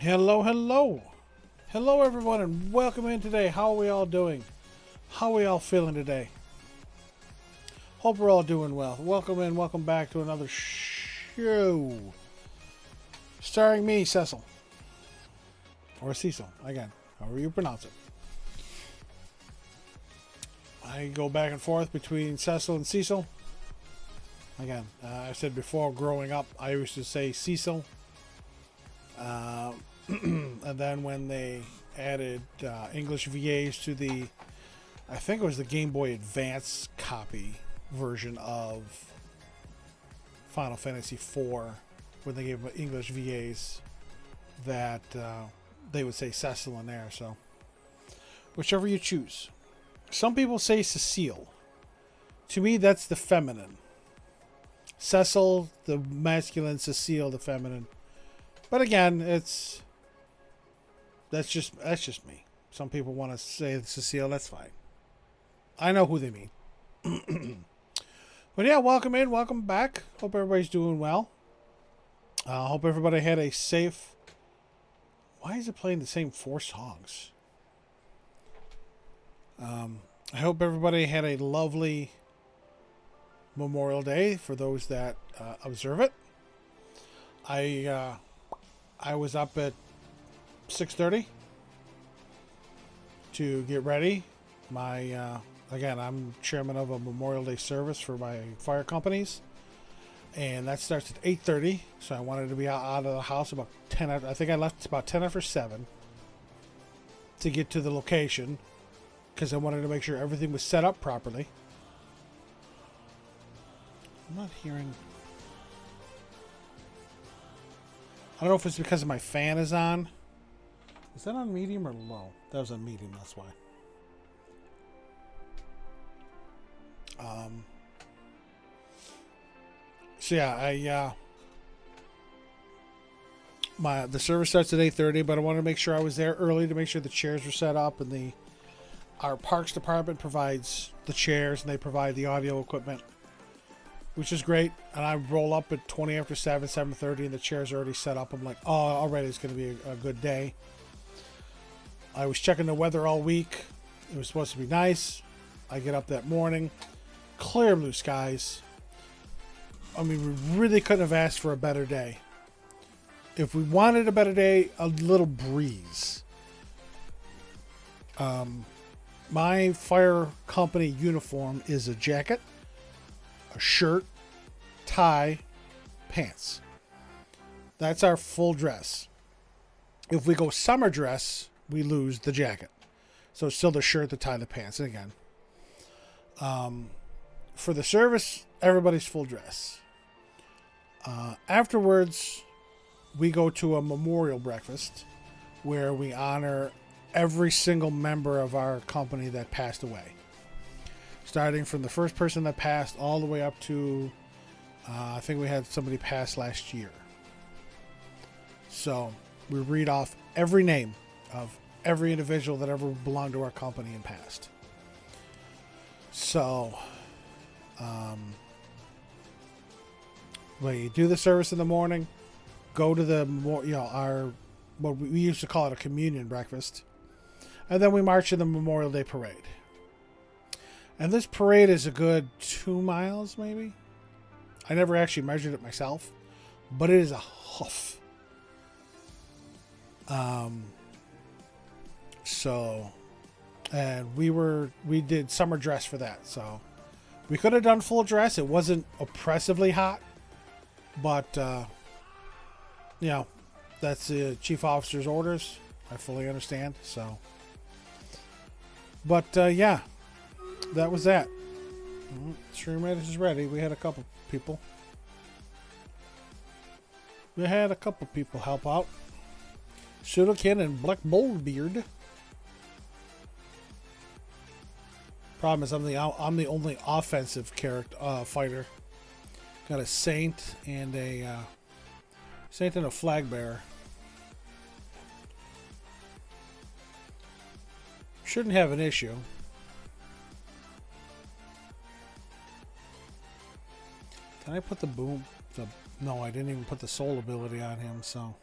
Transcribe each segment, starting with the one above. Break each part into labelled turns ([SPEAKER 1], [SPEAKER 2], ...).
[SPEAKER 1] Hello, hello. Hello, everyone, and welcome in today. How are we all doing? How are we all feeling today? Hope we're all doing well. Welcome in, welcome back to another show. Starring me, Cecil. Or Cecil, again, however you pronounce it. I go back and forth between Cecil and Cecil. Again, I said before, growing up, I used to say Cecil. And then when they added English VAs to the, I think it was the Game Boy Advance copy version of Final Fantasy IV, when they gave English VAs, that they would say Cecil in there. So, whichever you choose. Some people say Cecile. To me, that's the feminine. Cecil, the masculine, Cecile, the feminine. But again, that's just me. Some people want to say Cecile. That's fine. I know who they mean. But yeah, welcome in, welcome back. Hope everybody's doing well. Hope everybody had a safe. Why is it playing the same 4 songs? I hope everybody had a lovely Memorial Day for those that observe it. I was up at 6:30 to get ready. Again, I'm chairman of a Memorial Day service for my fire companies, and that starts at 8:30. So I wanted to be out of the house about 10. I think I left about 10 after 7 to get to the location because I wanted to make sure everything was set up properly. I'm not hearing. I don't know if it's because my fan is on. Is that on medium or low? That was on medium, that's why. So yeah, the service starts at 8:30, but I wanted to make sure I was there early to make sure the chairs were set up, and our parks department provides the chairs and they provide the audio equipment, which is great. And I roll up at 20 after 7, 7:30, and the chairs are already set up. I'm like, oh, already it's going to be a good day. I was checking the weather all week. It was supposed to be nice. I get up that morning. Clear blue skies. I mean, we really couldn't have asked for a better day. If we wanted a better day, a little breeze. My fire company uniform is a jacket, a shirt, tie, pants. That's our full dress. If we go summer dress, we lose the jacket. So it's still the shirt, the tie, the pants. And again, for the service, everybody's full dress. Afterwards, we go to a memorial breakfast where we honor every single member of our company that passed away. Starting from the first person that passed all the way up to, I think we had somebody pass last year. So we read off every name of every individual that ever belonged to our company and passed. So, we do the service in the morning, go to what we used to call it a communion breakfast, and then we march in the Memorial Day parade. And this parade is a good 2 miles, maybe. I never actually measured it myself, but it is a hoof. And we did summer dress for that. So we could have done full dress. It wasn't oppressively hot, but that's the chief officer's orders. I fully understand. So, but yeah, that was that. Stream Raiders is ready. We had a couple people. Help out. Sudokin and Black Boldbeard. Problem is, I'm the only offensive fighter. Got a saint and a flag bearer. Shouldn't have an issue. Can I put the boom? No, I didn't even put the soul ability on him. So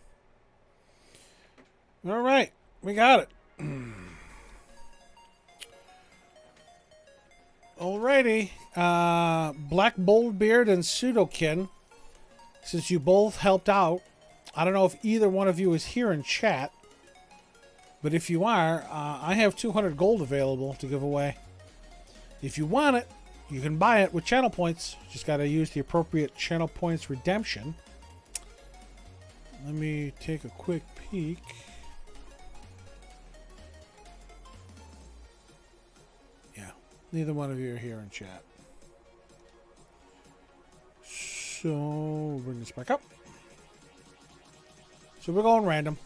[SPEAKER 1] All right, we got it. Alrighty, Black Boldbeard and Pseudokin, since you both helped out, I don't know if either one of you is here in chat, but if you are, I have 200 gold available to give away. If you want it, you can buy it with channel points. Just got to use the appropriate channel points redemption. Let me take a quick peek. Yeah, neither one of you are here in chat. So, we'll bring this back up. So we're going random.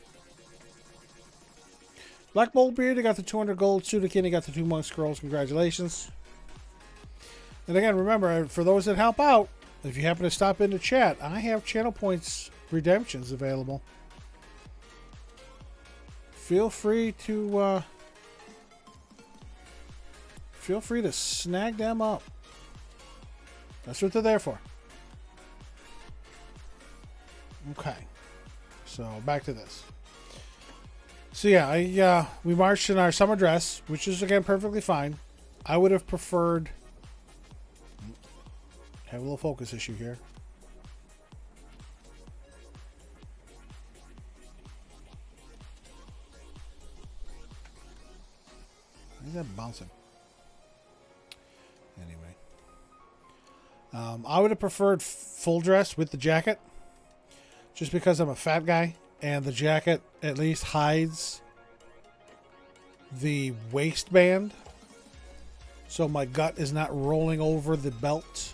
[SPEAKER 1] Black Boldbeard, you got the 200 gold. Pseudokin, you got the 2 monk scrolls. Congratulations. And again, remember, for those that help out, if you happen to stop into chat, I have channel points redemptions available. Feel free to snag them up. That's what they're there for. Okay. So back to this. So yeah, we marched in our summer dress, which is again perfectly fine. I would have preferred. Have a little focus issue here. Why is that bouncing? Anyway, I would have preferred full dress with the jacket. Just because I'm a fat guy and the jacket at least hides the waistband, so my gut is not rolling over the belt.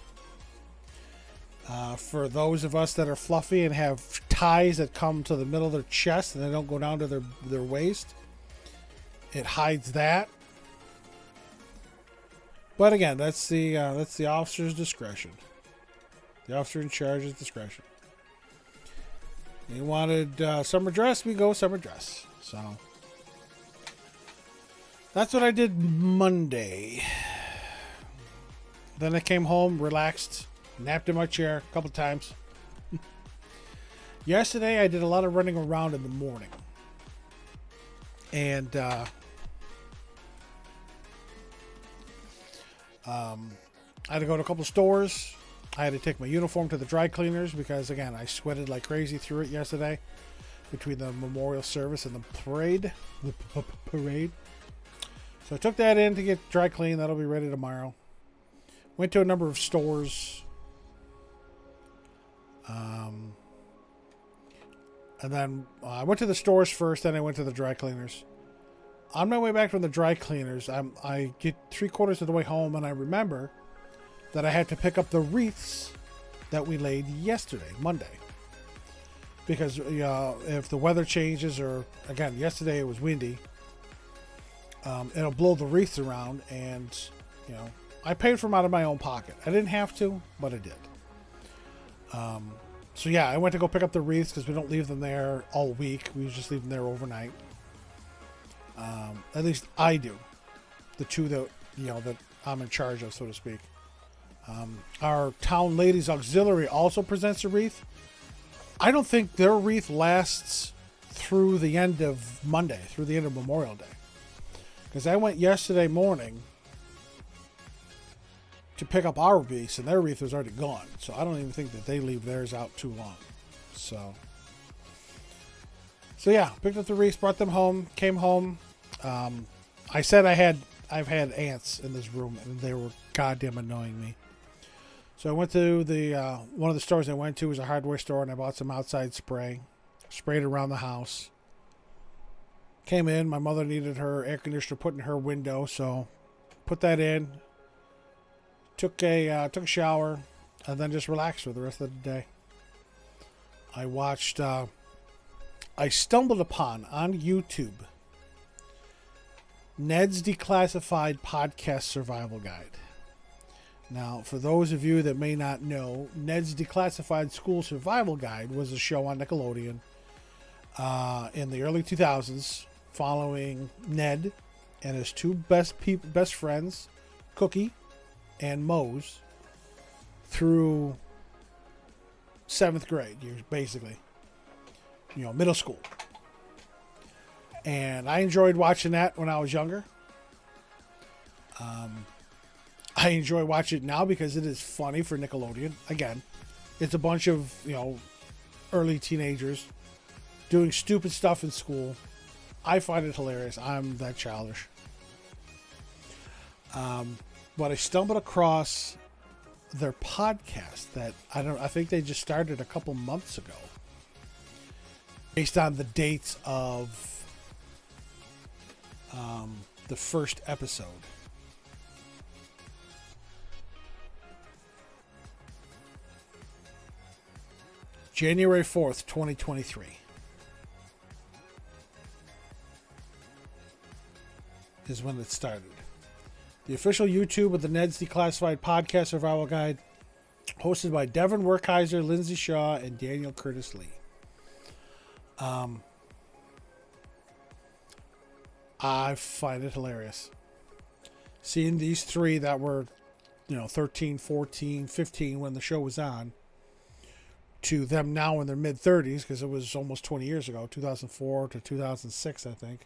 [SPEAKER 1] For those of us that are fluffy and have ties that come to the middle of their chest and they don't go down to their waist, it hides that. But again, that's the officer's discretion. The officer in charge's discretion. They wanted summer dress, we go summer dress. So that's what I did Monday. Then I came home, relaxed, napped in my chair a couple times. Yesterday I did a lot of running around in the morning. And I had to go to a couple stores. I had to take my uniform to the dry cleaners because, again, I sweated like crazy through it yesterday between the memorial service and the parade. So I took that in to get dry clean. That'll be ready tomorrow. Went to a number of stores. And then I went to the stores first, then I went to the dry cleaners. On my way back from the dry cleaners, I get 3/4 of the way home, and I remember that I had to pick up the wreaths that we laid yesterday, Monday. Because if the weather changes, or again, yesterday it was windy, it'll blow the wreaths around, and I paid for them out of my own pocket. I didn't have to, but I did. So yeah, I went to go pick up the wreaths because we don't leave them there all week. We just leave them there overnight. At least I do. The two that that I'm in charge of, so to speak. Our Town Ladies Auxiliary also presents a wreath. I don't think their wreath lasts through the end of Monday, through the end of Memorial Day. Because I went yesterday morning to pick up our wreath, and their wreath was already gone. So I don't even think that they leave theirs out too long. So yeah, picked up the wreaths, brought them home, came home. I said I've had ants in this room, and they were goddamn annoying me. So I went to the one of the stores I went to was a hardware store, and I bought some outside spray. Sprayed it around the house. Came in, my mother needed her air conditioner put in her window, so put that in. Took a shower, and then just relaxed for the rest of the day. I watched. I stumbled upon on YouTube Ned's Declassified Podcast Survival Guide. Now, for those of you that may not know, Ned's Declassified School Survival Guide was a show on Nickelodeon in the early 2000s, following Ned and his two best friends, Cookie and Mose, through 7th grade, basically, middle school. And I enjoyed watching that when I was younger. I enjoy watching it now because it is funny for Nickelodeon. Again, it's a bunch of, early teenagers doing stupid stuff in school. I find it hilarious. I'm that childish. But I stumbled across their podcast that I think they just started a couple months ago, based on the dates of the first episode. January 4th, 2023. Is when it started. The official YouTube of the Ned's Declassified Podcast Survival Guide, hosted by Devin Werkheiser, Lindsay Shaw, and Daniel Curtis Lee. I find it hilarious. Seeing these three that were, 13, 14, 15 when the show was on, to them now in their mid-30s, because it was almost 20 years ago, 2004 to 2006, I think.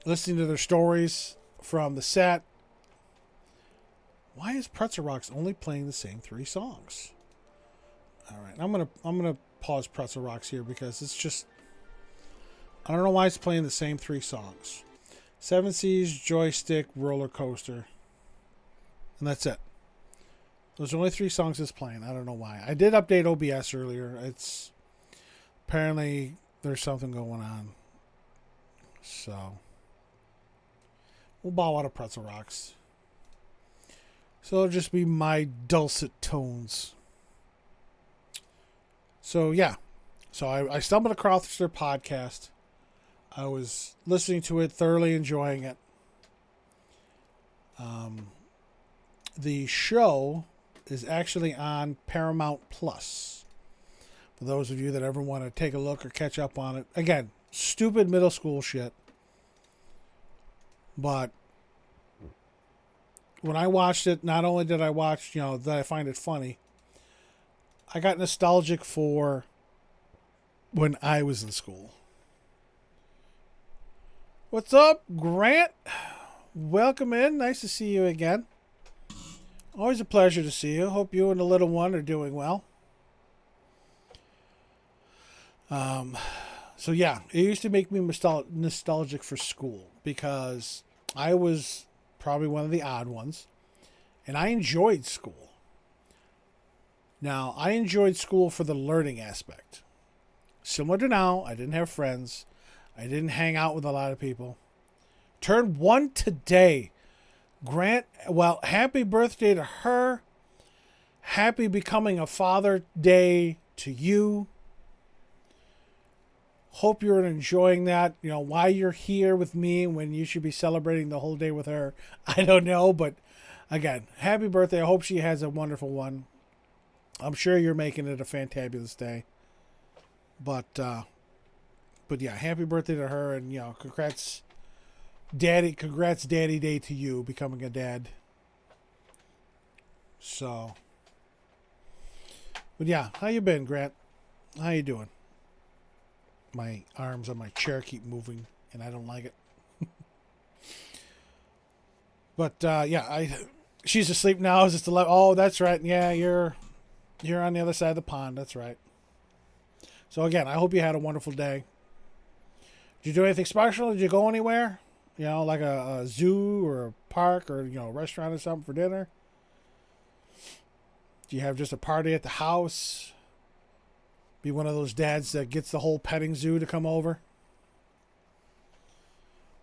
[SPEAKER 1] Listening to their stories from the set. Why is Pretzel Rocks only playing the same three songs? All right, I'm gonna pause Pretzel Rocks here because it's just, I don't know why it's playing the same three songs. Seven Seas, Joystick, Roller Coaster, and that's it. Those are only three songs it's playing. I don't know why. I did update OBS earlier. It's apparently there's something going on. So we'll bow out of Pretzel Rocks. So it'll just be my dulcet tones. So yeah. So I stumbled across their podcast. I was listening to it, thoroughly enjoying it. The show is actually on Paramount Plus. For those of you that ever want to take a look or catch up on it. Again, stupid middle school shit. But when I watched it, not only did I watch, that I find it funny, I got nostalgic for when I was in school. What's up, Grant? Welcome in. Nice to see you again. Always a pleasure to see you. Hope you and the little one are doing well. So yeah, it used to make me nostalgic for school because I was probably one of the odd ones, and I enjoyed school. Now, I enjoyed school for the learning aspect. Similar to now, I didn't have friends. I didn't hang out with a lot of people. Turned 1 today. Grant, well, happy birthday to her. Happy becoming a Father Day to you. Hope you're enjoying that. Why you're here with me when you should be celebrating the whole day with her, I don't know. But again, happy birthday. I hope she has a wonderful one. I'm sure you're making it a fantabulous day. But yeah, happy birthday to her, and congrats, Daddy. Congrats, Daddy Day to you becoming a dad. So, but yeah, how you been, Grant? How you doing? My arms on my chair keep moving, and I don't like it. But yeah, she's asleep now. Is it 11? Oh, that's right. Yeah, you're on the other side of the pond. That's right. So again, I hope you had a wonderful day. Did you do anything special? Did you go anywhere? Like a zoo or a park or a restaurant or something for dinner? Do you have just a party at the house? Be one of those dads that gets the whole petting zoo to come over?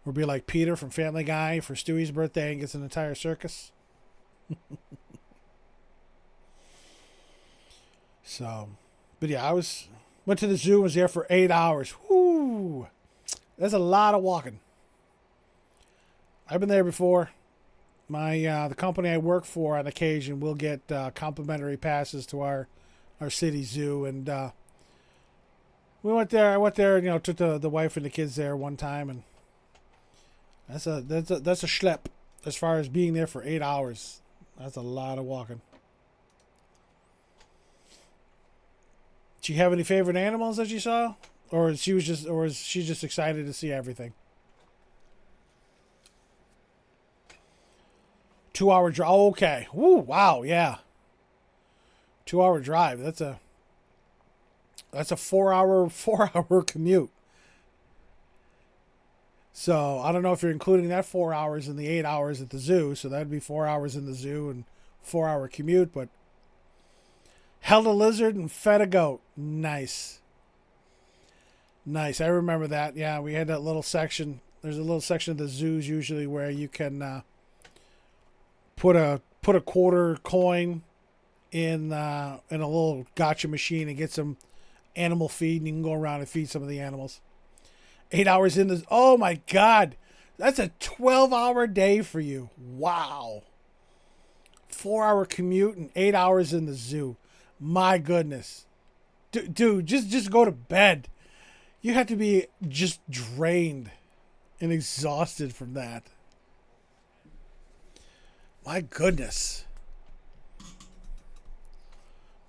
[SPEAKER 1] Or be like Peter from Family Guy for Stewie's birthday and gets an entire circus? So, but yeah, went to the zoo and was there for 8 hours. Whoo! That's a lot of walking. I've been there before. The company I work for on occasion will get complimentary passes to our city zoo, and we went there. I went there, took the wife and the kids there one time, and that's a schlep as far as being there for 8 hours. That's a lot of walking. Do you have any favorite animals that you saw? or is she just excited to see everything? 2 hour drive. Oh, okay. Woo, wow, yeah. 2 hour drive. That's a 4 hour 4 hour commute. So I don't know if you're including that 4 hours in the 8 hours at the zoo. So that'd be 4 hours in the zoo and 4 hour commute. But held a lizard and fed a goat. Nice. Nice. I remember that. Yeah, we had that little section. There's a little section of the zoos usually where you can put a quarter coin in a little gotcha machine and get some animal feed, and you can go around and feed some of the animals. 8 hours in the. Oh my God, that's a 12-hour day for you. Wow. 4 hour commute and 8 hours in the zoo. My goodness, dude, just go to bed. You have to be just drained and exhausted from that. My goodness.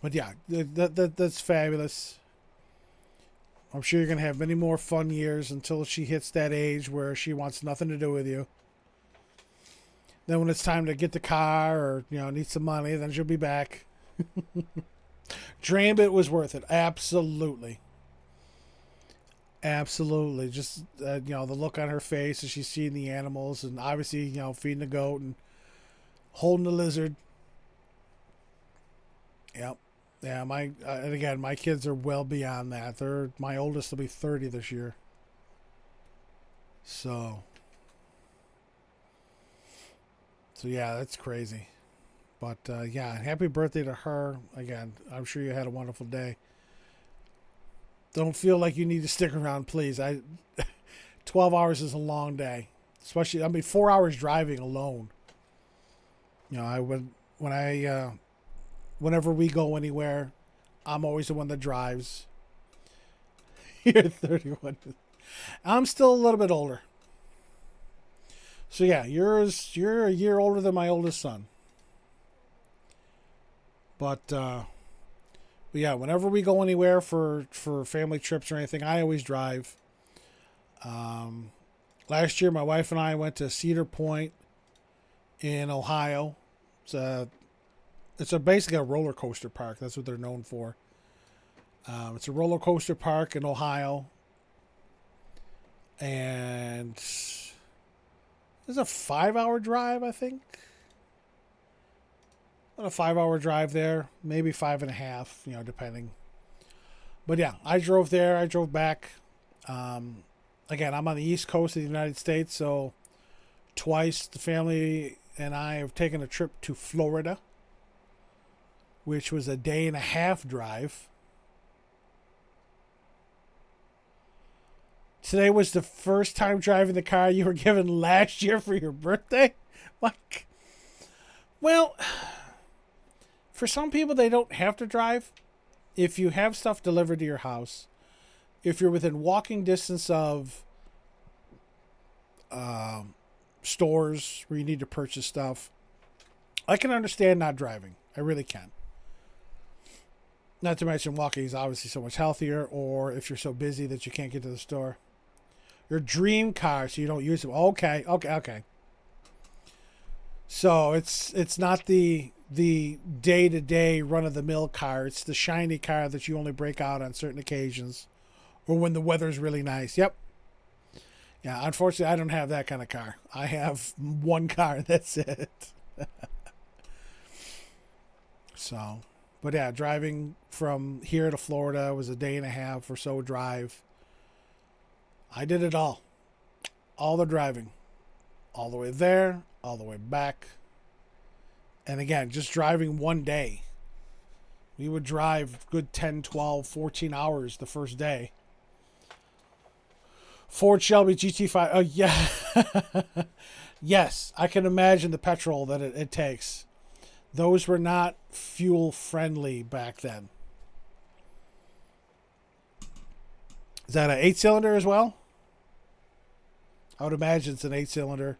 [SPEAKER 1] But yeah, that's fabulous. I'm sure you're going to have many more fun years until she hits that age where she wants nothing to do with you. Then when it's time to get the car or, need some money, then she'll be back. Dream it was worth it. Absolutely. Absolutely. Just, the look on her face as she's seeing the animals and obviously, feeding the goat and holding the lizard. Yep. Yeah, and again, my kids are well beyond that. My oldest will be 30 this year. So yeah, that's crazy. But yeah, happy birthday to her. Again, I'm sure you had a wonderful day. Don't feel like you need to stick around, please. 12 hours is a long day. Especially, 4 hours driving alone. Whenever we go anywhere, I'm always the one that drives. You're 31. I'm still a little bit older. So yeah, you're a year older than my oldest son. But yeah, whenever we go anywhere for family trips or anything, I always drive. Last year, my wife and I went to Cedar Point in Ohio. It's basically a roller coaster park. That's what they're known for. It's a roller coaster park in Ohio. And it's a 5-hour drive, I think. A 5-hour drive there, maybe 5.5, depending. But yeah, I drove there. I drove back. Again, I'm on the East Coast of the United States, so twice the family and I have taken a trip to Florida, which was a 1.5-day drive. Today was the first time driving the car you were given last year for your birthday? Like, well, for some people, they don't have to drive. If you have stuff delivered to your house, if you're within walking distance of stores where you need to purchase stuff, I can understand not driving. I really can. Not to mention walking is obviously so much healthier, or if you're so busy that you can't get to the store. Your dream car, so you don't use it. Okay. So it's not the day-to-day run-of-the-mill car. It's the shiny car that you only break out on certain occasions or when the weather's really nice. Yep. Yeah, unfortunately, I don't have that kind of car. I have one car. That's it. So, but yeah, driving from here to Florida was a 1.5-day or so drive. I did it all. All the driving. All the way there, all the way back. And again, just driving one day. We would drive good 10, 12, 14 hours the first day. Ford Shelby GT5. Oh, yeah. Yes, I can imagine the petrol that it takes. Those were not fuel friendly back then. Is that an 8-cylinder as well? I would imagine it's an 8-cylinder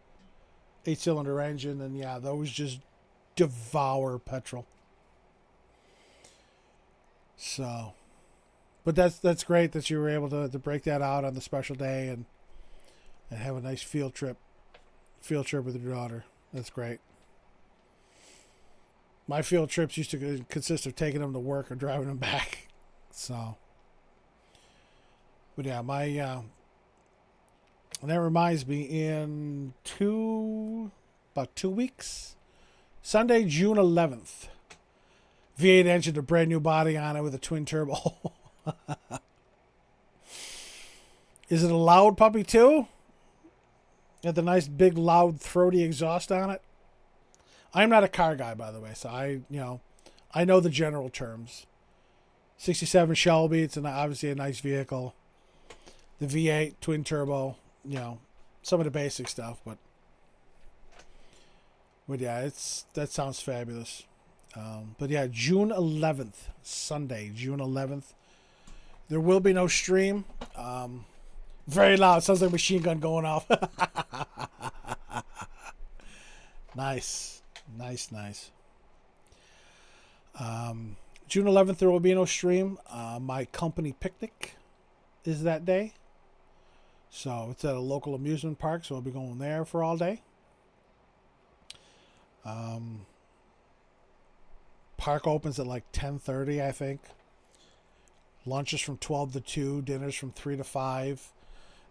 [SPEAKER 1] engine, and yeah, those just devour petrol. So, But that's great that you were able to break that out on the special day and have a nice field trip with your daughter. That's great. My field trips used to consist of taking them to work or driving them back. So, but yeah, and that reminds me, in about 2 weeks, Sunday, June 11th, V8 engine, a brand new body on it with a twin turbo. Is it a loud puppy too? Got the nice big loud throaty exhaust on it. I'm not a car guy, by the way, so I know the general terms. 67 Shelby, it's obviously a nice vehicle. The V8 twin turbo, some of the basic stuff, but yeah, that sounds fabulous. But yeah, June 11th, Sunday, June 11th. There will be no stream. Very loud. Sounds like a machine gun going off. Nice. June 11th, there will be no stream. My company picnic is that day. So it's at a local amusement park, so I'll be going there for all day. Park opens at like 10:30, I think. Lunch is from 12 to 2. Dinner's from 3 to 5.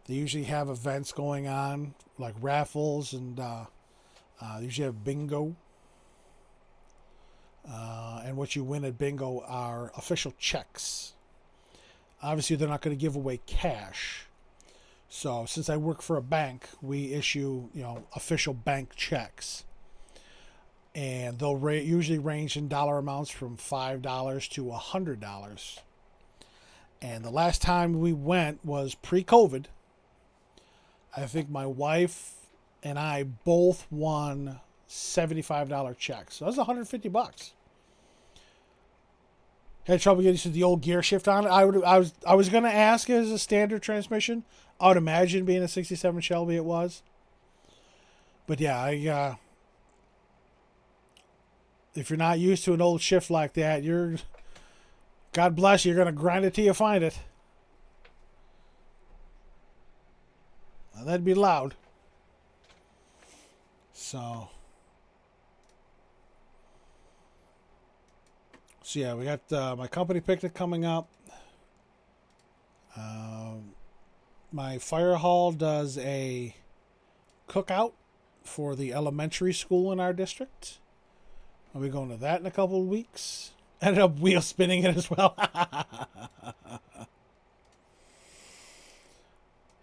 [SPEAKER 1] They usually have events going on, like raffles, and they usually have bingo. And what you win at bingo are official checks. Obviously, they're not going to give away cash. So, since I work for a bank, we issue, official bank checks. And they'll usually range in dollar amounts from $5 to $100. And the last time we went was pre-COVID. I think my wife and I both won $75 checks. So that's $150. Had trouble getting to the old gear shift on it. I was gonna ask, as a standard transmission. I would imagine, being a 67 Shelby, it was. But yeah, if you're not used to an old shift like that, God bless you, you're gonna grind it till you find it. Now, that'd be loud. So yeah, we got my company picnic coming up. My fire hall does a cookout for the elementary school in our district. I'll be going to that in a couple of weeks. Ended up wheel spinning it as well.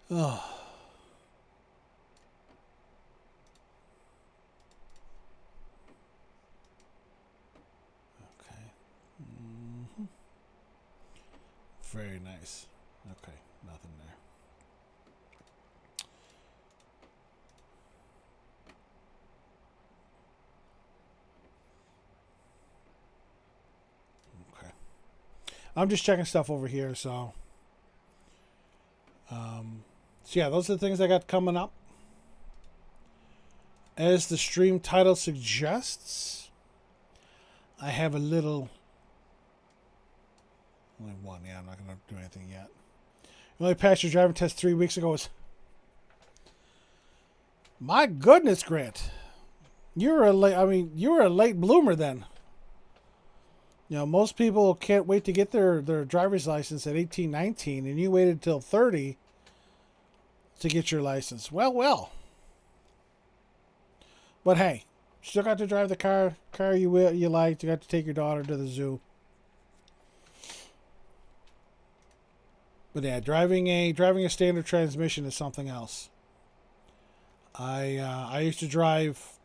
[SPEAKER 1] Oh. Very nice. Okay, nothing there. Okay. I'm just checking stuff over here, so yeah, those are the things I got coming up. As the stream title suggests, I have a little... Only one, yeah, I'm not going to do anything yet. You only passed your driving test 3 weeks ago. My goodness, Grant. You were a late bloomer then. Most people can't wait to get their driver's license at 18, 19, and you waited till 30 to get your license. Well. But hey, still got to drive the car you liked. You got to take your daughter to the zoo. But yeah, driving a standard transmission is something else. I used to drive.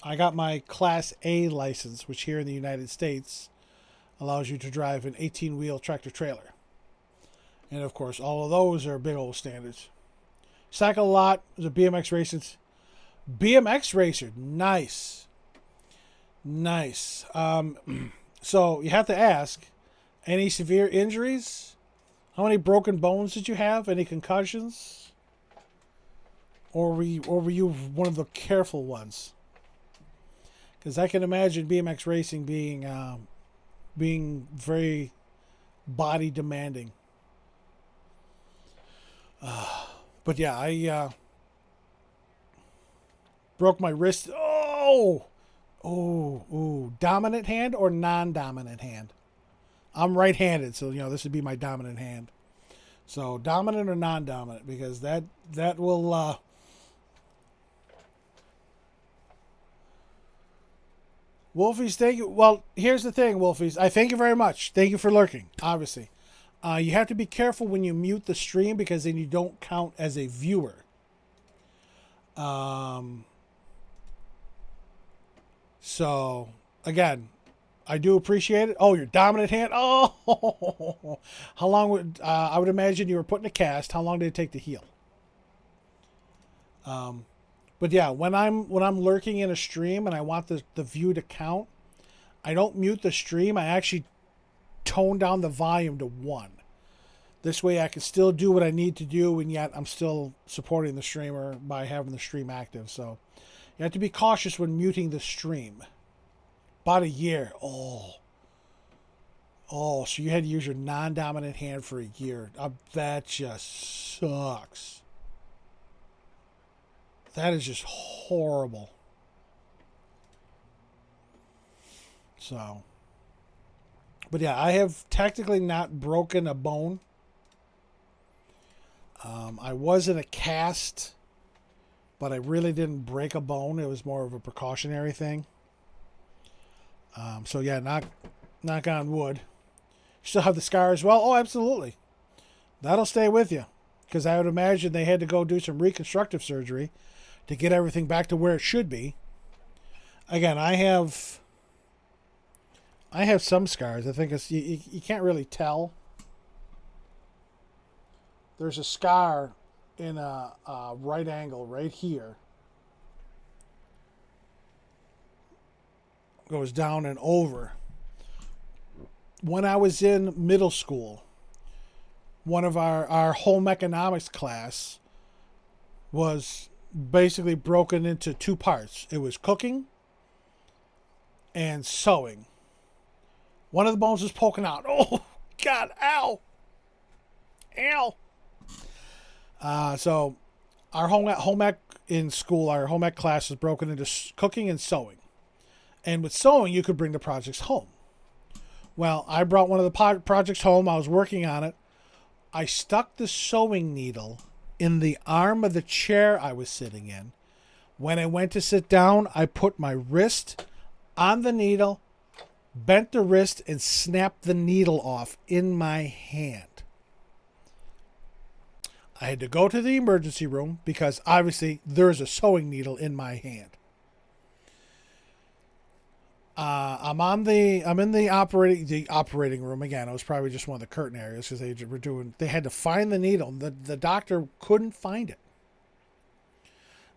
[SPEAKER 1] I got my Class A license, which here in the United States allows you to drive an 18-wheel tractor trailer. And of course, all of those are big old standards. Cycle a lot. Was a BMX racing. BMX racer, nice. So you have to ask, any severe injuries? How many broken bones did you have? Any concussions? Or were you one of the careful ones? Because I can imagine BMX racing being very body demanding. But yeah, I broke my wrist. Oh, dominant hand or non-dominant hand? I'm right-handed, so this would be my dominant hand. So dominant or non-dominant, because that will. Wolfies, thank you. Well, here's the thing, Wolfies. I thank you very much. Thank you for lurking. Obviously, you have to be careful when you mute the stream because then you don't count as a viewer. So again, I do appreciate it. Oh, your dominant hand. Oh, how long would I would imagine you were put in a cast? How long did it take to heal? But yeah, when I'm lurking in a stream and I want the view to count, I don't mute the stream. I actually tone down the volume to 1. This way I can still do what I need to do, and yet I'm still supporting the streamer by having the stream active. So you have to be cautious when muting the stream. About a year. Oh, so you had to use your non-dominant hand for a year. That just sucks. That is just horrible. So, but yeah, I have technically not broken a bone. I was in a cast, but I really didn't break a bone. It was more of a precautionary thing. So yeah, knock on wood. You still have the scar as well? Oh, absolutely. That'll stay with you. Because I would imagine they had to go do some reconstructive surgery to get everything back to where it should be. Again, I have some scars. I think it's you can't really tell. There's a scar in a right angle right here. Goes down and over. When I was in middle school, one of our home economics class was basically broken into 2 parts. It was cooking and sewing. One of the bones was poking out. Oh, God, ow. Ow. So our home ec in school, our home ec class was broken into cooking and sewing. And with sewing, you could bring the projects home. Well, I brought one of the projects home. I was working on it. I stuck the sewing needle in the arm of the chair I was sitting in. When I went to sit down, I put my wrist on the needle, bent the wrist, and snapped the needle off in my hand. I had to go to the emergency room because obviously there's a sewing needle in my hand. I'm in the operating room again. It was probably just one of the curtain areas because they had to find the needle. The doctor couldn't find it.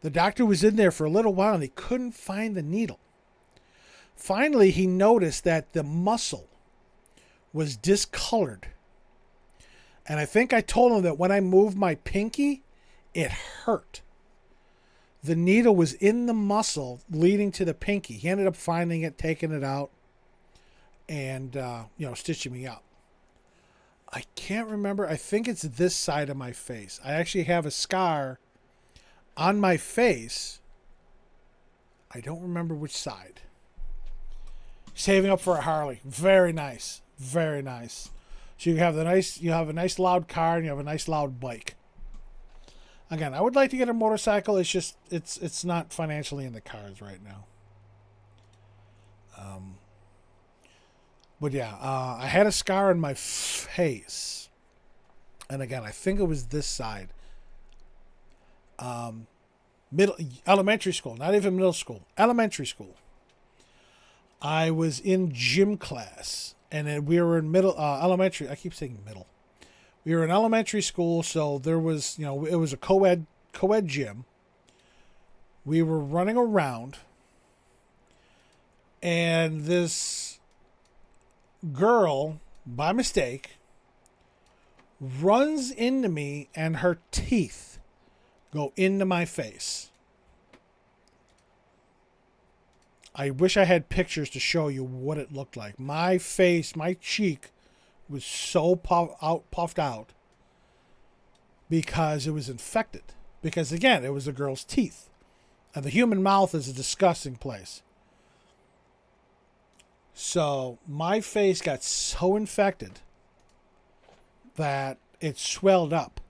[SPEAKER 1] The doctor was in there for a little while and he couldn't find the needle. Finally, he noticed that the muscle was discolored. And I think I told him that when I moved my pinky, it hurt. The needle was in the muscle leading to the pinky. He ended up finding it, taking it out, and stitching me up. I can't remember. I think it's this side of my face. I actually have a scar on my face. I don't remember which side. Saving up for a Harley. Very nice. Very nice. So you have a nice loud car and you have a nice loud bike. Again, I would like to get a motorcycle. It's just it's not financially in the cards right now. But yeah, I had a scar on my face, and again, I think it was this side. Elementary school, not even middle school. Elementary school. I was in gym class, and then we were in elementary. I keep saying middle. We were in elementary school, so there was, it was a co-ed gym. We were running around, and this girl, by mistake, runs into me, and her teeth go into my face. I wish I had pictures to show you what it looked like. My face, my cheek was so puffed out because it was infected. Because again, it was a girl's teeth. And the human mouth is a disgusting place. So my face got so infected that it swelled up.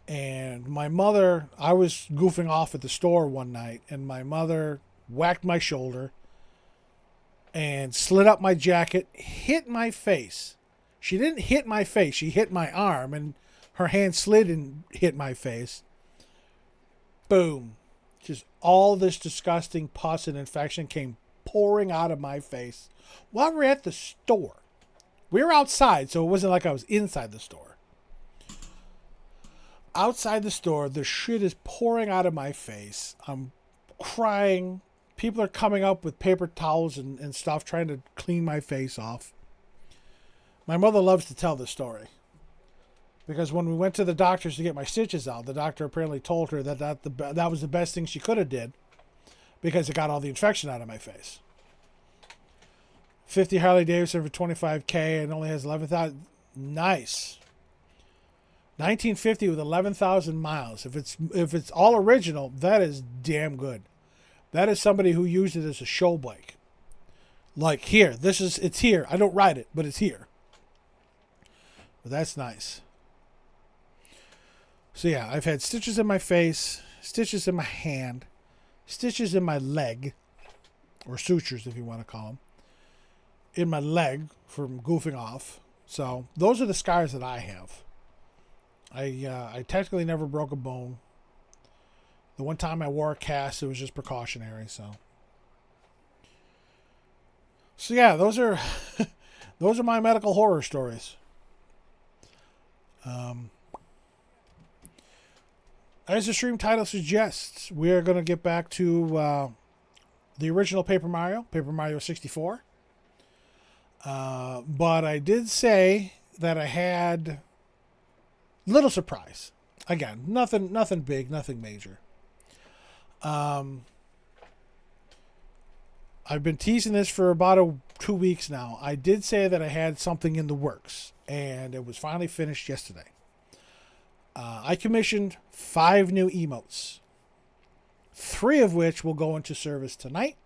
[SPEAKER 1] And my mother, I was goofing off at the store one night, and my mother whacked my shoulder and slid up my jacket, hit my face. She didn't hit my face, she hit my arm, and her hand slid and hit my face. Boom. Just all this disgusting pus and infection came pouring out of my face while we're at the store. We were outside, so it wasn't like I was inside the store. Outside the store, the shit is pouring out of my face. I'm crying. People are coming up with paper towels and stuff trying to clean my face off. My mother loves to tell this story. Because when we went to the doctors to get my stitches out, the doctor apparently told her that was the best thing she could have did because it got all the infection out of my face. 50 Harley Davidson for $25K and only has 11,000. Nice. 1950 with 11,000 miles. If it's all original, that is damn good. That is somebody who used it as a show bike. Like here, it's here. I don't ride it, but it's here. But that's nice. So yeah, I've had stitches in my face, stitches in my hand, stitches in my leg, or sutures if you want to call them, in my leg from goofing off. So those are the scars that I have. I technically never broke a bone. The one time I wore a cast, it was just precautionary. So yeah, those are those are my medical horror stories. As the stream title suggests, we are going to get back to the original Paper Mario 64. But I did say that I had little surprise. Again, nothing big, nothing major. I've been teasing this for about 2 weeks now. I did say that I had something in the works, and it was finally finished yesterday. I commissioned 5 new emotes, 3 of which will go into service tonight,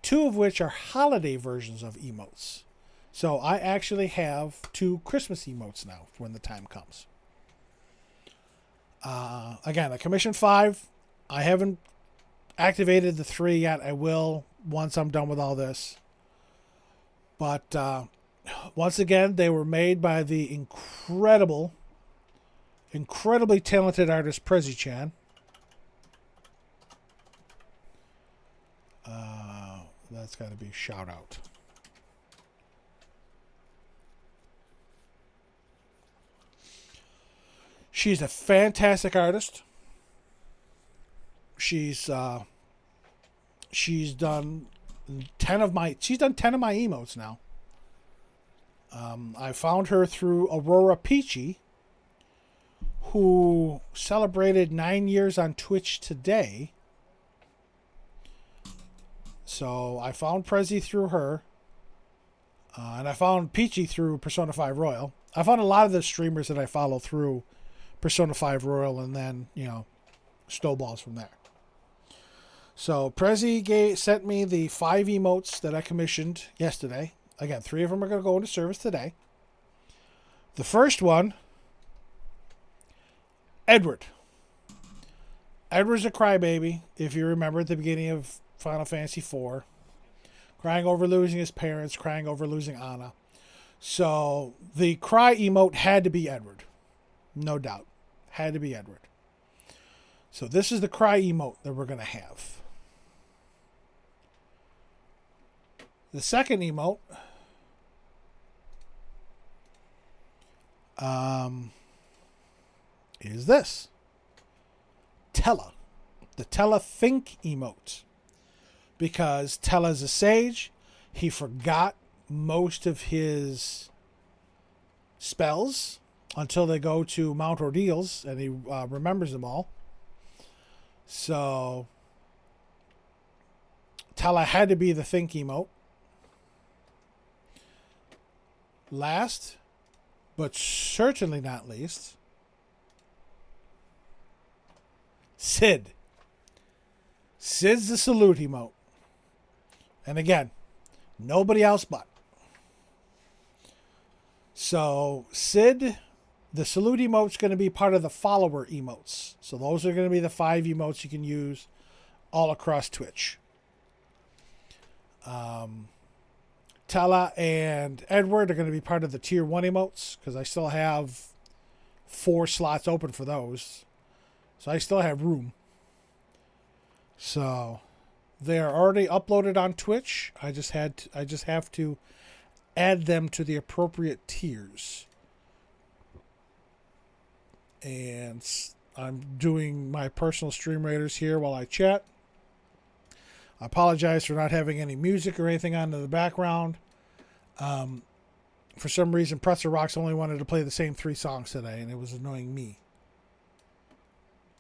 [SPEAKER 1] 2 of which are holiday versions of emotes. So I actually have 2 Christmas emotes now when the time comes. Again, I commissioned 5. I haven't activated the 3 yet. I will once I'm done with all this. But once again, they were made by the incredibly talented artist Prezi-chan. That's got to be a shout out. She's a fantastic artist. She's done 10 of my emotes now. I found her through Aurora Peachy, who celebrated 9 years on Twitch today. So I found Prezi through her. And I found Peachy through Persona 5 Royal. I found a lot of the streamers that I follow through Persona 5 Royal, and then, snowballs from there. So Prezi sent me the 5 emotes that I commissioned yesterday. Again, 3 of them are going to go into service today. The first one, Edward. Edward's a crybaby, if you remember at the beginning of Final Fantasy IV. Crying over losing his parents, crying over losing Anna. So the cry emote had to be Edward. No doubt. Had to be Edward. So this is the cry emote that we're going to have. The second emote is this. Tella. The Tella Think emote. Because Tella's a sage. He forgot most of his spells until they go to Mount Ordeals, and he remembers them all. So Tella had to be the Think emote. Last, but certainly not least, Sid. Sid's the salute emote. And again, nobody else but. So Sid, the salute emote's going to be part of the follower emotes. So those are going to be the 5 emotes you can use all across Twitch. Tala and Edward are going to be part of the tier 1 emotes because I still have 4 slots open for those. So I still have room. So they are already uploaded on Twitch. I just have to add them to the appropriate tiers. And I'm doing my personal stream raiders here while I chat. I apologize for not having any music or anything on in the background. For some reason, Pretzel Rocks only wanted to play the same 3 songs today, and it was annoying me.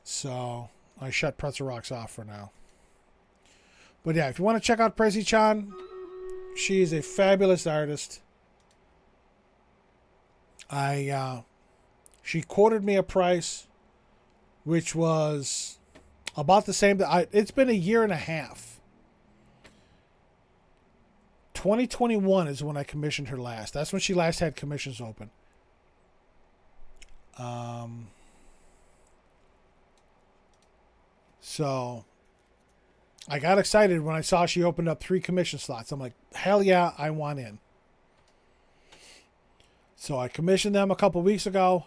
[SPEAKER 1] So I shut Pretzel Rocks off for now. But yeah, if you want to check out Prezi Chan, she is a fabulous artist. She quoted me a price, which was about the same. It's been a year and a half. 2021 is when I commissioned her last. That's when she last had commissions open. So I got excited when I saw she opened up 3 commission slots. I'm like, hell yeah, I want in. So I commissioned them a couple weeks ago.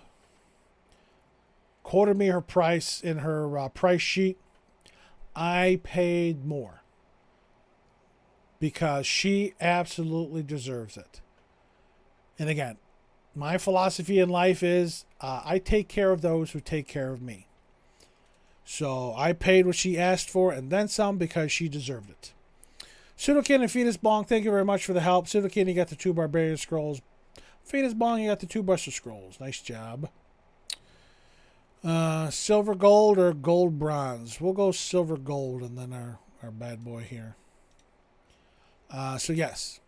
[SPEAKER 1] Quoted me her price in her price sheet. I paid more. Because she absolutely deserves it. And again, my philosophy in life is I take care of those who take care of me. So I paid what she asked for and then some because she deserved it. Pseudokin and Phoenix Bong, thank you very much for the help. Pseudokin, you got the 2 Barbarian Scrolls. Phoenix Bong, you got the 2 Buster Scrolls. Nice job. Silver gold or gold bronze? We'll go silver gold and then our bad boy here. So yes,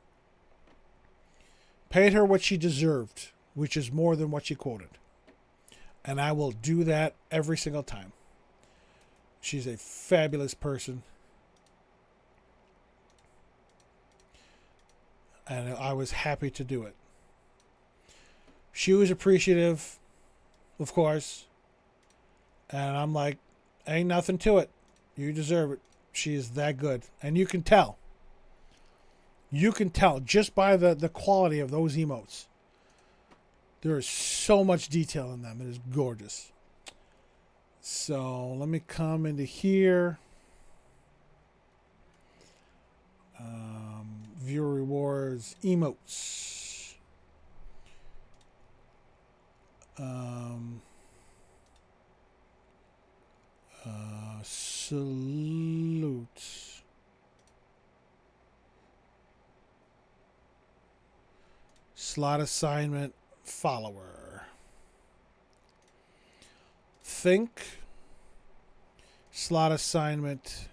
[SPEAKER 1] paid her what she deserved, which is more than what she quoted. And I will do that every single time. She's a fabulous person. And I was happy to do it. She was appreciative, of course. And I'm like, ain't nothing to it. You deserve it. She is that good. And you can tell. You can tell just by the quality of those emotes. There is so much detail in them. It is gorgeous. So let me come into here. Viewer rewards, emotes. Salute. Slot assignment follower. Think. Slot assignment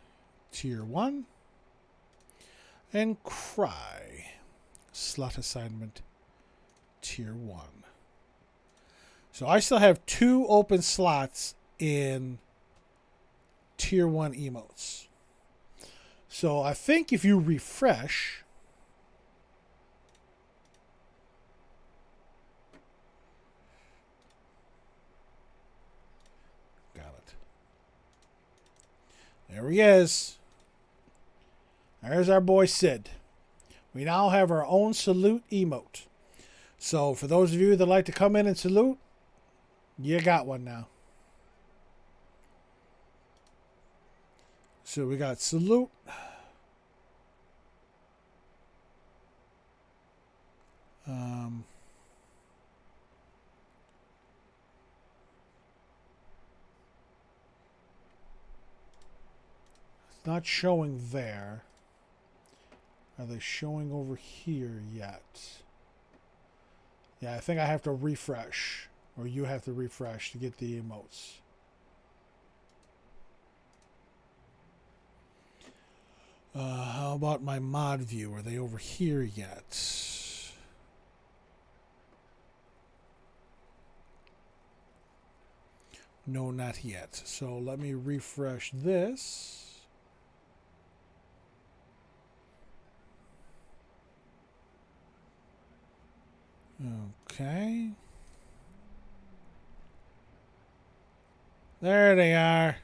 [SPEAKER 1] tier 1. And Cry. Slot assignment tier 1. So I still have 2 open slots in tier 1 emotes. So I think if you refresh, got it. There he is. There's our boy Sid. We now have our own salute emote. So for those of you that like to come in and salute, you got one now. So we got salute. It's not showing there. Are they showing over here yet? Yeah, I think I have to refresh. Or you have to refresh to get the emotes. How about my mod view? Are they over here yet? No, not yet. So let me refresh this. Okay. There they are.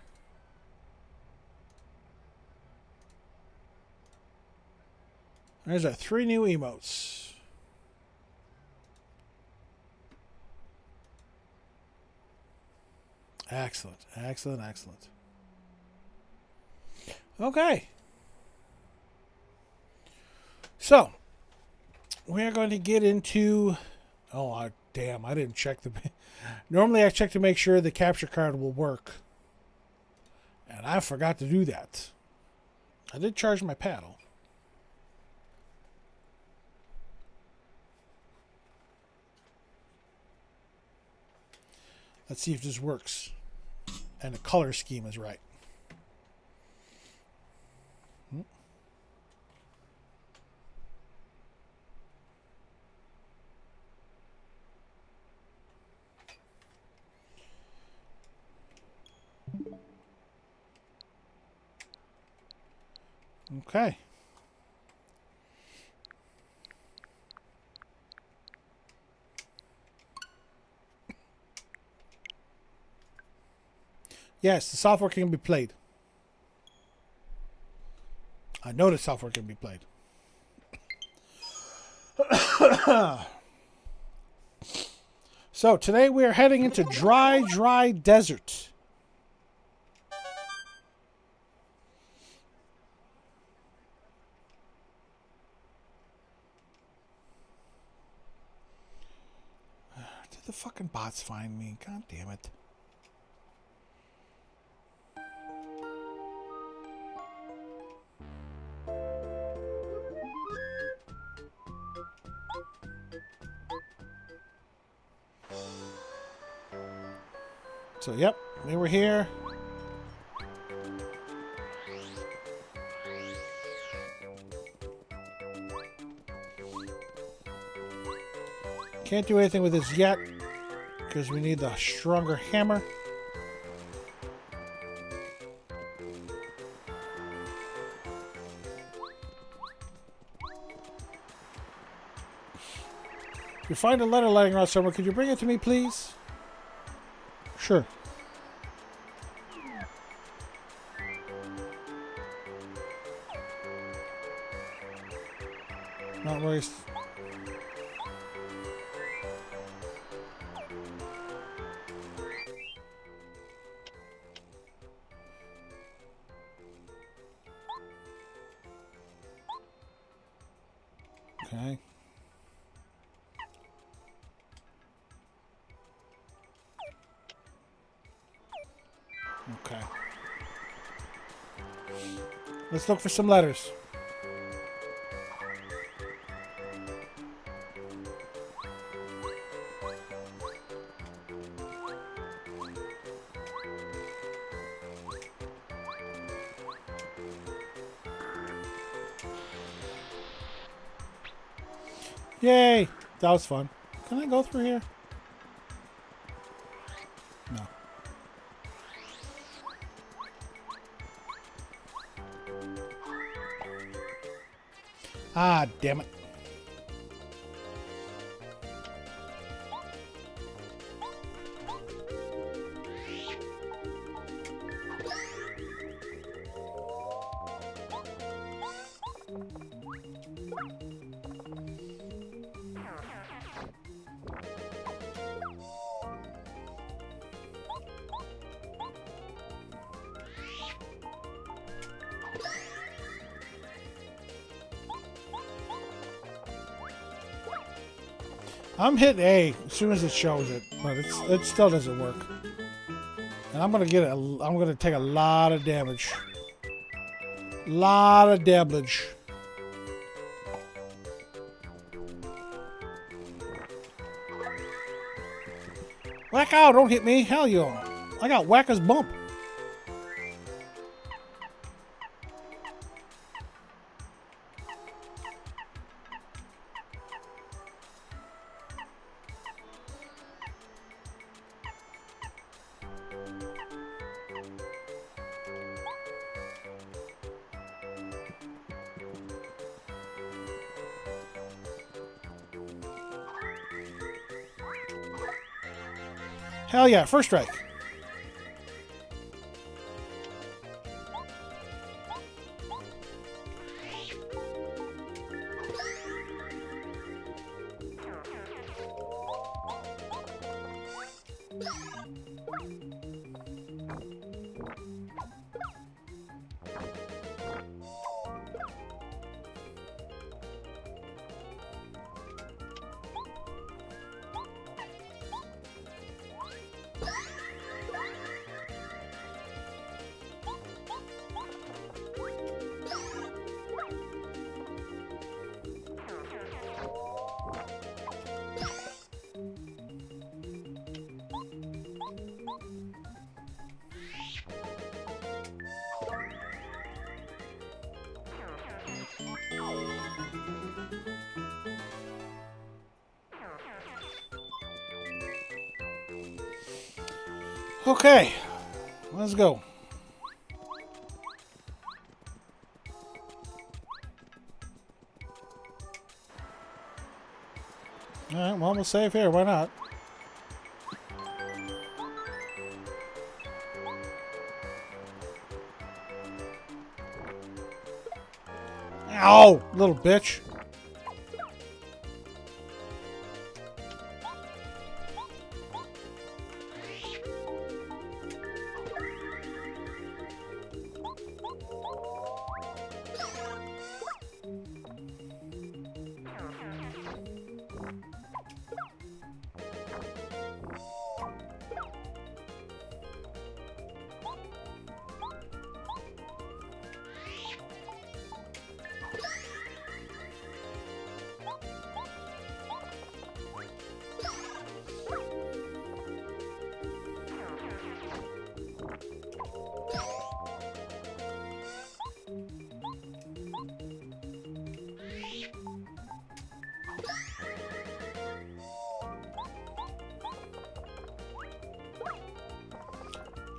[SPEAKER 1] There's our 3 new emotes. Excellent, excellent, excellent. Okay. So, we're going to get into... Oh, damn, I didn't check the... Normally I check to make sure the capture card will work. And I forgot to do that. I did charge my paddle. Let's see if this works. And the color scheme is right. Okay. Yes, the software can be played. I know the software can be played. So today we are heading into dry desert. Did the fucking bots find me? God damn it. So, yep, we were here. Can't do anything with this yet because we need the stronger hammer. If you find a letter lying around somewhere, could you bring it to me, please? Sure. Not worries. Okay. Okay. Let's look for some letters. Yay! That was fun. Can I go through here? No. Ah, damn it. I'm hitting A as soon as it shows it, but it still doesn't work. And I'm gonna take a lot of damage. Lot of damage. Whack out! Don't hit me! Hell you! I got whacker's bump. Hell yeah, first strike. Okay, let's go. Alright, well, we'll save here. Why not? Ow! Little bitch.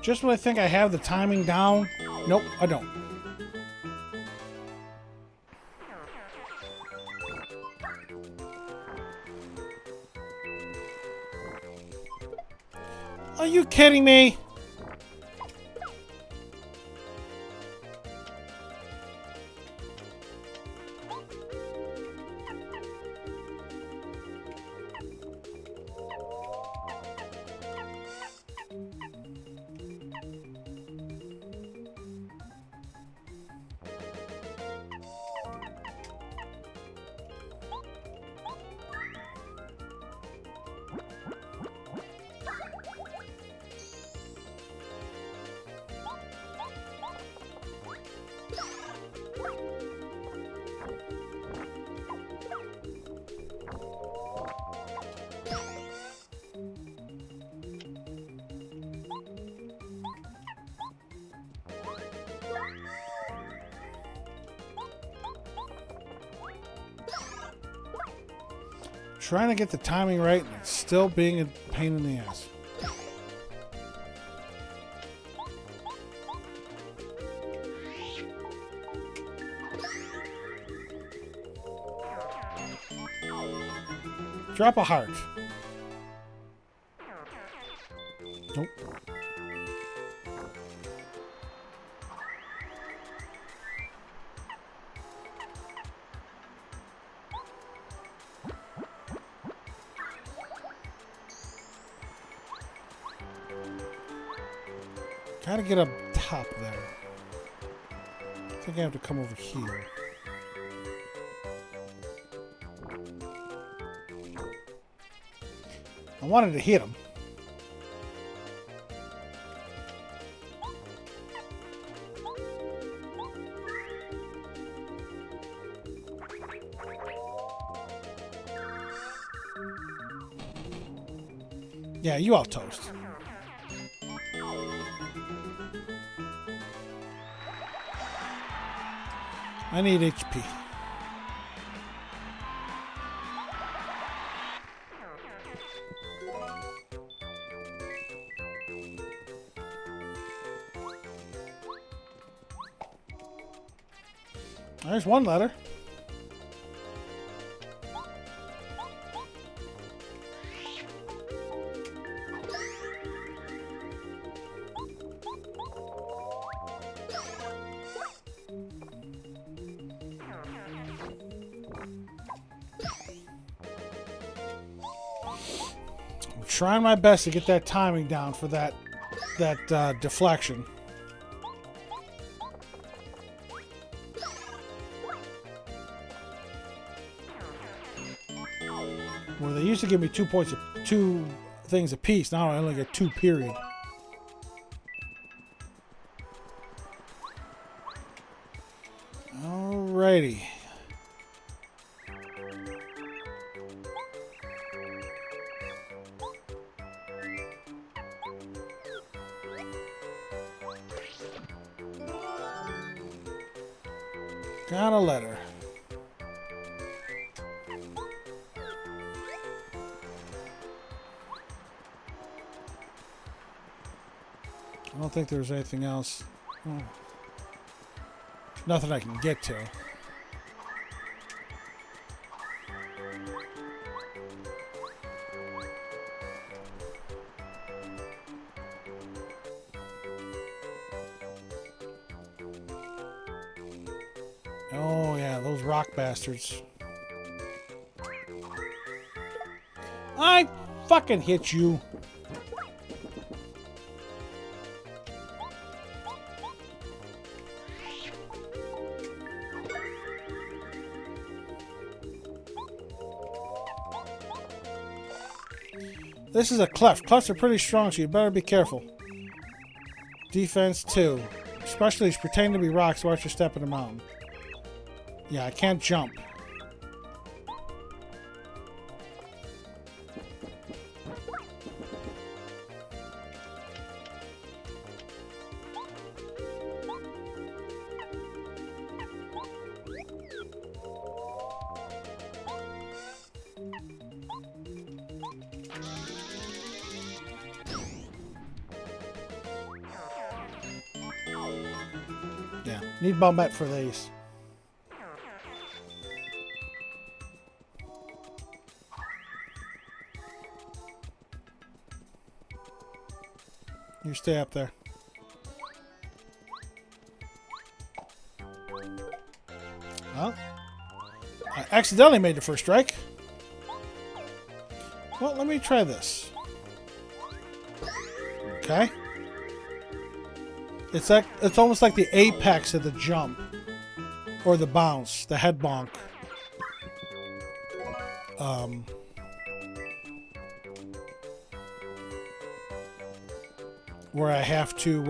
[SPEAKER 1] Just when I think I have the timing down, nope, I don't. Are you kidding me? Trying to get the timing right and it's still being a pain in the ass. Drop a heart. Nope. Gotta get up top there. I think I have to come over here. I wanted to hit him. Yeah, you all toast. I need HP. There's one letter. trying my best to get that timing down for that deflection. Where they used to give me 2 points, 2 things a piece. Now I only get 2, period. Alrighty. Got a letter. I don't think there's anything else. Oh. Nothing I can get to. Oh yeah, those rock bastards. I fucking hit you. This is a cleft. Clefts are pretty strong, so you better be careful. Defense 2. Especially pretending to be rocks, watch your step in the mountain. Yeah, I can't jump. Yeah, need Bombette for these. You stay up there. Well, I accidentally made the first strike. Well, let me try this. Okay. It's almost like the apex of the jump or the bounce, the head bonk. Where I have to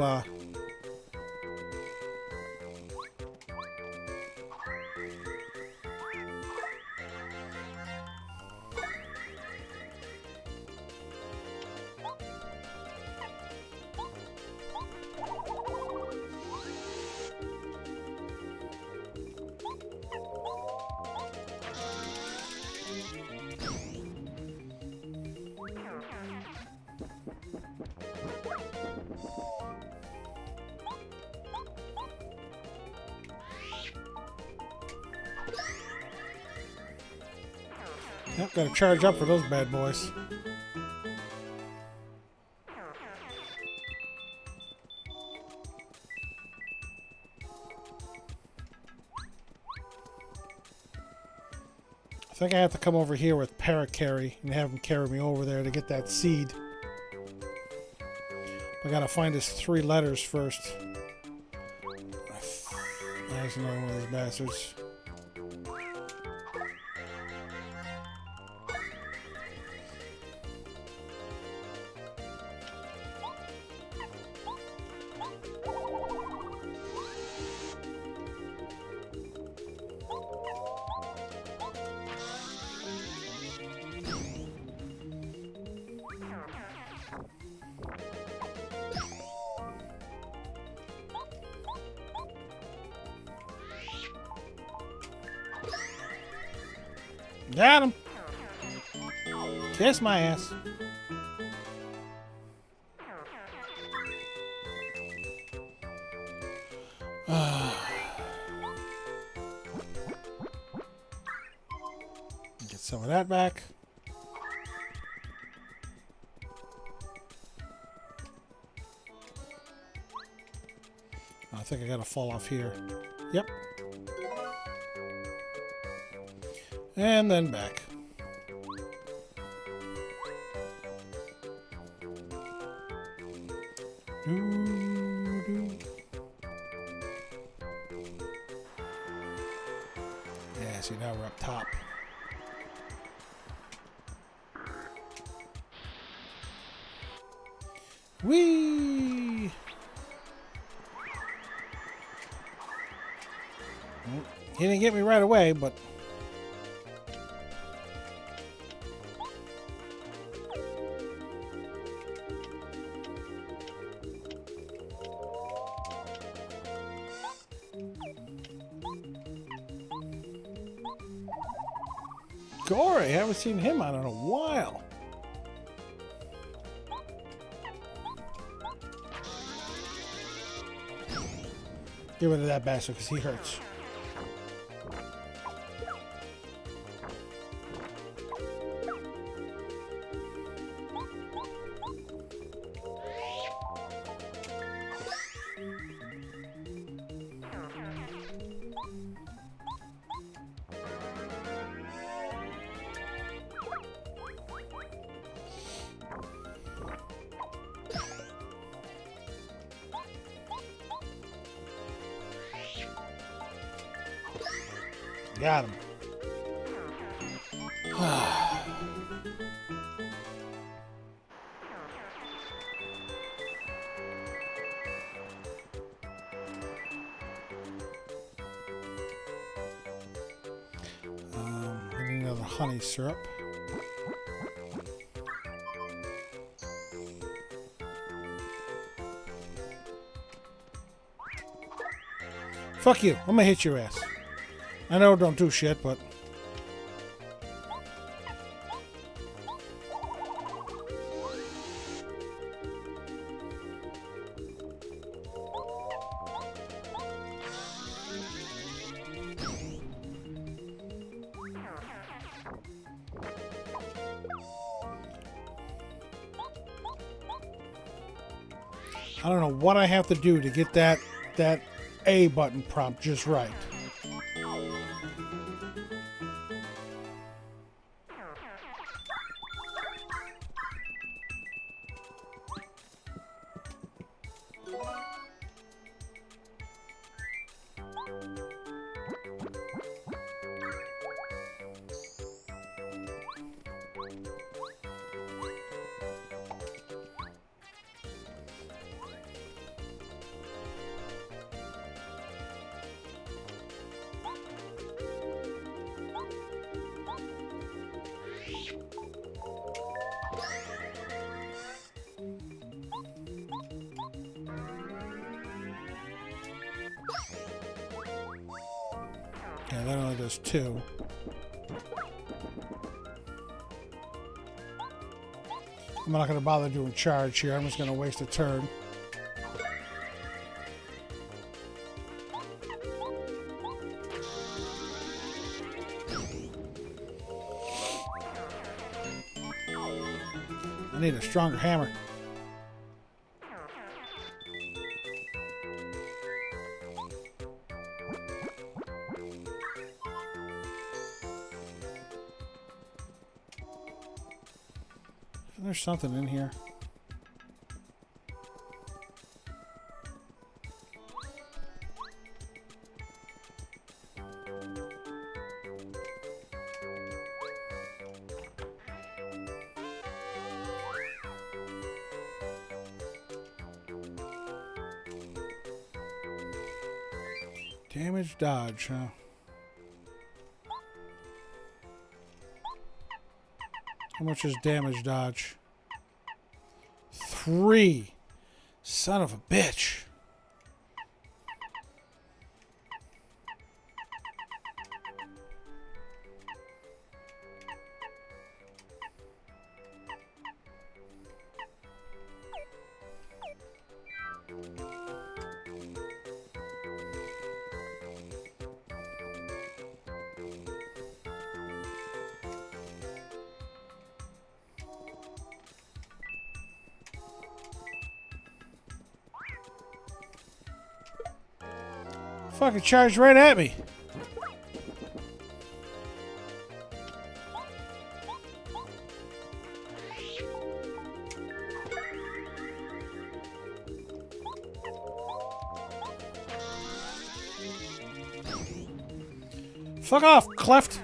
[SPEAKER 1] Yep, gotta charge up for those bad boys. I think I have to come over here with Paracarry and have him carry me over there to get that seed. I gotta find his 3 letters first. There's another one of these bastards. Got him. Kiss my ass. Get some of that back. I think I gotta fall off here. Yep. And then back. see, now we're up top. Whee! He didn't get me right away, but... Gory, haven't seen him out in a while. Get rid of that bastard because he hurts. Got him. I need another honey syrup. Fuck you. I'm gonna hit your ass. I know it don't do shit, but... I don't know what I have to do to get that A button prompt just right. Yeah, that only does 2. I'm not going to bother doing charge here. I'm just going to waste a turn. I need a stronger hammer. There's something in here. Damage dodge, huh? How much is damage dodge? 3. Son of a bitch. Fucking charged right at me. Fuck off, Cleft!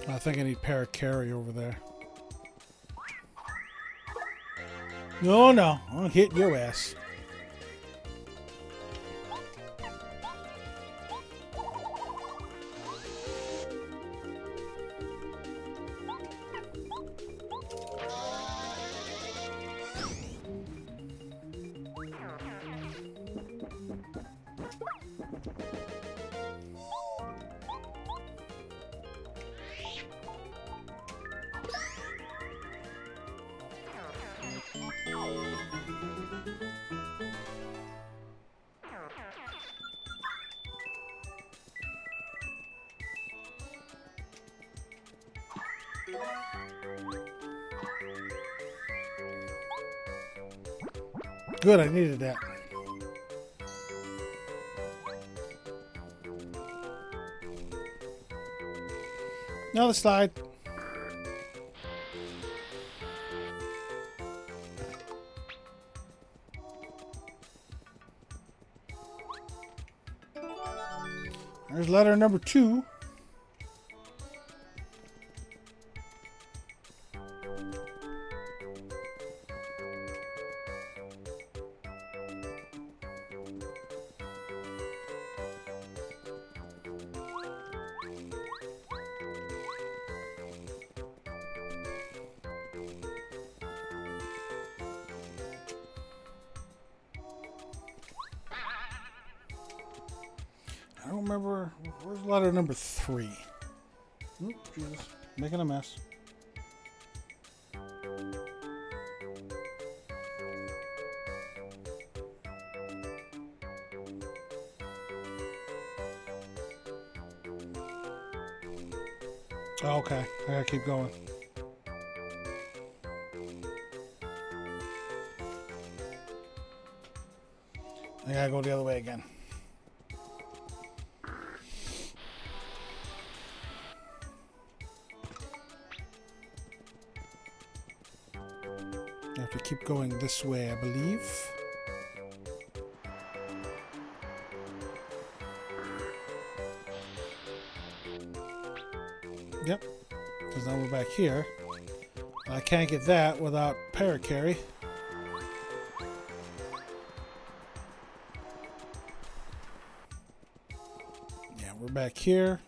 [SPEAKER 1] I think I need Parakarry over there. No, no. I'll hit your ass. Good, I needed that. Another slide. There's letter number 2. I don't remember. Where's letter number 3? Oop, Jesus. Making a mess. Oh, okay. I gotta keep going. I gotta go the other way again. I have to keep going this way, I believe. Yep. Because now we're back here. I can't get that without Parakarry. Yeah, we're back here.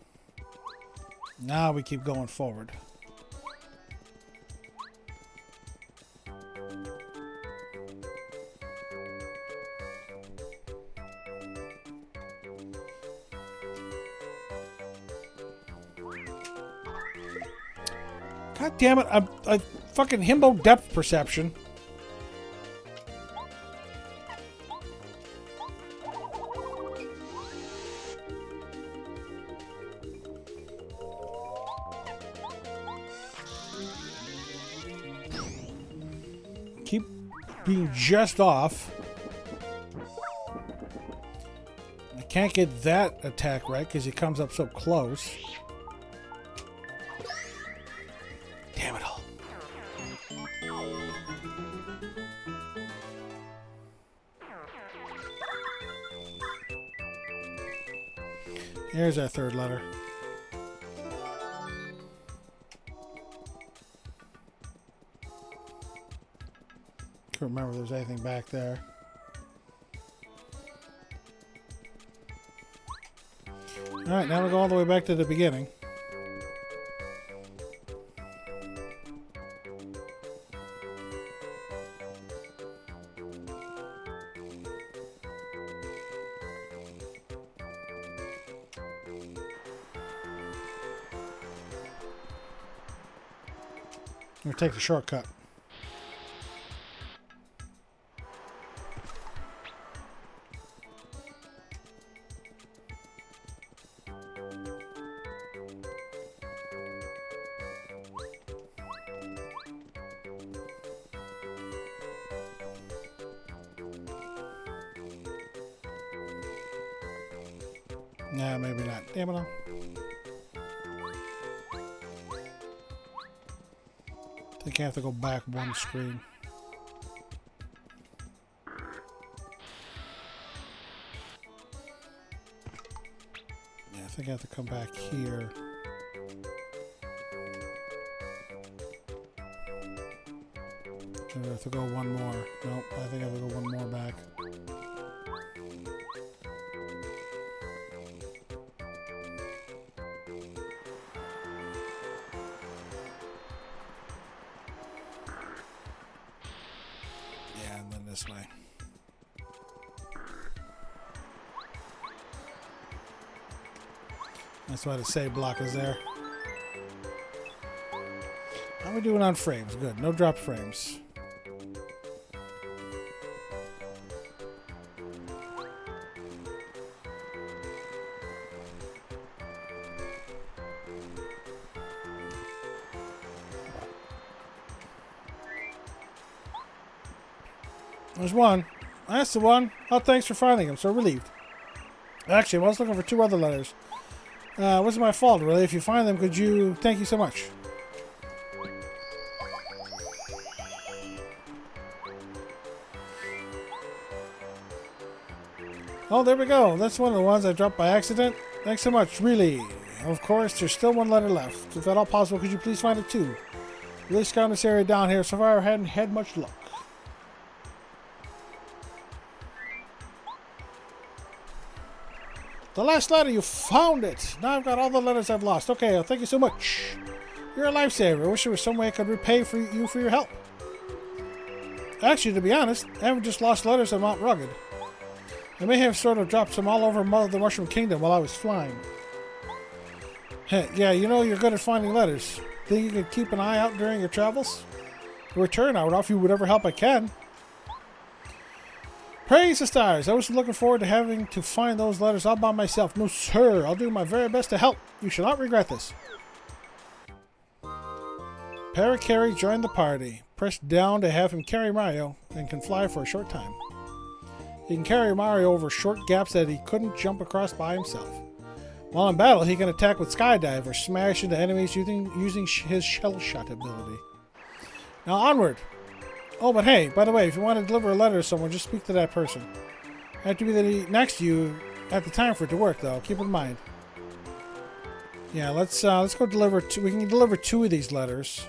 [SPEAKER 1] Now we keep going forward. God damn it, I fucking himbo depth perception. Keep being just off. I can't get that attack right because he comes up so close. Damn it all. Here's our third letter. Can't remember if there's anything back there. Alright, now we go all the way back to the beginning. We'll take the shortcut. Nah, maybe not. Damn it all. I think I have to go back one screen. Yeah, I think I have to come back here. I have to go one more. Nope, I think I have to go one more back. Yeah, and then this way. That's why the save block is there. How are we doing on frames? Good. No drop frames. There's one. That's the one. Oh, thanks for finding him. So relieved. Actually, I was looking for 2 other letters. Wasn't my fault, really. If you find them, could you... Thank you so much. Oh, there we go. That's one of the ones I dropped by accident. Thanks so much. Really. Of course, there's still 1 letter left. If at all possible, could you please find it too? Really scout this area down here. So far, I hadn't had much luck. The last letter, you found it. Now I've got all the letters I've lost. Okay, well, thank you so much. You're a lifesaver. I wish there was some way I could repay you for your help. Actually, to be honest, I haven't just lost letters on Mount Rugged. I may have sort of dropped some all over the Mushroom Kingdom while I was flying. Hey, yeah, you know you're good at finding letters. Think you could keep an eye out during your travels? In return, I would offer you whatever help I can. Praise the stars. I was looking forward to having to find those letters all by myself. No, sir. I'll do my very best to help. You shall not regret this. Parakarry joined the party. Press down to have him carry Mario and can fly for a short time. He can carry Mario over short gaps that he couldn't jump across by himself. While in battle, he can attack with Skydive or smash into enemies using his Shell Shot ability. Now onward! Oh, but hey, by the way, if you want to deliver a letter to someone, just speak to that person. I have to be next to you at the time for it to work, though. Keep it in mind. Yeah, let's go deliver 2. We can deliver 2 of these letters.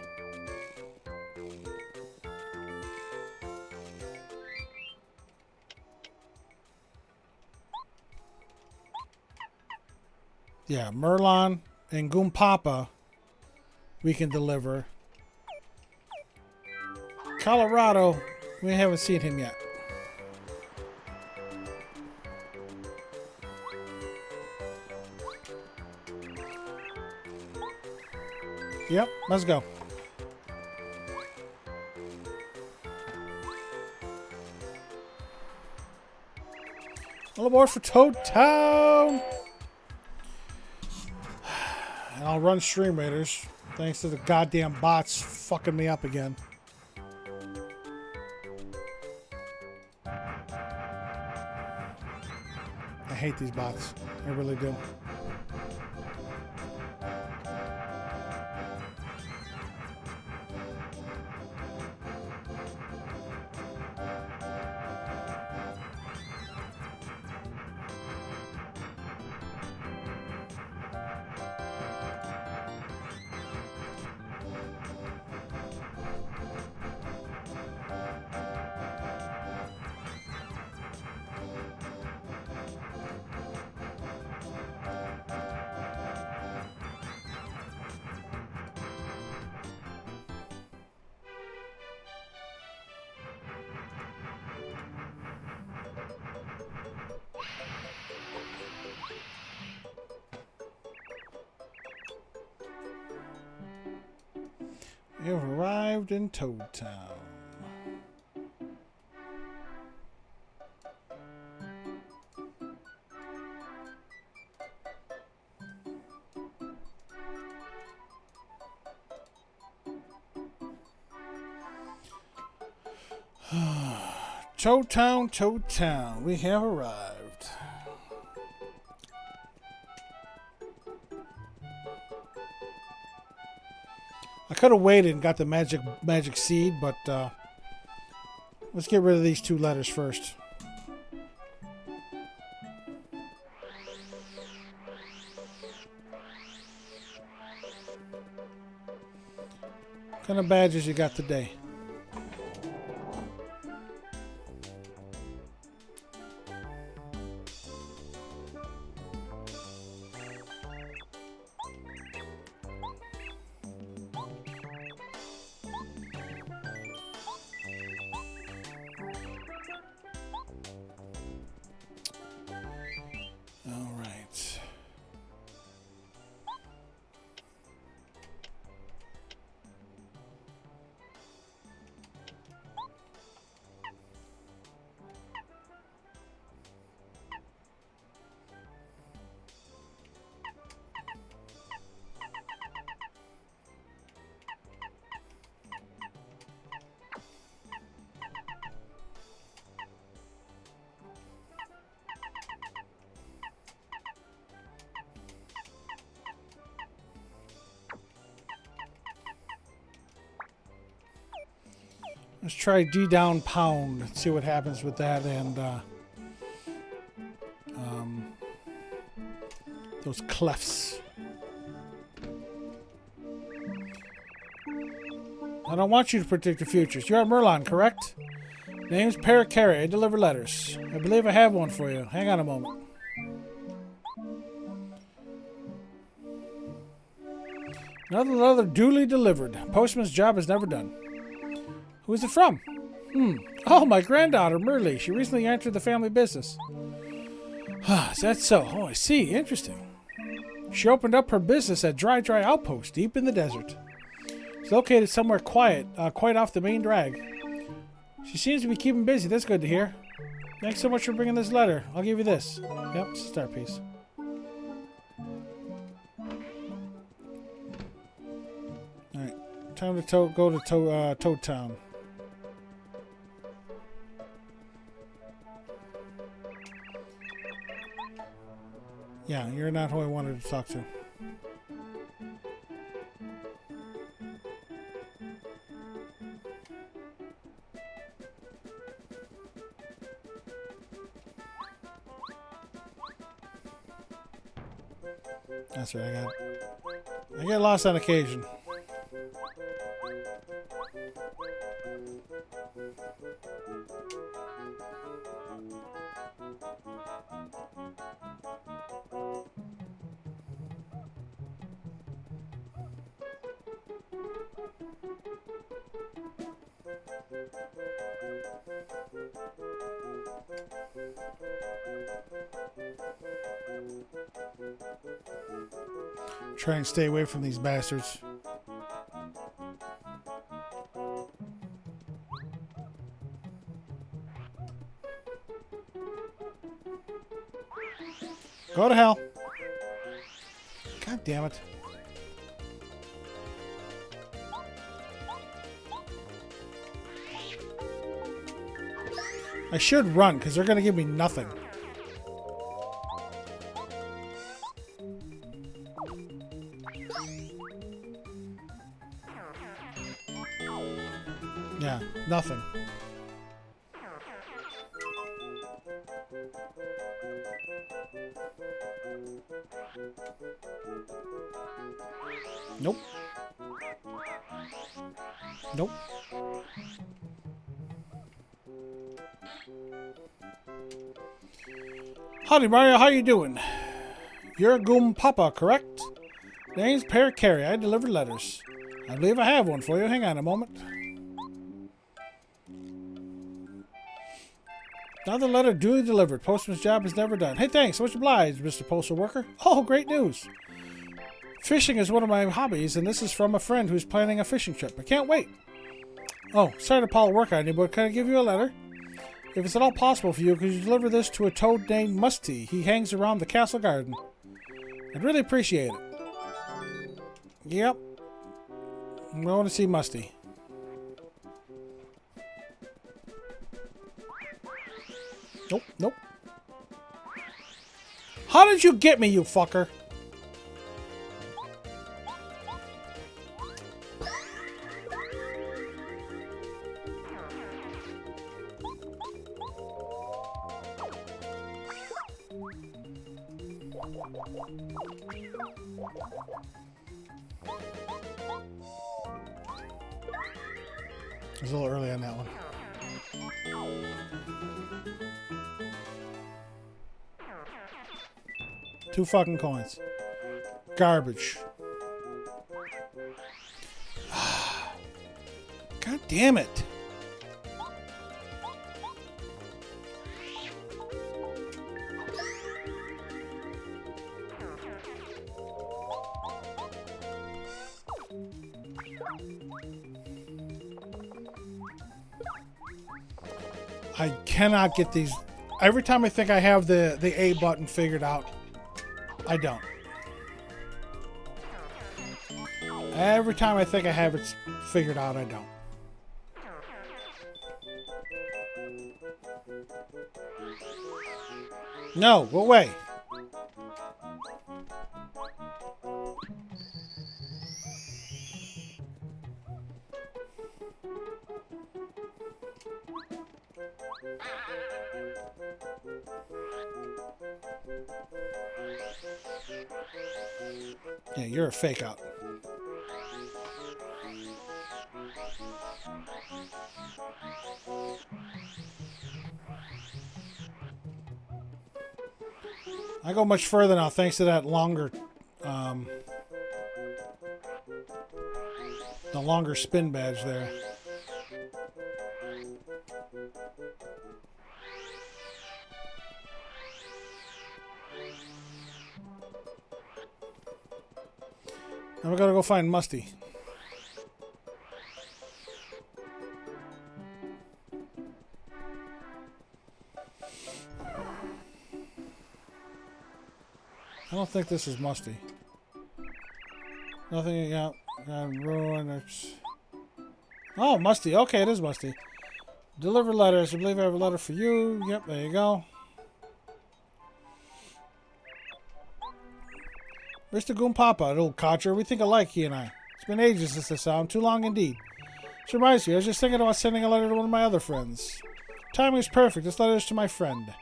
[SPEAKER 1] Yeah, Merlon and Goompapa we can deliver. Colorado, we haven't seen him yet. Yep, let's go. All aboard for Toad Town! And I'll run Stream Raiders, thanks to the goddamn bots fucking me up again. I hate these bots. I really do. You've arrived in Toad Town. Toad Town, Toad Town. We have arrived. could have waited and got the magic seed, but let's get rid of these 2 letters first. What kind of badges you got today? All right. Let's try D down pound. Let's see what happens with that, and those clefts. I don't want you to predict the futures. You're Merlon, correct? Name's Parakarry. I deliver letters. I believe I have one for you. Hang on a moment. Another letter duly delivered. Postman's job is never done. Who is it from? Oh, my granddaughter, Merle. She recently entered the family business. Is that so? Oh, I see. Interesting. She opened up her business at Dry Outpost, deep in the desert. It's located somewhere quiet, quite off the main drag. She seems to be keeping busy. That's good to hear. Thanks so much for bringing this letter. I'll give you this. Yep, it's a start piece. Alright, time to go to Toad Town. Yeah, you're not who I wanted to talk to. That's right, I get lost on occasion. Try and stay away from these bastards. Go to hell. God damn it. I should run because they're going to give me nothing. Yeah, nothing. Nope. Nope. Howdy, Mario. How you doing? You're Goom Papa, correct? Name's Parakarry. I deliver letters. I believe I have one for you. Hang on a moment. Another letter duly delivered. Postman's job is never done. Hey, thanks. Much obliged, Mr. Postal Worker. Oh, great news. Fishing is one of my hobbies, and this is from a friend who's planning a fishing trip. I can't wait. Oh, sorry to Paul work on you, but can I give you a letter? If it's at all possible for you, could you deliver this to a toad named Musty? He hangs around the castle garden. I'd really appreciate it. Yep. I'm going to see Musty. Nope, nope. How did you get me, you fucker? I was a little early on that one. Two fucking coins. Garbage. God damn it. I cannot get these. Every time I think I have the A button figured out, I don't. Every time I think I have it figured out, I don't. No, go away. Yeah, you're a fake out. I go much further now thanks to that longer, the longer spin badge there. Now we gotta go find Musty. I don't think this is Musty. Nothing got ruined. It's... Oh, Musty. Okay, it is Musty. Deliver letters. I believe I have a letter for you. Yep, there you go. Mr. Goompapa, an old codger. We think alike, he and I. It's been ages since I saw him. Too long indeed. Which reminds me, I was just thinking about sending a letter to one of my other friends. Timing is perfect. This letter is to my friend.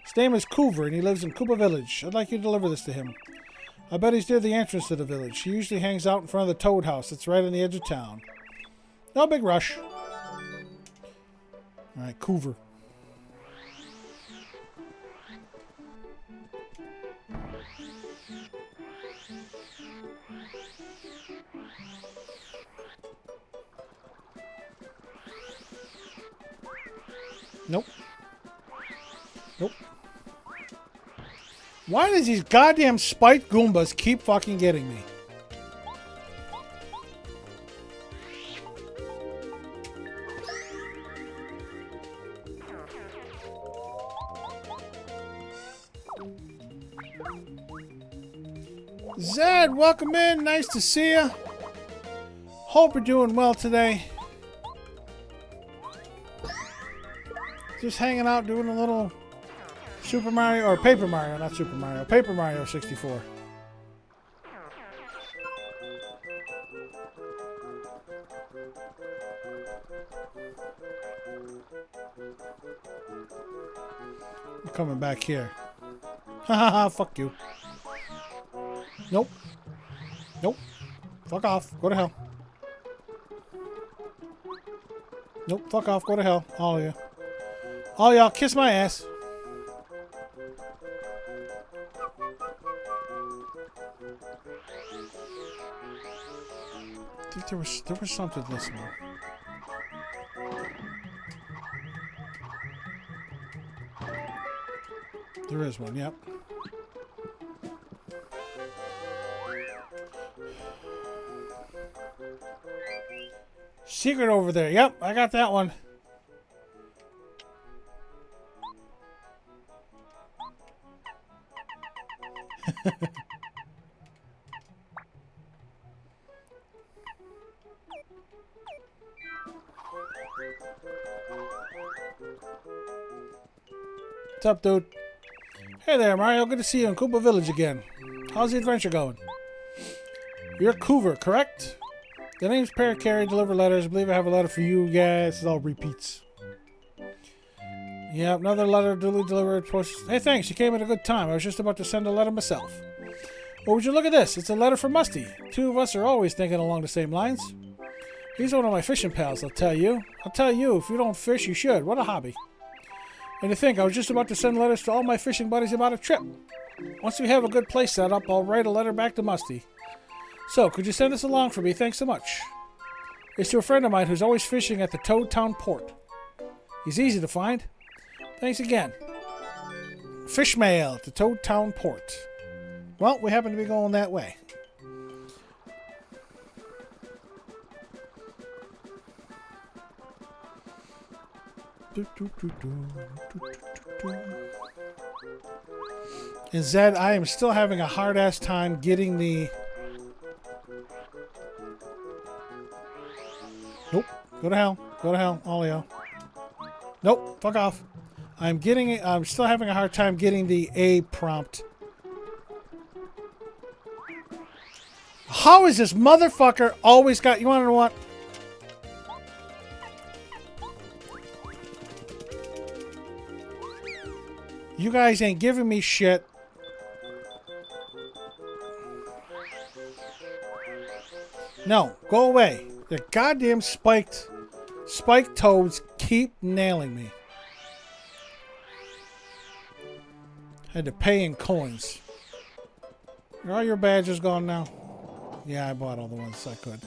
[SPEAKER 1] His name is Coover, and he lives in Koopa Village. I'd like you to deliver this to him. I bet he's near the entrance to the village. He usually hangs out in front of the Toad House. It's right on the edge of town. No big rush. All right, Coover. Nope. Nope. Why does these goddamn spiked Goombas keep fucking getting me? Zed, welcome in. Nice to see you. Hope you're doing well today. Just hanging out doing a little Super Mario, or Paper Mario, not Super Mario, Paper Mario 64. I'm coming back here. Ha ha ha, fuck you. Nope. Nope. Fuck off. Go to hell. Nope. Fuck off. Go to hell. All of you. All y'all kiss my ass. I think there was something listening. There is one, yep. Secret over there. Yep, I got that one. What's up, dude? Hey there, Mario. Good to see you in Koopa Village again. How's the adventure going? You're Coover, correct? The name's Parakarry. Deliver letters. I believe I have a letter for you. Yeah, this is all repeats. Yep, another letter duly delivered. Hey, thanks. You came at a good time. I was just about to send a letter myself. Well, would you look at this? It's a letter from Musty. Two of us are always thinking along the same lines. He's one of my fishing pals, I'll tell you. I'll tell you, if you don't fish, you should. What a hobby. And to think, I was just about to send letters to all my fishing buddies about a trip. Once we have a good place set up, I'll write a letter back to Musty. So, could you send this along for me? Thanks so much. It's to a friend of mine who's always fishing at the Toad Town Port. He's easy to find. Thanks again. Fish mail to Toad Town Port. Well, we happen to be going that way. And Zed, I am still having a hard-ass time getting the... Nope. Go to hell. Go to hell, all of y'all. Nope. Fuck off. I'm still having a hard time getting the A prompt. How is this motherfucker always got... You want to know what? You guys ain't giving me shit. No, go away. The goddamn spiked toads keep nailing me. Had to pay in coins. Are all your badges gone now? Yeah, I bought all the ones I could.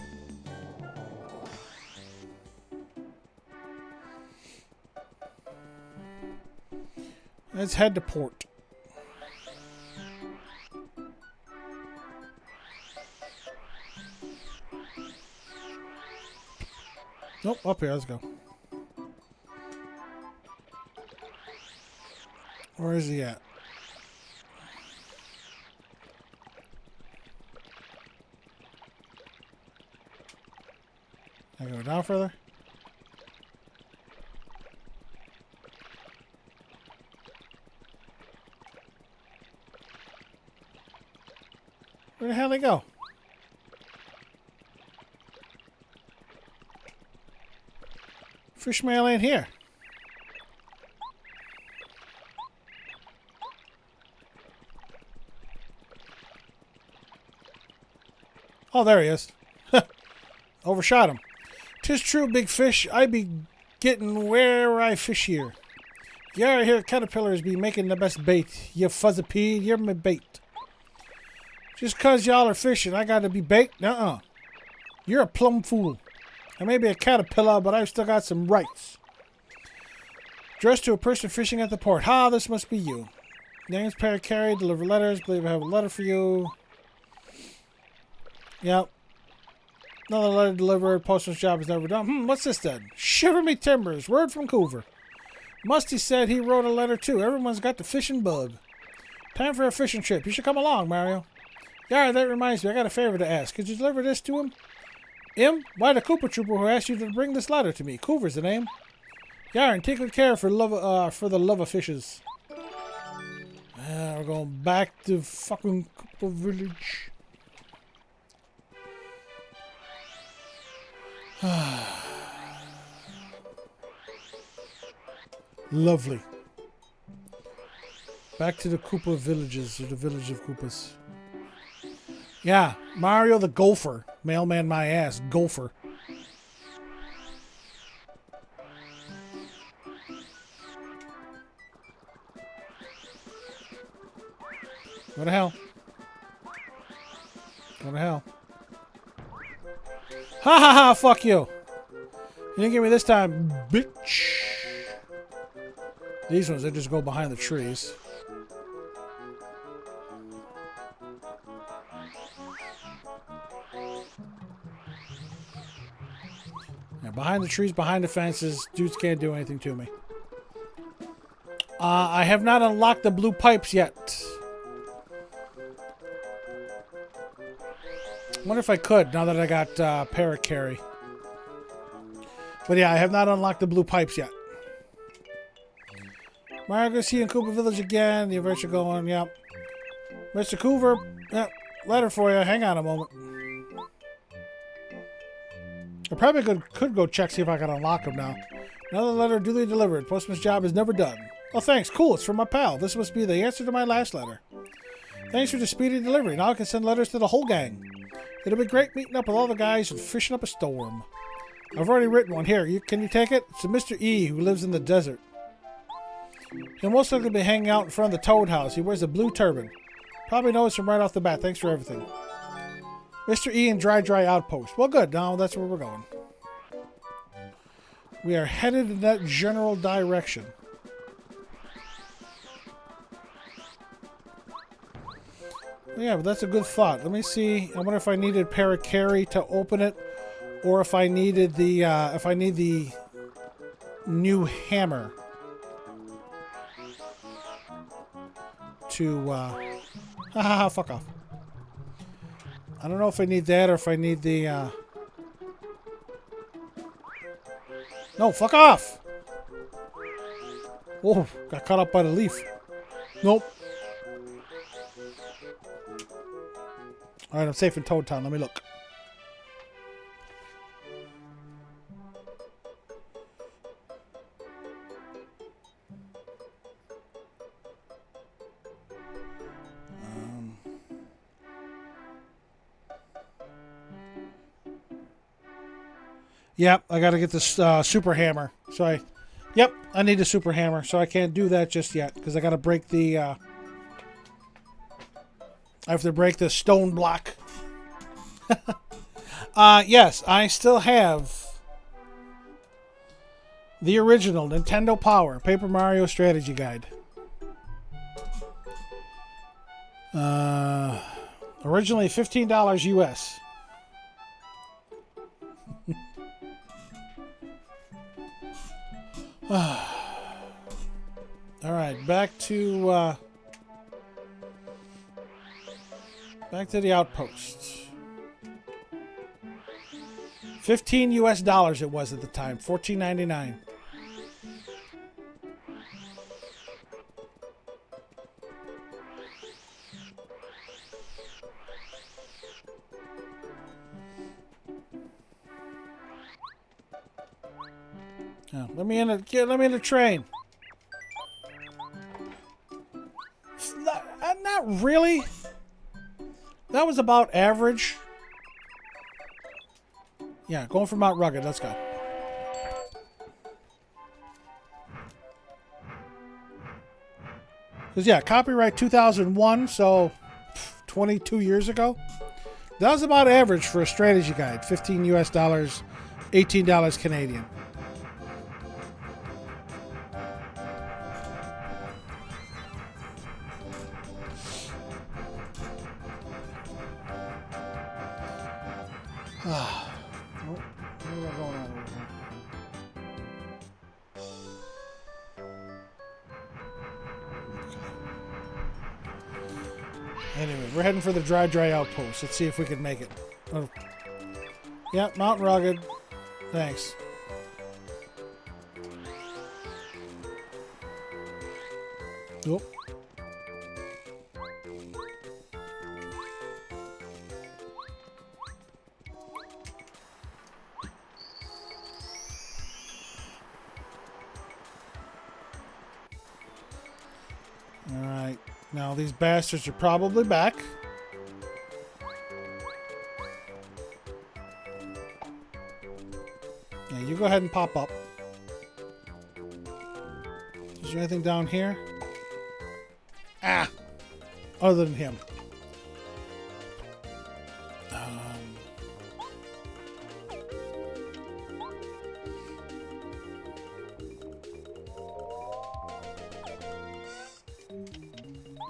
[SPEAKER 1] Let's head to port. Nope, up here, let's go. Where is he at? I go down further? Where the hell they go? Fish mail ain't here. Oh, there he is. Overshot him. 'Tis true, big fish. I be getting where I fish here. Yeah, I hear caterpillars be making the best bait. You fuzzipede, you're my bait. Just 'cause y'all are fishing, I gotta be baked? Nuh-uh. You're a plumb fool. I may be a caterpillar, but I've still got some rights. Addressed to a person fishing at the port. Ha, this must be you. Name's Perry Carey, deliver letters. Believe I have a letter for you. Yep. Another letter delivered. Postal job is never done. What's this then? Shiver me timbers. Word from Coover. Musty said he wrote a letter too. Everyone's got the fishing bug. Time for a fishing trip. You should come along, Mario. Yeah, that reminds me. I got a favor to ask. Could you deliver this to him? Him? Why, the Koopa Trooper who asked you to bring this letter to me. Coover's the name. Yeah, and take good care for the love of fishes. We're going back to fucking Koopa Village. Lovely. Back to the Koopa villages, or the village of Koopas. Yeah, Mario the Gopher. Mailman my ass, Gopher. What the hell? What the hell? Ha ha ha, fuck you. You didn't get me this time, bitch. These ones, they just go behind the trees. Yeah, behind the trees, behind the fences, dudes can't do anything to me. I have not unlocked the blue pipes yet. I wonder if I could, now that I got Paracarry. But yeah, I have not unlocked the blue pipes yet. Mario Garcia and Koopa Village again. The adventure going, yep. Mr. Coover, yep. Letter for you. Hang on a moment. I probably could go check, see if I can unlock them now. Another letter duly delivered. Postman's job is never done. Oh, thanks. Cool. It's from my pal. This must be the answer to my last letter. Thanks for the speedy delivery. Now I can send letters to the whole gang. It'll be great meeting up with all the guys and fishing up a storm. I've already written one. Here, can you take it? It's a Mr. E who lives in the desert. He'll most likely be hanging out in front of the Toad House. He wears a blue turban. Probably knows him right off the bat. Thanks for everything. Mr. E and Dry Outpost. Well, good. Now that's where we're going. We are headed in that general direction. Yeah, but that's a good thought. Let me see. I wonder if I needed Parakarry to open it, or if I needed the if I need the new hammer to fuck off. I don't know if I need that or if I need the no, fuck off. Whoa, got caught up by the leaf. Nope. Alright, I'm safe in Toad Town. Let me look. Yep, I gotta get this super hammer. So yep, I need a super hammer. So I can't do that just yet because I gotta break the. I have to break the stone block. Yes, I still have the original Nintendo Power Paper Mario Strategy Guide. Originally $15 US. All right, back to the outpost. $15 US it was at the time. $14.99. Oh, let me in the train. Not really. That was about average. Yeah, going for Mount Rugged. Let's go. Because, yeah, copyright 2001, so 22 years ago. That was about average for a strategy guide. $15 US, $18 Canadian. Anyway, we're heading for the Dry Outpost. Let's see if we can make it. Oh. Yeah, Mount Rugged. Thanks. Nope. Alright. Now these bastards are probably back. Yeah, you go ahead and pop up. Is there anything down here? Ah! Other than him.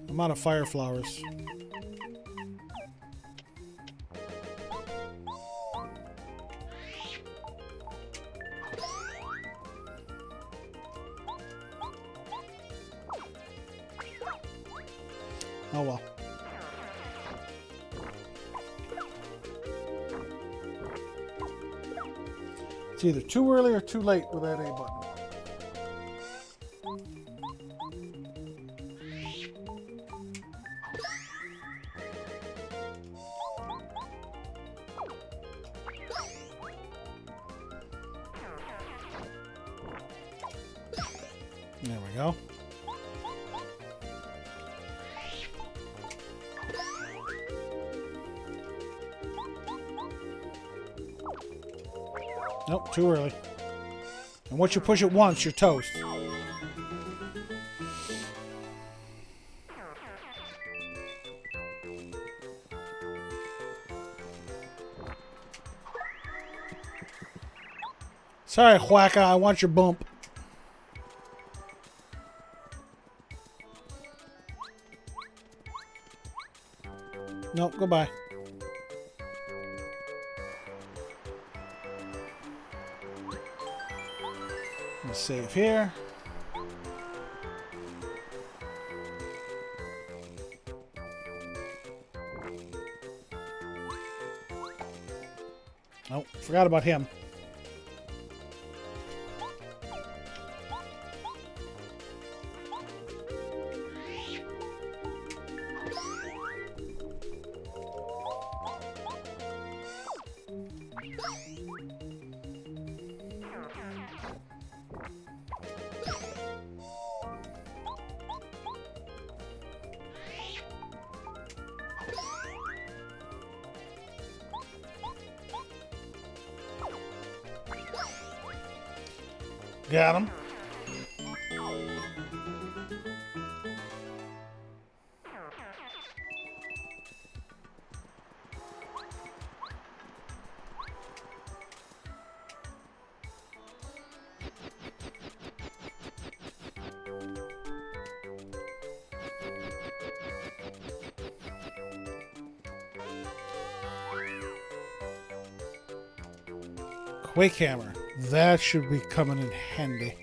[SPEAKER 1] I'm out of fire flowers. Oh well. It's either too early or too late with that A button. There we go. Nope, too early. And once you push it once, you're toast. Sorry, Whacka, I want your bump. Nope, goodbye. Let's save here. Oh, forgot about him. Got him. Quake Hammer. That should be coming in handy.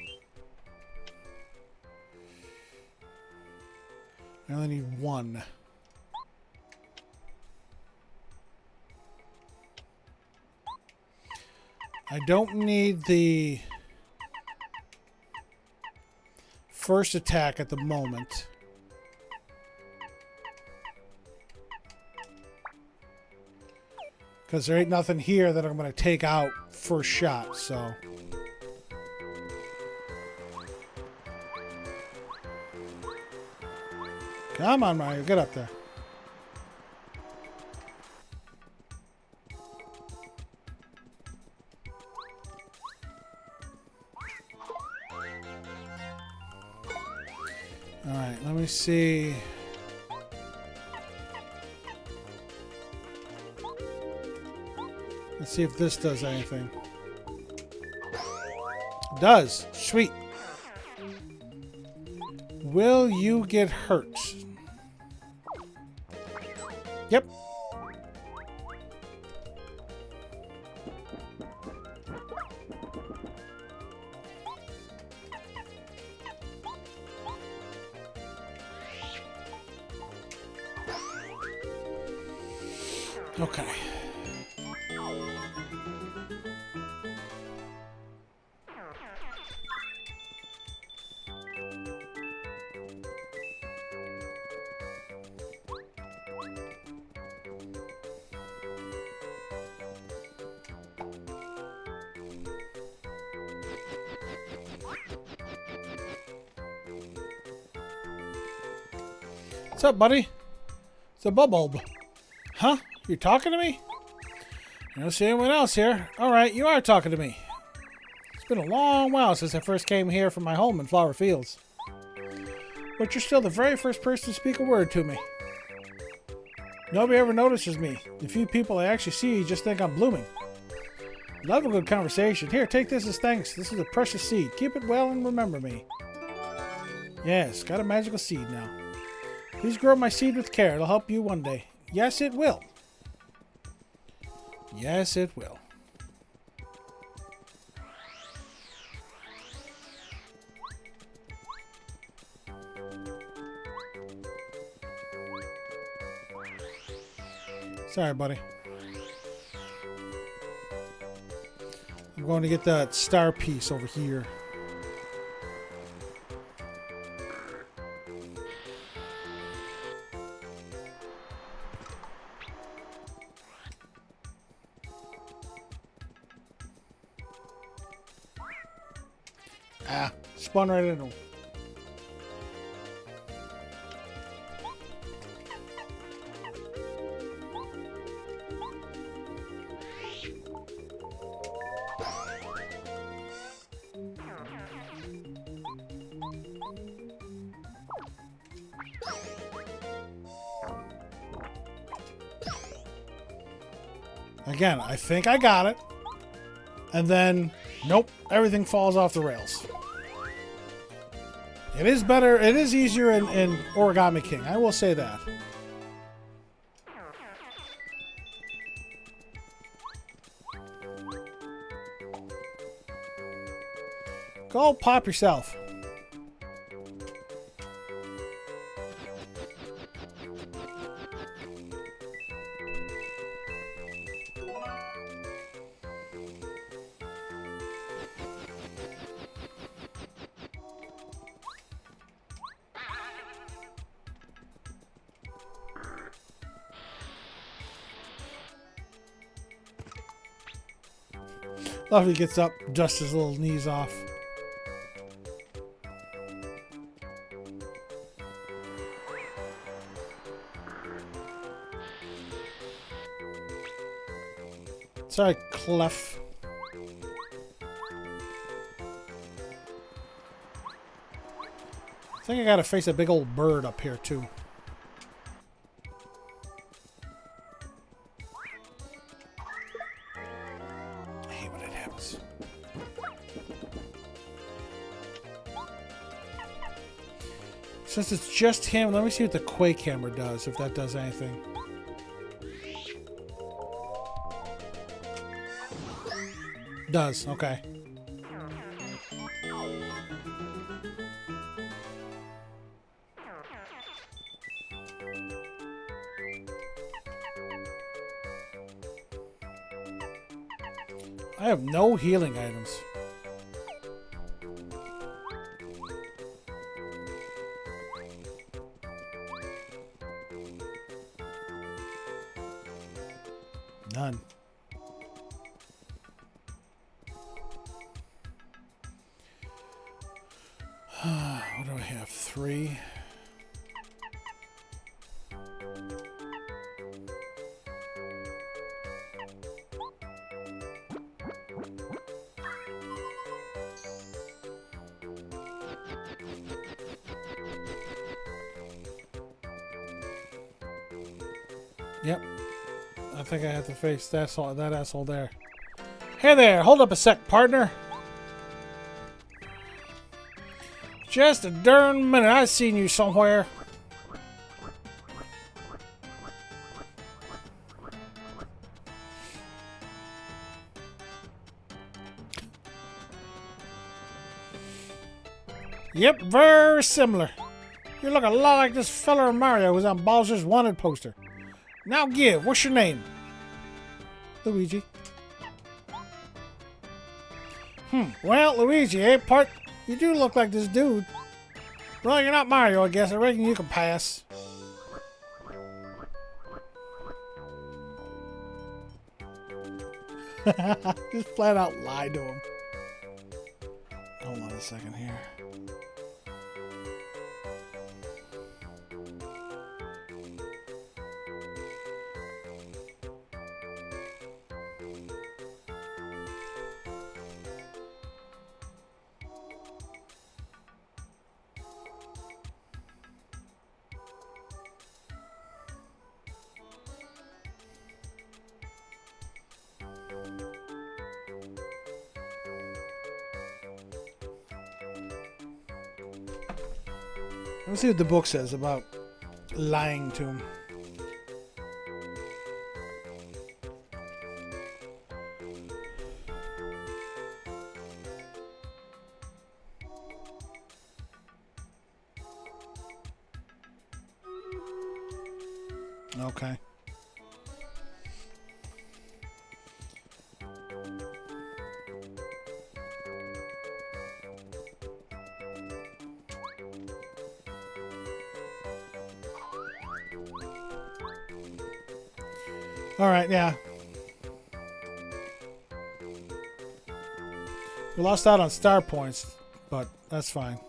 [SPEAKER 1] I only need one. I don't need the first attack at the moment. Because there ain't nothing here that I'm going to take out first shot, so. Come on, Mario, get up there. All right, let me see. Let's see if this does anything. It does. Sweet. Will you get hurt? Yep. Okay. What's up, buddy? It's a Bubulb. Huh? You talking to me? I don't see anyone else here. Alright, you are talking to me. It's been a long while since I first came here from my home in Flower Fields. But you're still the very first person to speak a word to me. Nobody ever notices me. The few people I actually see just think I'm blooming. Love a good conversation. Here, take this as thanks. This is a precious seed. Keep it well and remember me. Yes, got a magical seed now. Please grow my seed with care. It'll help you one day. Yes, it will. Yes, it will. Sorry, buddy. I'm going to get that star piece over here. Ah, spun right into him. Again, I think I got it. And then, nope, everything falls off the rails. It is better, it is easier in Origami King, I will say that. Go pop yourself. Love he gets up, dusts his little knees off. Sorry, Clef. I think I gotta face a big old bird up here, too. I hate when it happens. Since it's just him, let me see what the Quake Hammer does, if that does anything. Does, okay. I have no healing items. None. What do I have? 3. Yep. I think I have to face that asshole there. Hey there, hold up a sec, partner. Just a darn minute, I've seen you somewhere. Yep, very similar. You look a lot like this fella Mario who's on Bowser's wanted poster. Now give, what's your name? Luigi. Well, Luigi, eh, part? You do look like this dude. Well, you're not Mario, I guess. I reckon you can pass. Just flat out lied to him. Hold on a second here. Let's see what the book says about lying to him. Okay. All right, yeah. We lost out on star points, but that's fine.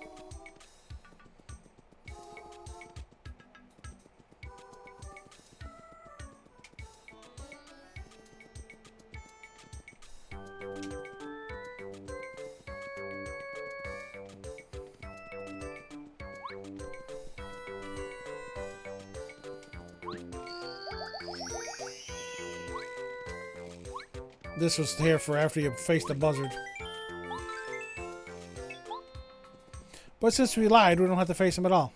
[SPEAKER 1] This was here for after you faced a buzzard. But since we lied, we don't have to face him at all.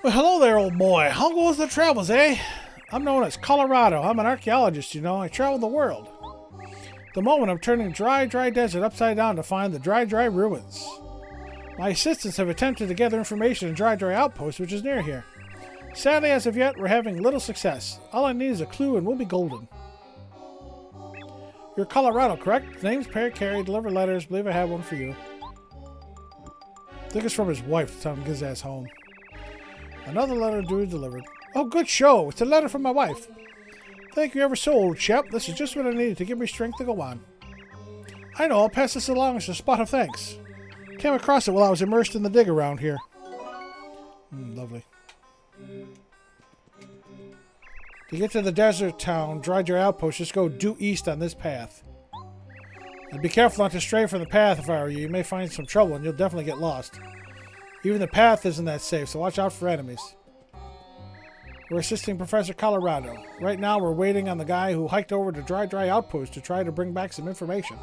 [SPEAKER 1] Well, hello there, old boy. How goes the travels, eh? I'm known as Colorado. I'm an archaeologist, you know. I travel the world. At the moment, I'm turning dry desert upside down to find the dry ruins. My assistants have attempted to gather information in dry outpost, which is near here. Sadly, as of yet, we're having little success. All I need is a clue and we'll be golden. You're Colorado, correct? Name's Perry Carey. Deliver letters. Believe I have one for you. I think it's from his wife to tell him to get his ass home. Another letter duly delivered. Oh, good show. It's a letter from my wife. Thank you ever so, old chap. This is just what I needed to give me strength to go on. I know. I'll pass this along as a spot of thanks. Came across it while I was immersed in the dig around here. Lovely. To get to the desert town, dry outpost, just go due east on this path. And be careful not to stray from the path if I were you. You may find some trouble and you'll definitely get lost. Even the path isn't that safe, so watch out for enemies. We're assisting Professor Colorado. Right now, we're waiting on the guy who hiked over to Dry Outpost to try to bring back some information.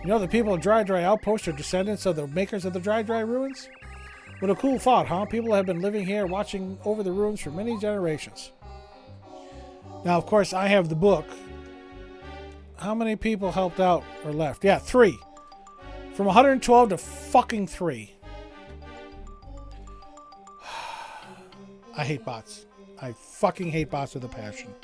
[SPEAKER 1] You know the people of Dry Outpost are descendants of the makers of the Dry ruins? What a cool thought, huh? People have been living here watching over the ruins for many generations. Now, of course, I have the book. How many people helped out or left? Yeah, 3. From 112 to fucking 3. I hate bots. I fucking hate bots with a passion.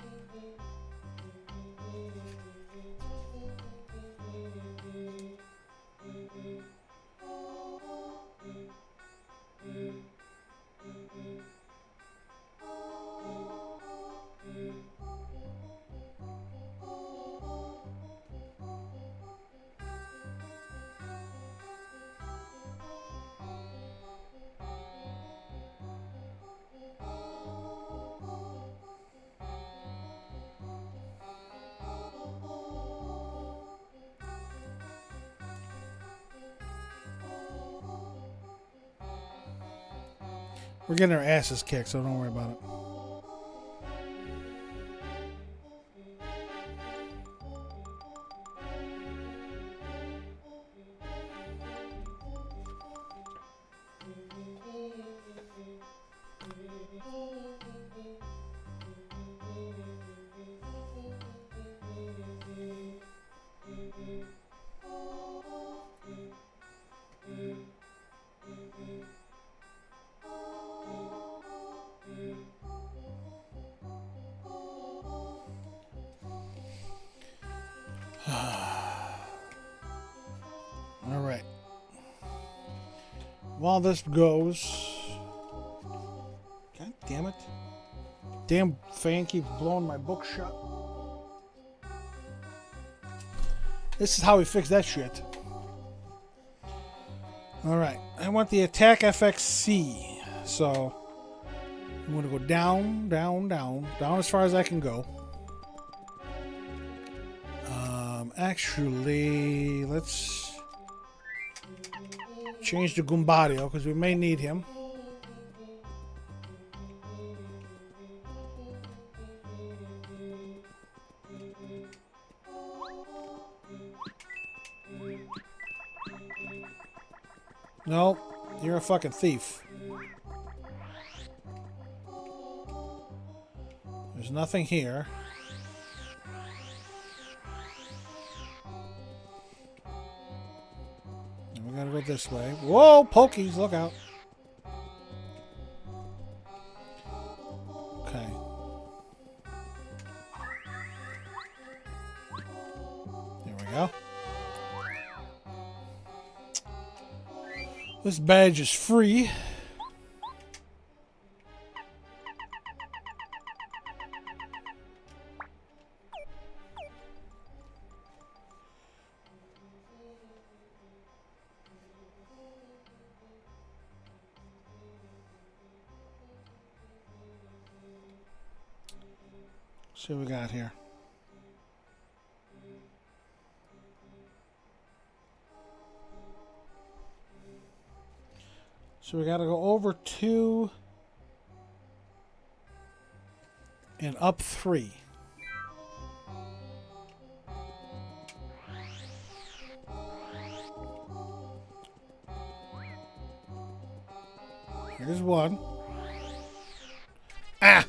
[SPEAKER 1] We're getting our asses kicked, so don't worry about it. All right. While this goes... God damn it. Damn fan keeps blowing my book shut. This is how we fix that shit. Alright. I want the attack FXC. So, I'm going to go down, down, down. Down as far as I can go. Actually, let's change to Gumbario because we may need him. No, you're a fucking thief. There's nothing here. And we gotta go this way. Whoa, pokies, look out. Okay. There we go. This badge is free. See what we got here. So we got to go over 2 and up 3. Here's 1. Ah!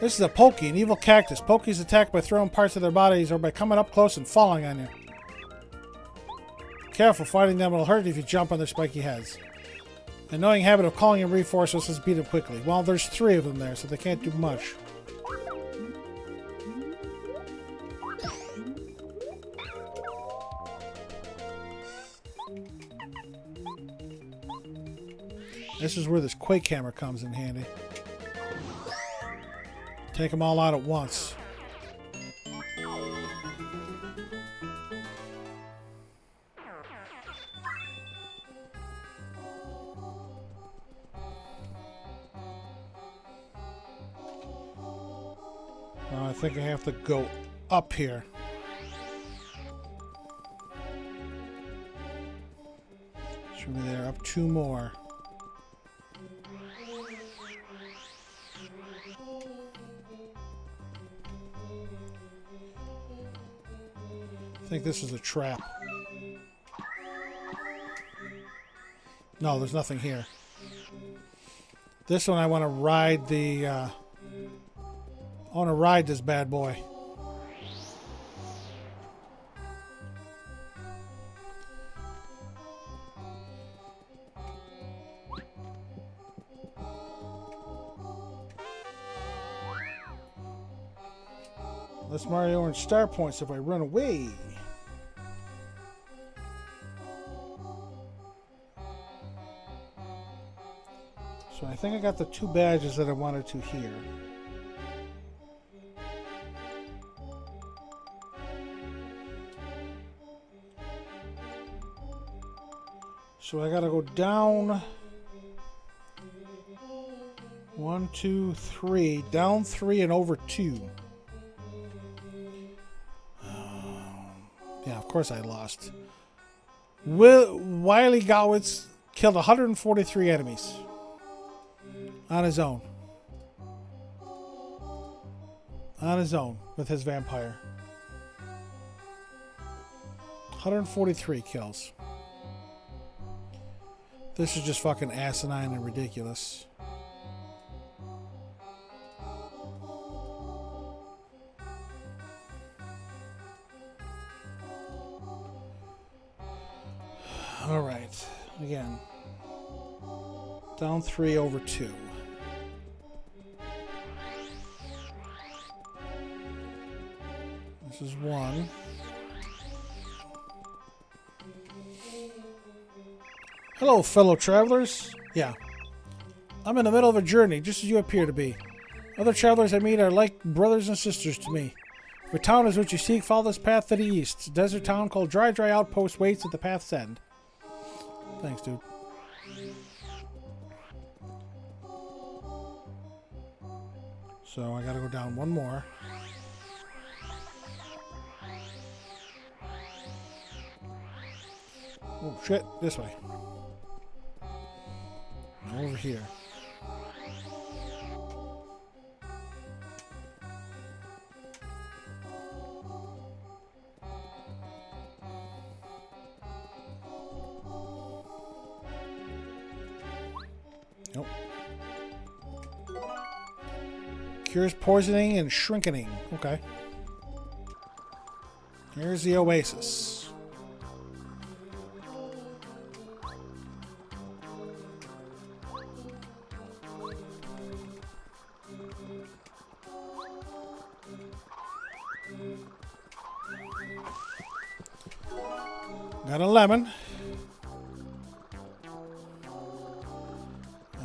[SPEAKER 1] This is a Pokey, an evil cactus. Pokeys attack by throwing parts of their bodies or by coming up close and falling on you. Careful, fighting them will hurt if you jump on their spiky heads. An annoying habit of calling in reinforcements is beat them quickly. Well, there's 3 of them there, so they can't do much. This is where this Quake Hammer comes in handy. Take them all out at once. I think I have to go up here. Should be there. Up 2 more. I think this is a trap. No, there's nothing here. This one I want to ride the... I want to ride this bad boy. Less Mario earns star points if I run away. So I think I got the 2 badges that I wanted to here. So I gotta go down 1, 2, 3, down 3 and over 2. Yeah, of course I lost. Wily Gowitz killed 143 enemies on his own. On his own with his vampire. 143 kills. This is just fucking asinine and ridiculous. Alright, again. Down 3 over 2. This is 1. Hello, fellow travelers. Yeah. I'm in the middle of a journey, just as you appear to be. Other travelers I meet are like brothers and sisters to me. If a town is what you seek, follow this path to the east. A desert town called Dry Outpost waits at the path's end. Thanks, dude. So I gotta go down 1 more. Oh shit, this way. Over here. Nope. Cures poisoning and shrinking. Okay. Here's the oasis. Got a lemon.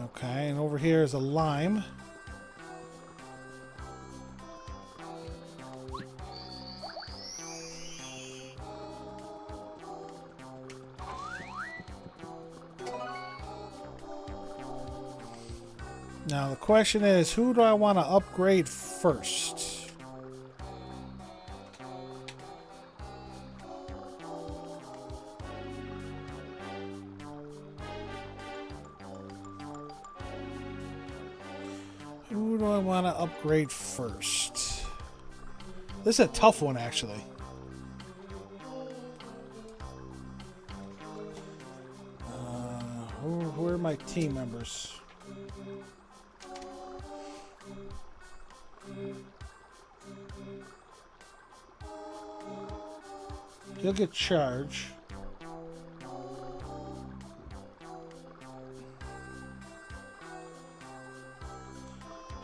[SPEAKER 1] Okay, and over here is a lime. Now the question is, who do I want to upgrade first? Who do I want to upgrade first? This is a tough one, actually. Who are my team members? He'll get charge.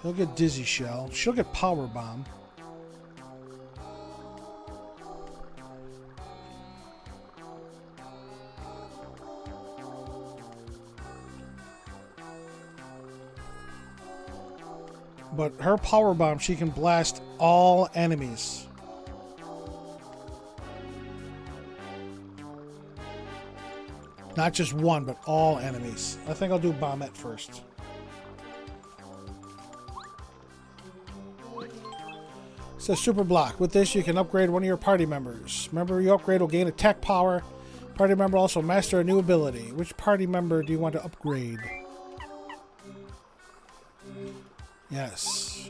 [SPEAKER 1] He'll get dizzy shell. She'll get power bomb. But her power bomb, she can blast all enemies. Not just one, but all enemies. I think I'll do Bombette first. It says Super Block. With this, you can upgrade one of your party members. Member you upgrade will gain attack power. Party member also master a new ability. Which party member do you want to upgrade? Yes.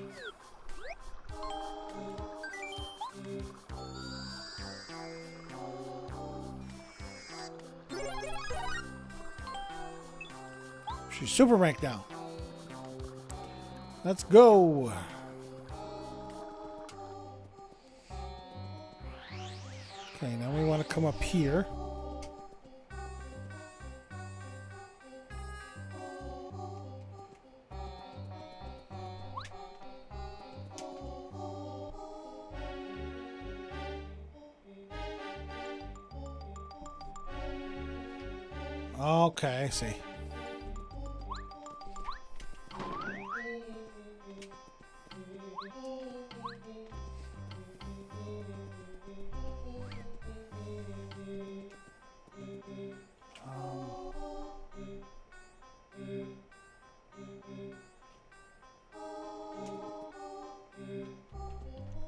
[SPEAKER 1] She's super ranked now. Let's go. Okay, now we want to come up here. Okay, I see.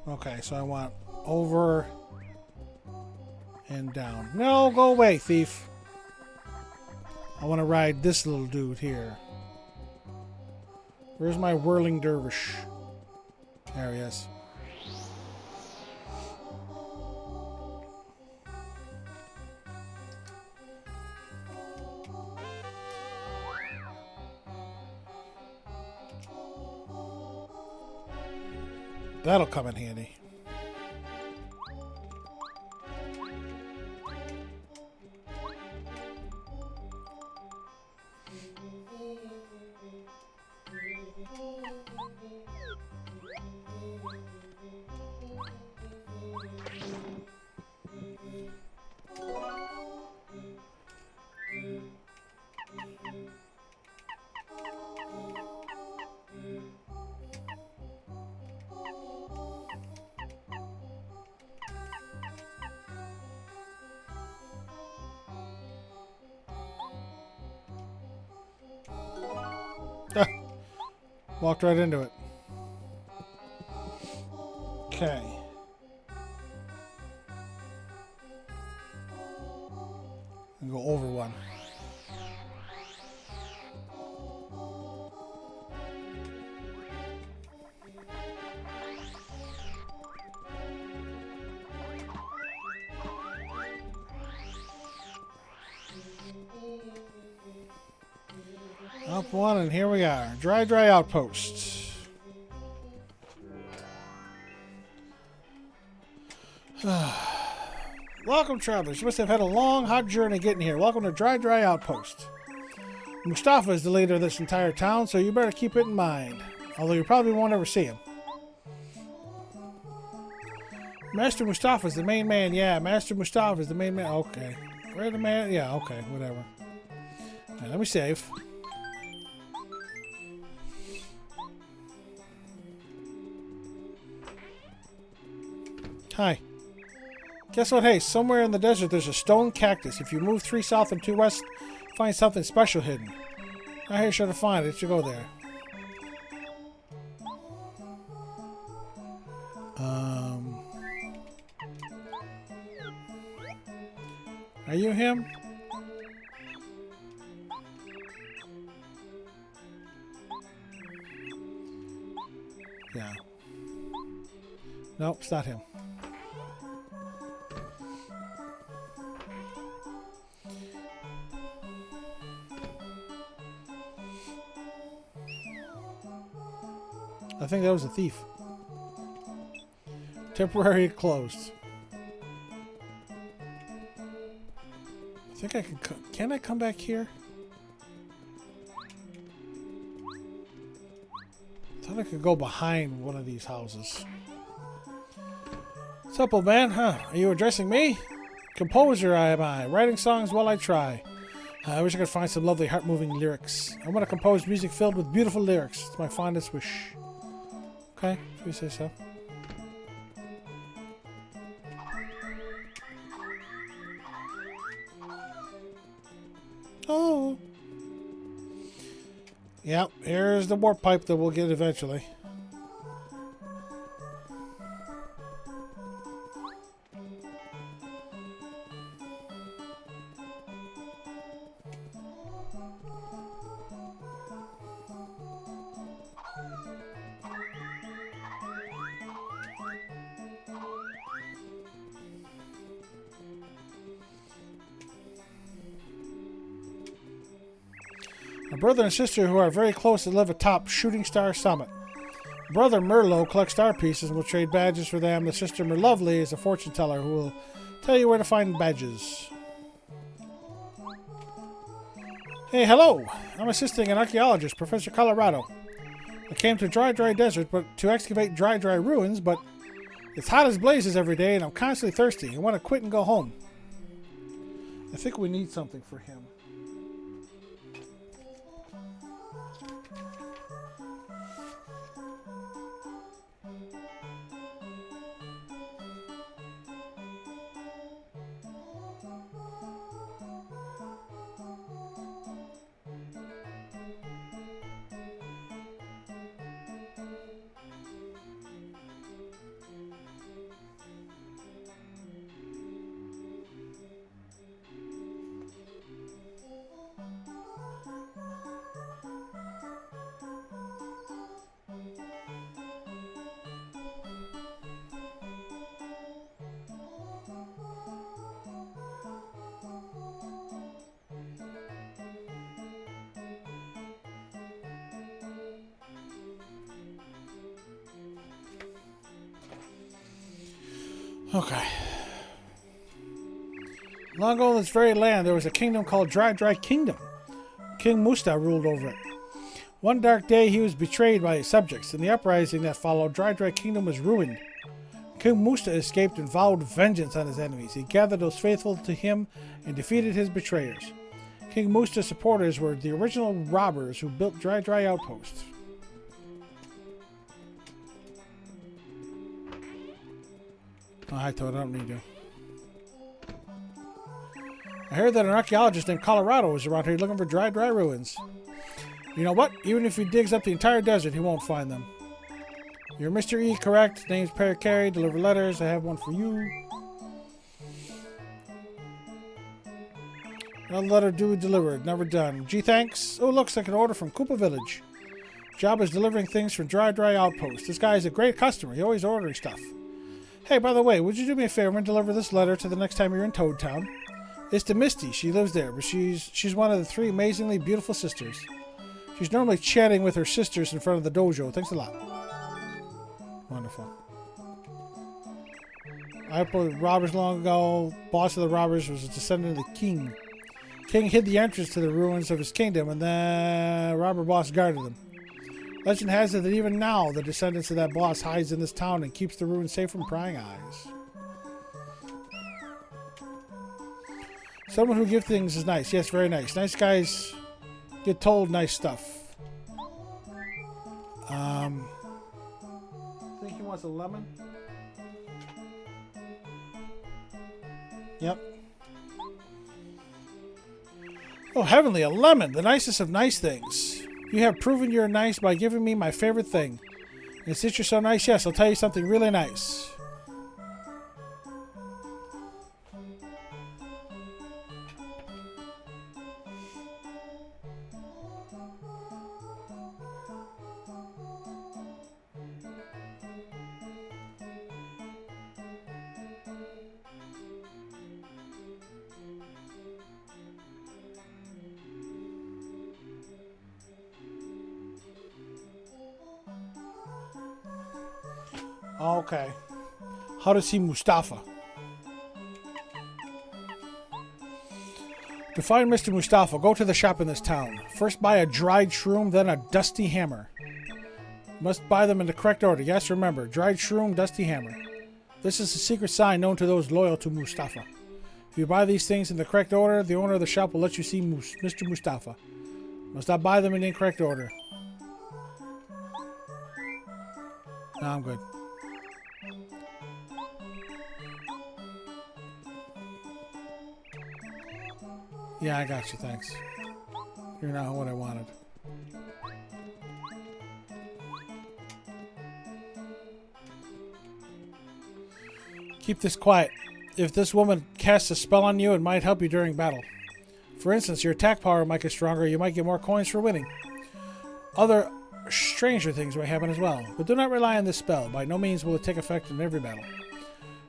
[SPEAKER 1] Okay, so I want over and down. No, go away, thief. I want to ride this little dude here. Where's my whirling dervish? There he is. That'll come in handy. Walked right into it. Okay. And go over one. Up one, and here we are. Dry Outpost. Welcome, travelers. You must have had a long, hot journey getting here. Welcome to Dry Outpost. Mustafa is the leader of this entire town, so you better keep it in mind. Although you probably won't ever see him. Master Mustafa is the main man. Yeah, Master Mustafa is the main man. Okay. Where the man? Yeah, okay, whatever. All right, let me save. Hi. Guess what? Hey, somewhere in the desert there's a stone cactus. If you move 3 south and 2 west, find something special hidden. Not here sure to find it. You go there. Are you him? Yeah. Nope, it's not him. I think that was a thief. Temporarily closed. I think I can I come back here? I thought I could go behind one of these houses. What's up, old man? Huh? Are you addressing me? Composer am I, writing songs while I try. I wish I could find some lovely heart-moving lyrics. I want to compose music filled with beautiful lyrics. It's my fondest wish. Okay, if you say so. Oh. Yep, here's the warp pipe that we'll get eventually. A brother and sister who are very close to live atop Shooting Star Summit. Brother Merlot collects star pieces and will trade badges for them. The sister Merlovely is a fortune teller who will tell you where to find badges. Hey, hello! I'm assisting an archaeologist, Professor Colorado. I came to Dry Desert to excavate Dry ruins, but it's hot as blazes every day and I'm constantly thirsty. I want to quit and go home. I think we need something for him. Okay. Long ago in this very land, there was a kingdom called Dry Kingdom. King Musta ruled over it. One dark day, he was betrayed by his subjects. In the uprising that followed, Dry Kingdom was ruined. King Musta escaped and vowed vengeance on his enemies. He gathered those faithful to him and defeated his betrayers. King Musta's supporters were the original robbers who built Dry outposts. Oh, I thought I don't need to. I heard that an archaeologist named Colorado is around here looking for Dry ruins. You know what? Even if he digs up the entire desert, he won't find them. You're Mr. E, correct? Name's Perry Carey. Deliver letters. I have one for you. Another letter duly delivered. Never done. Gee, thanks. Oh, looks like an order from Koopa Village. Job is delivering things from Dry outpost. This guy is a great customer. He always ordering stuff. Hey, by the way, would you do me a favor and deliver this letter to the next time you're in Toad Town? It's to Misty. She lives there, but she's one of the 3 amazingly beautiful sisters. She's normally chatting with her sisters in front of the dojo. Thanks a lot. Wonderful. I put robbers long ago. Boss of the robbers was a descendant of the king. King hid the entrance to the ruins of his kingdom, and the robber boss guarded them. Legend has it that even now, the descendants of that boss hides in this town and keeps the ruins safe from prying eyes. Someone who gives things is nice. Yes, very nice. Nice guys get told nice stuff. I think he wants a lemon. Yep. Oh, heavenly, a lemon, the nicest of nice things. You have proven you're nice by giving me my favorite thing. And since you're so nice, yes, I'll tell you something really nice. Okay. How to see Mustafa. To find Mr. Mustafa, go to the shop in this town. First buy a dried shroom, then a dusty hammer. Must buy them in the correct order. Yes, remember, dried shroom, dusty hammer. This is a secret sign known to those loyal to Mustafa. If you buy these things in the correct order, the owner of the shop will let you see Mr. Mustafa. Must not buy them in the incorrect order. No, I'm good. Yeah, I got you, thanks. You're not what I wanted. Keep this quiet. If this woman casts a spell on you, it might help you during battle. For instance, your attack power might get stronger, you might get more coins for winning. Other stranger things may happen as well, but do not rely on this spell. By no means will it take effect in every battle.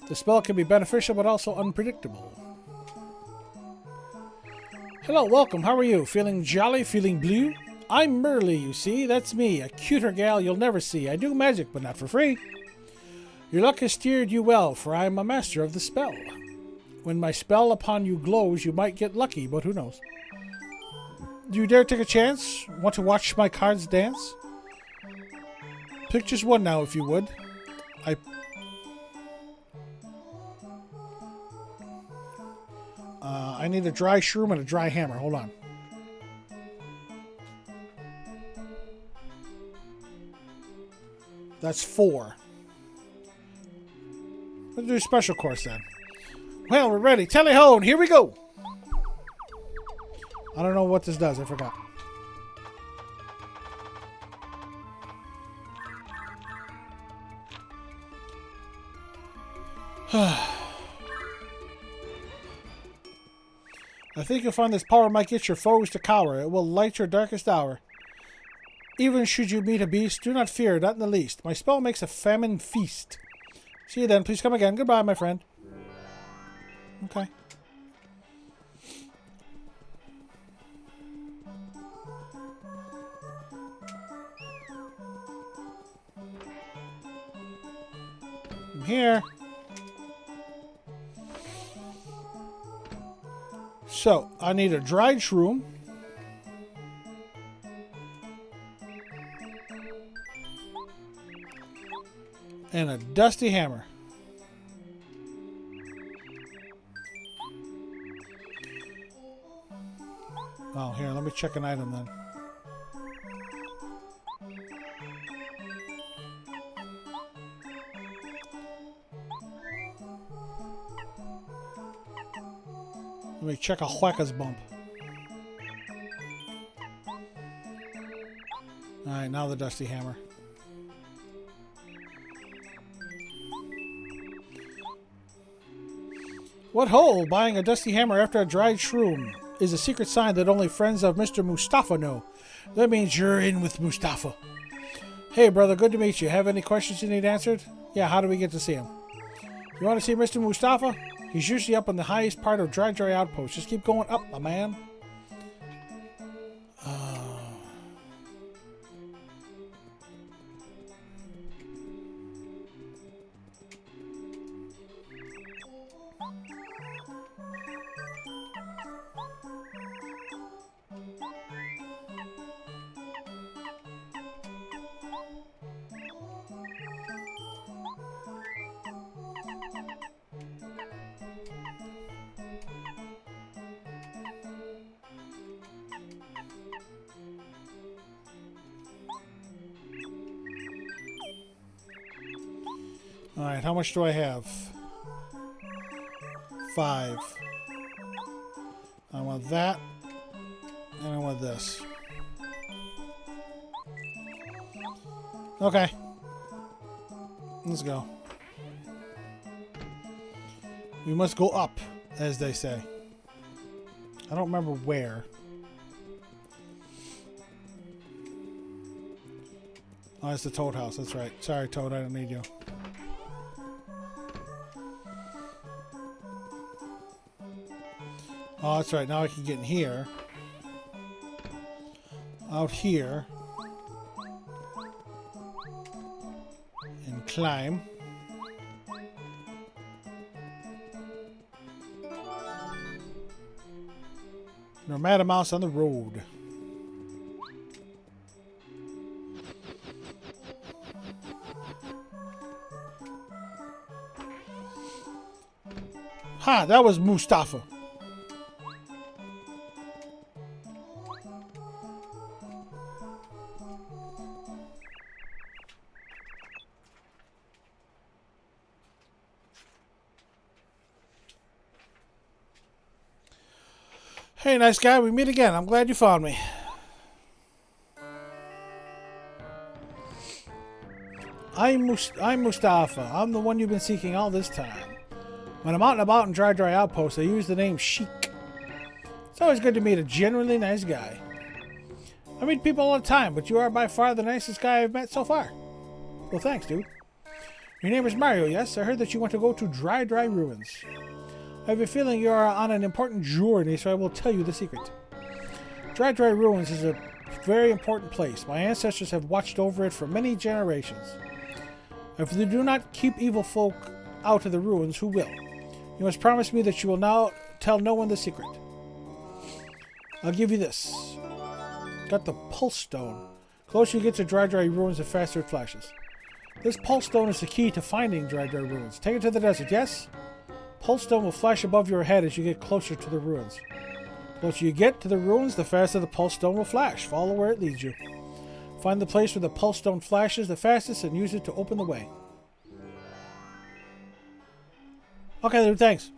[SPEAKER 1] The spell can be beneficial, but also unpredictable. Hello, welcome. How are you? Feeling jolly? Feeling blue? I'm Merly, you see. That's me, a cuter gal you'll never see. I do magic, but not for free. Your luck has steered you well, for I am a master of the spell. When my spell upon you glows, you might get lucky, but who knows? Do you dare take a chance? Want to watch my cards dance? Pick just one now, if you would. I need a dry shroom and a dry hammer. Hold on. That's 4. Let's do a special course then. Well, we're ready. Tally-ho, and here we go. I don't know what this does. I forgot. I think you'll find this power might get your foes to cower. It will light your darkest hour. Even should you meet a beast, do not fear, not in the least. My spell makes a famine feast. See you then. Please come again. Goodbye, my friend. Okay. I'm here. So, I need a dried shroom. And a dusty hammer. Oh, here, let me check an item then. Let me check a Whacka's bump. Alright, now the dusty hammer. What ho! Buying a dusty hammer after a dried shroom is a secret sign that only friends of Mr. Mustafa know. That means you're in with Mustafa. Hey brother, good to meet you. Have any questions you need answered? Yeah, how do we get to see him? You want to see Mr. Mustafa? He's usually up on the highest part of Dry Outpost. Just keep going up, my man. Alright, how much do I have? 5. I want that. And I want this. Okay. Let's go. We must go up, as they say. I don't remember where. Oh, it's the Toad House. That's right. Sorry, Toad. I don't need you. Oh, that's right. Now I can get in here. Out here. And climb. Nomada Mouse on the road. Ha, that was Mustafa. Hey, nice guy, we meet again. I'm glad you found me. I'm Mustafa. I'm the one you've been seeking all this time. When I'm out and about in Dry Outpost, I use the name Sheik. It's always good to meet a genuinely nice guy. I meet people all the time, but you are by far the nicest guy I've met so far. Well, thanks, dude. Your name is Mario, yes? I heard that you want to go to Dry Ruins. I have a feeling you are on an important journey, so I will tell you the secret. Dry Ruins is a very important place. My ancestors have watched over it for many generations. If they do not keep evil folk out of the ruins, who will? You must promise me that you will now tell no one the secret. I'll give you this. Got the Pulse Stone. The closer you get to Dry Ruins, the faster it flashes. This Pulse Stone is the key to finding Dry Ruins. Take it to the desert, yes? Pulse Stone will flash above your head as you get closer to the ruins. The closer you get to the ruins, the faster the Pulse Stone will flash. Follow where it leads you. Find the place where the Pulse Stone flashes the fastest and use it to open the way. Okay, dude, thanks.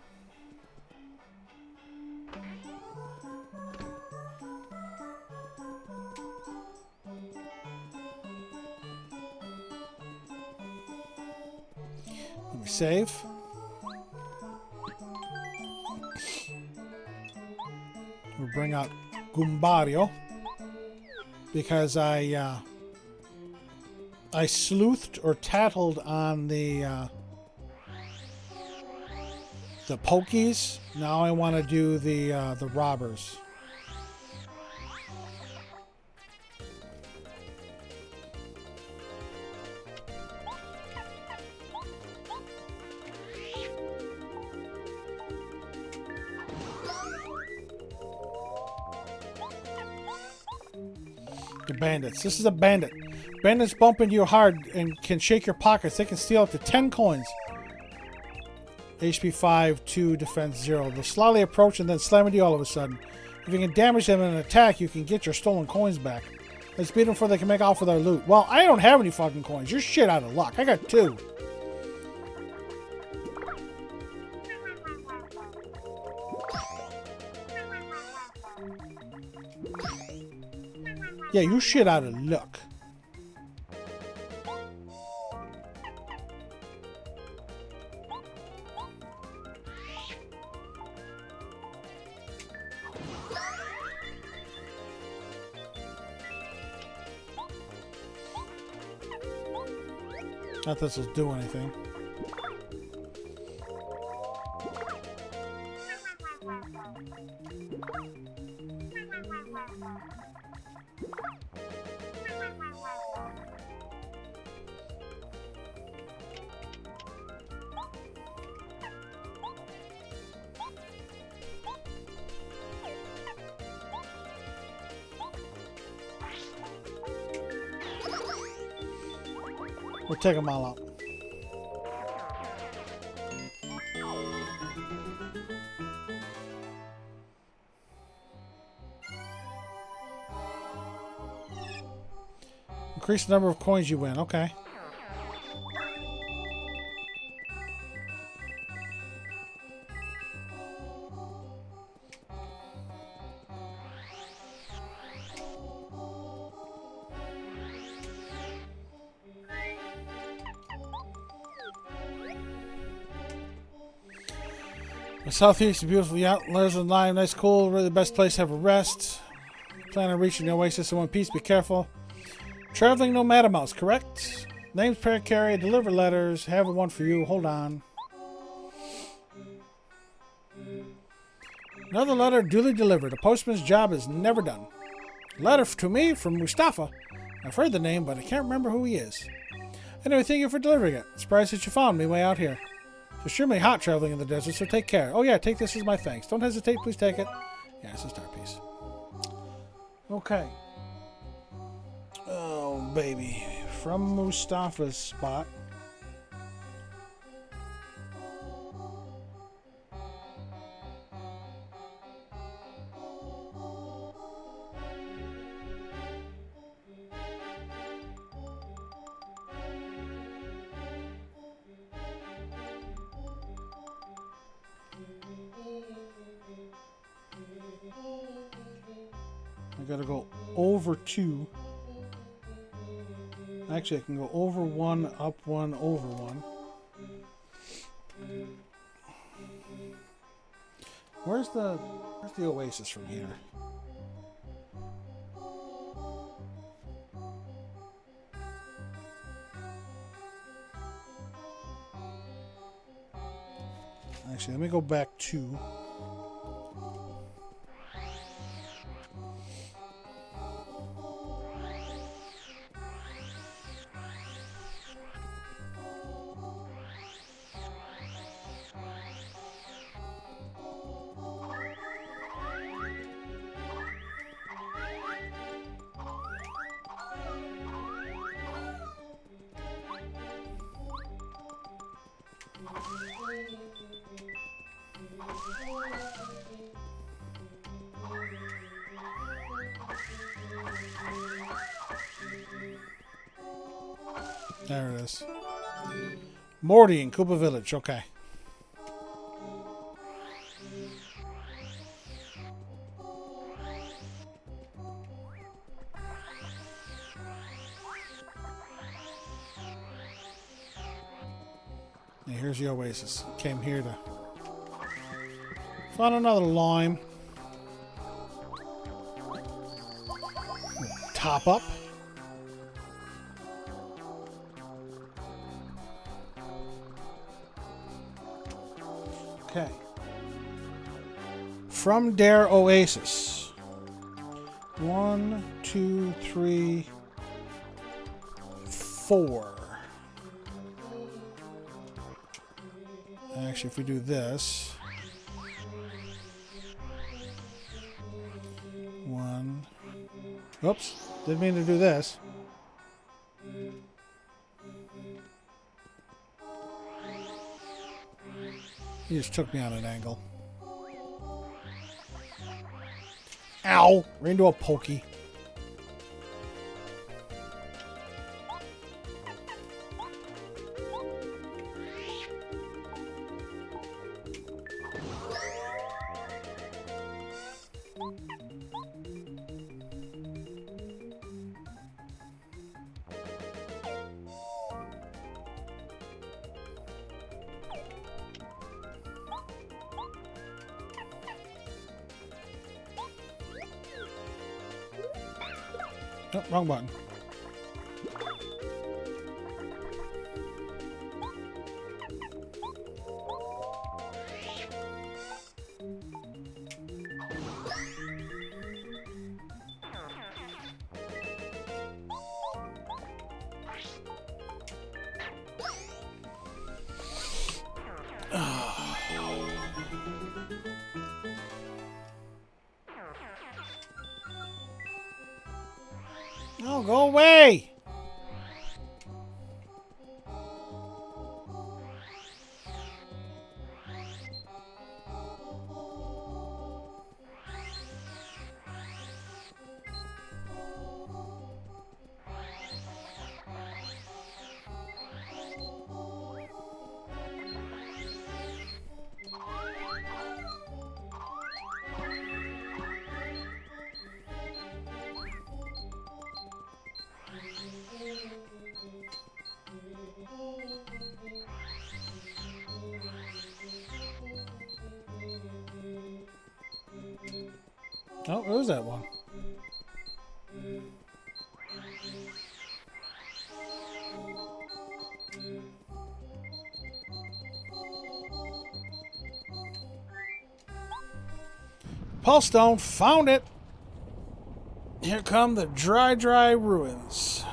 [SPEAKER 1] Let me save. We'll bring out Goombario because I sleuthed or tattled on the Pokies. Now I want to do the robbers. The bandits. This is a bandit. Bandits bump into you hard and can shake your pockets. They can steal up to 10 coins. HP 5, 2, defense 0. They'll slowly approach and then slam into you all of a sudden. If you can damage them in an attack, you can get your stolen coins back. Let's beat them before they can make off with our loot. Well, I don't have any fucking coins. You're shit out of luck. I got 2. Yeah, you shit out of luck. Not this will do anything. We'll take them all out. Increase the number of coins you win. Okay. The southeast is beautiful. Yeah, there's a line. Nice, cool. Really the best place to have a rest. Plan on reaching the oasis in one piece. Be careful. Traveling Nomada Mouse, correct? Name's Parakarry. Deliver letters. Have one for you. Hold on. Another letter duly delivered. A postman's job is never done. Letter to me from Mustafa. I've heard the name, but I can't remember who he is. Anyway, thank you for delivering it. Surprised that you found me way out here. It's extremely hot traveling in the desert, so take care. Oh yeah, take this as my thanks. Don't hesitate, please take it. Yeah, it's a star piece. Okay. Oh, baby. From Mustafa's spot. I gotta go over 2. Actually, I can go over 1, up 1, over 1. Where's the Oasis from here? Actually, let me go back 2. There it is. Morty in Koopa Village. Okay. Yeah, here's the Oasis. Came here to find another lime. Top up. Okay. From Dare Oasis. 1, 2, 3, 4. Actually, if we do this. 1. Oops. Didn't mean to do this. He just took me on an angle. Ow! Ran into a pokey. Oh, wrong button. No, go away! Oh, where was that one? Pulse Stone, found it! Here come the dry ruins.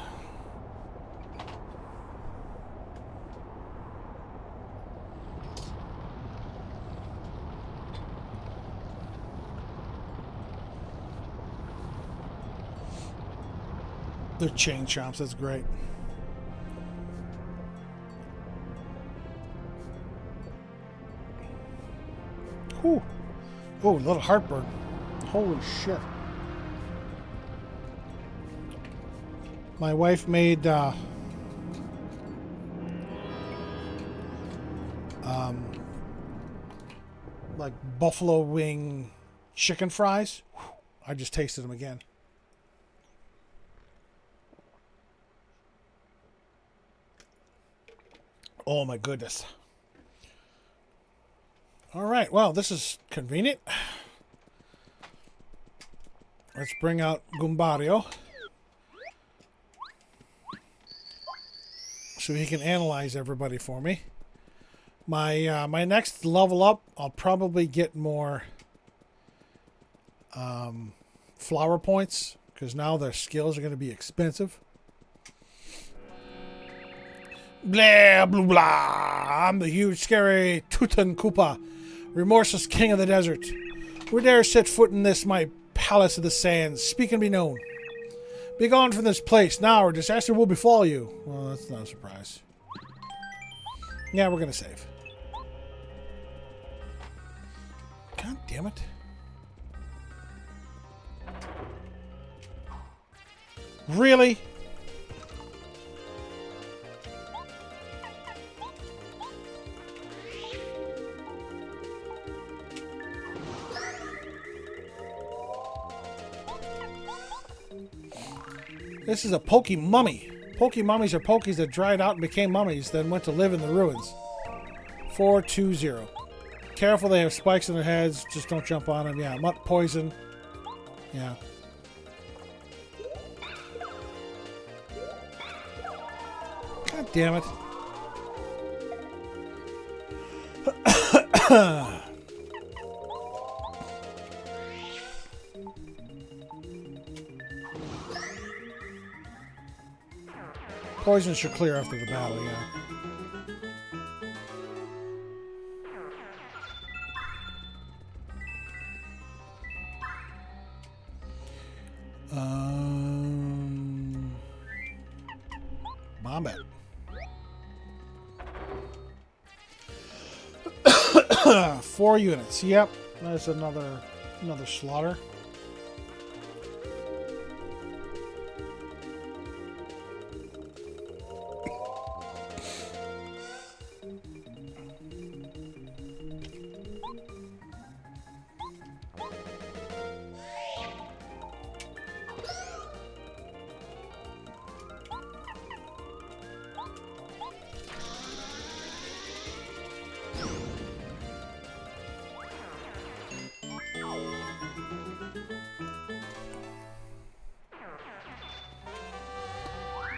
[SPEAKER 1] They're chain chomps. That's great. Whew. Oh, a little heartburn. Holy shit. My wife made like buffalo wing chicken fries. I just tasted them again. Oh my goodness. All right, well, this is convenient. Let's bring out Goombario so he can analyze everybody for me. My next level up, I'll probably get more flower points because now their skills are going to be expensive. Blah, blah, blah. I'm the huge, scary Tutan Koopa, remorseless king of the desert. Who dare set foot in this, my palace of the sands? Speak and be known. Be gone from this place now, or disaster will befall you. Well, that's not a surprise. Yeah, we're going to save. God damn it. Really? This is a Poke Mummy. Poke Mummies are Pokies that dried out and became mummies, then went to live in the ruins. 420. Careful, they have spikes in their heads. Just don't jump on them. Yeah, mutt poison. Yeah. God damn it. Poison should clear after the battle, yeah. Bombette. 4 units. Yep, that's another slaughter.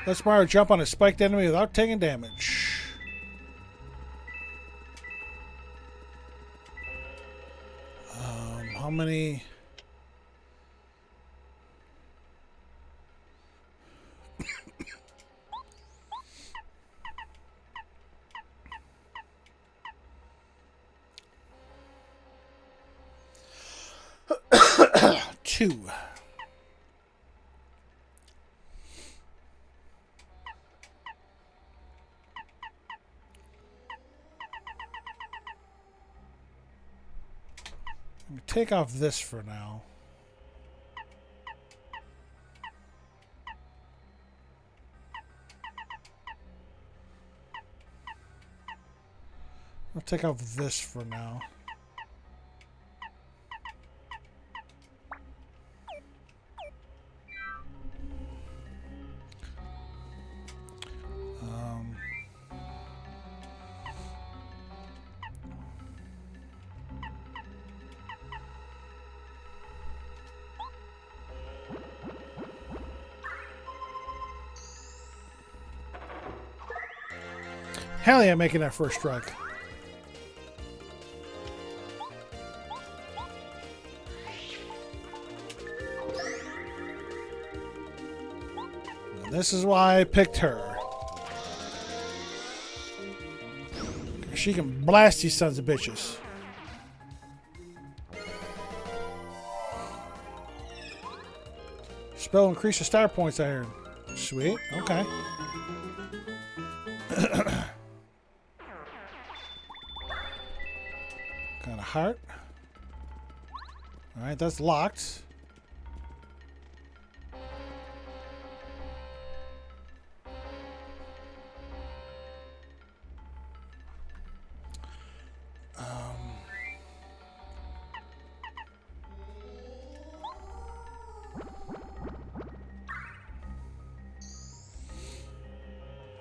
[SPEAKER 1] Let's Mario jump on a spiked enemy without taking damage. How many? Two. Take off this for now. I'll take off this for now. Hell yeah, making that first strike. And this is why I picked her. She can blast these sons of bitches. Spell increase the star points I heard. Sweet. Okay. Got a heart. Alright, that's locked.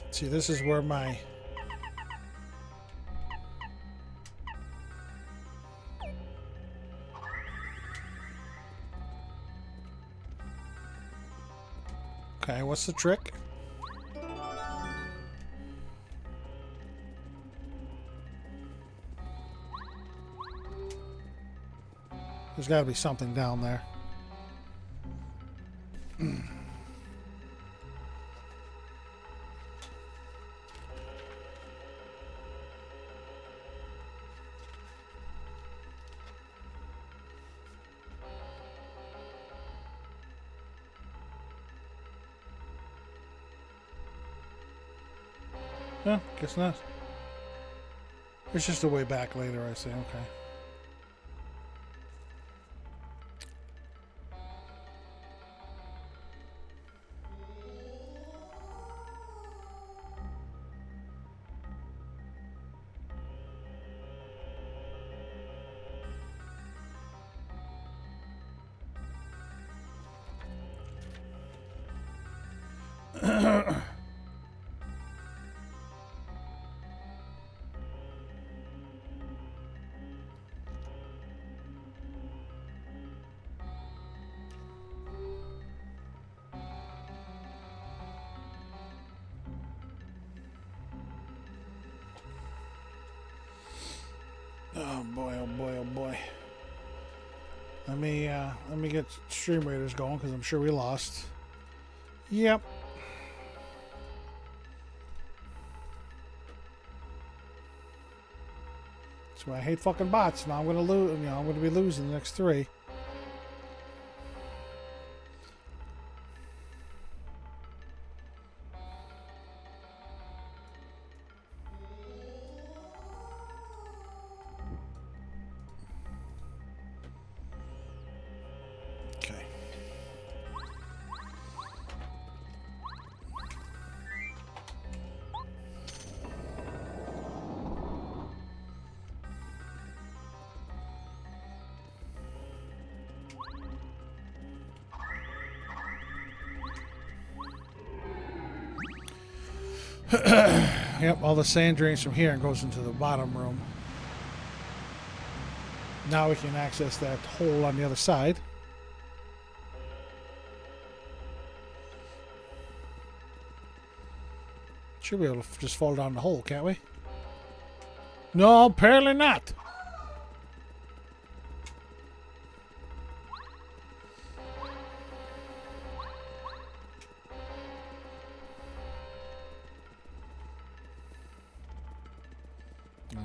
[SPEAKER 1] See, this is where my... Okay, what's the trick? There's got to be something down there. No, guess not. It's just a way back later, I say. Okay. Oh boy, oh boy, oh boy. Let me get Stream Raiders going because I'm sure we lost. Yep. That's why I hate fucking bots. Now I'm gonna lose. You know, I'm gonna be losing the next 3. Okay. Yep, all the sand drains from here and goes into the bottom room. Now we can access that hole on the other side. Should be able to just fall down the hole, can't we? No, apparently not.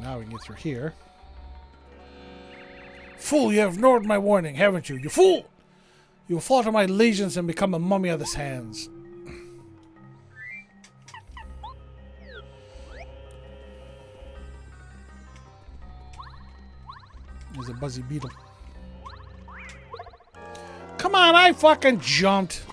[SPEAKER 1] Now we can get through here. Fool, you have ignored my warning, haven't you? You fool! You will fall to my allegiance and become a mummy of the sands. There's a buzzy beetle. Come on, I fucking jumped.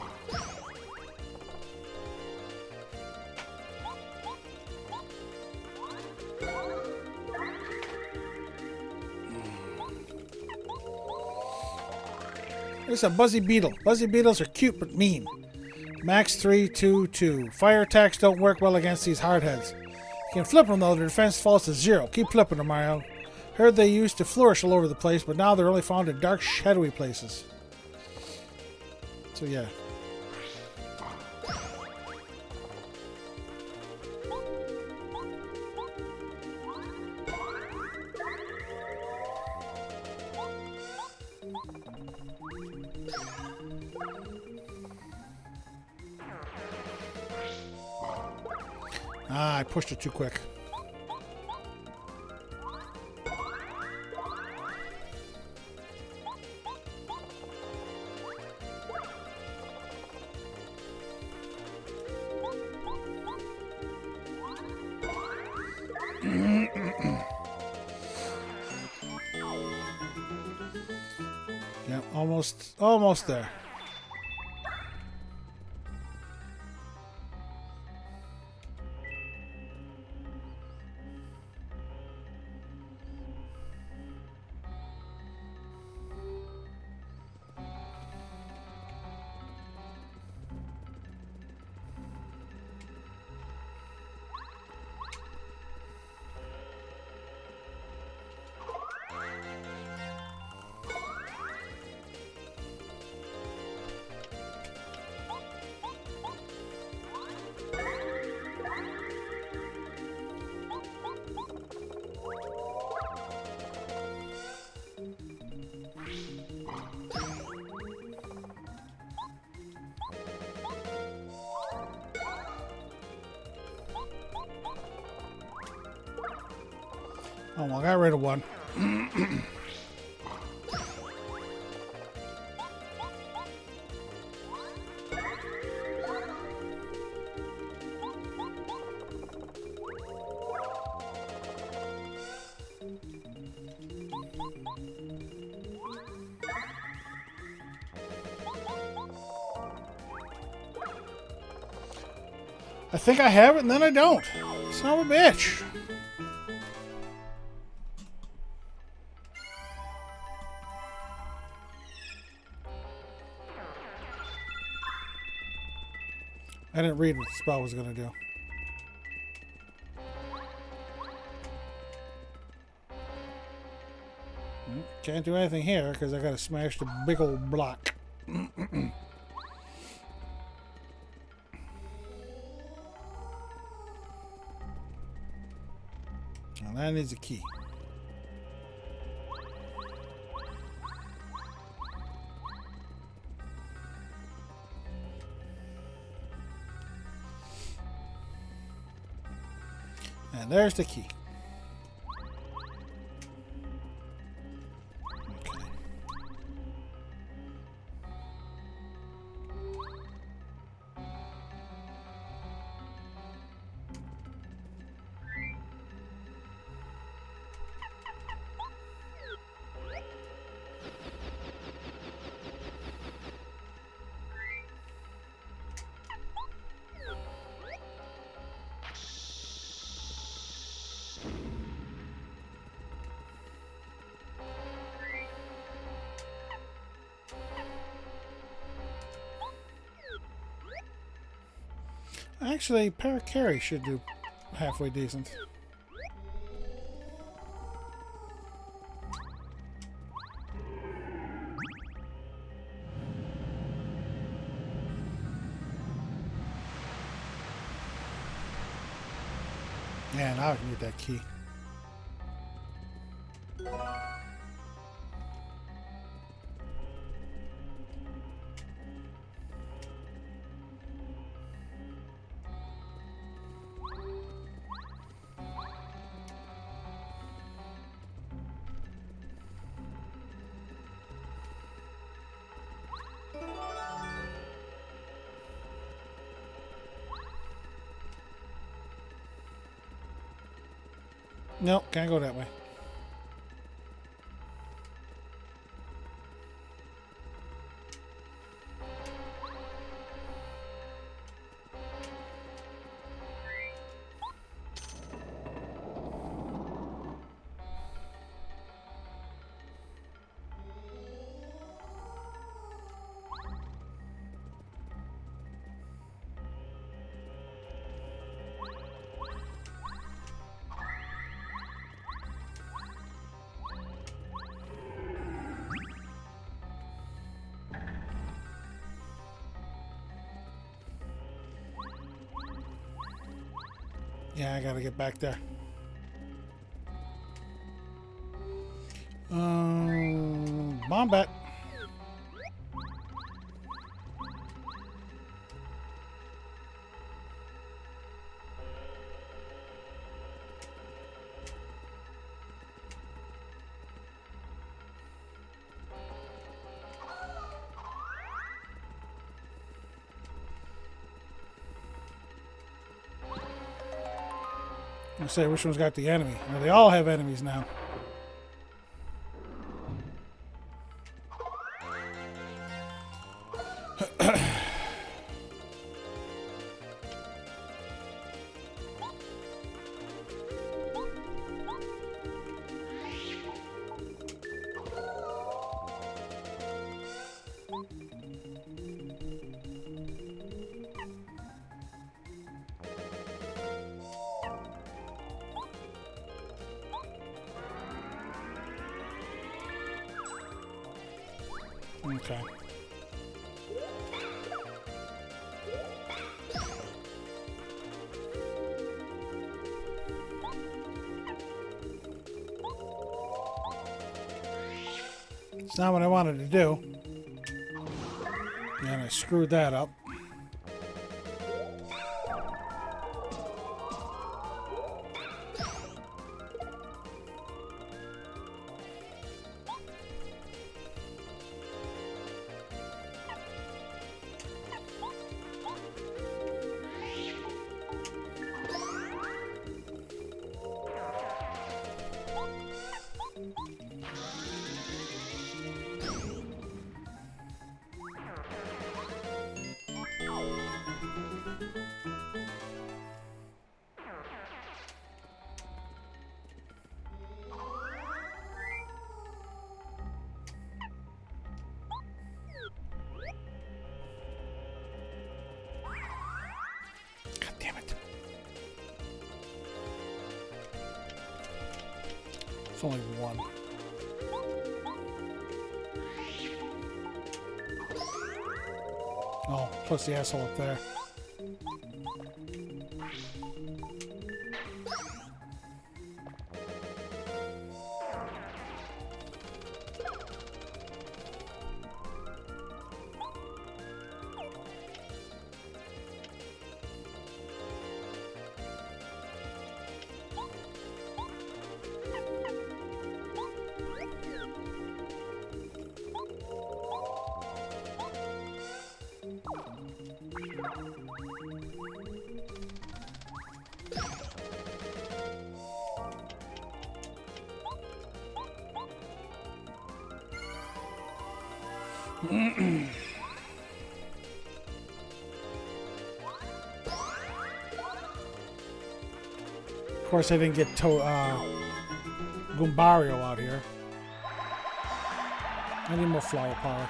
[SPEAKER 1] There's a buzzy beetle. Buzzy beetles are cute but mean. Max 322. Fire attacks don't work well against these hardheads. You can flip them though, their defense falls to 0. Keep flipping them, Mario. Heard they used to flourish all over the place, but now they're only found in dark, shadowy places. So yeah. Ah, I pushed it too quick. Yeah, almost there. Oh, well, I got rid of one. I think I have it, and then I don't. Son of a bitch. I didn't read what the spell was going to do. Can't do anything here because I got to smash the big old block. Now that needs a key. And there's the key. Okay. Actually, Parakarry should do halfway decent. Yeah, now I can get that key. Nope, can't go that way. Yeah, I gotta get back there. Bombat. I'm gonna say which one's got the enemy. Well, they all have enemies now. Okay. It's not what I wanted to do. And I screwed that up. God damn it. It's only one. Oh, plus the asshole up there. Of course, I didn't get Goombario out here. I need more flower power.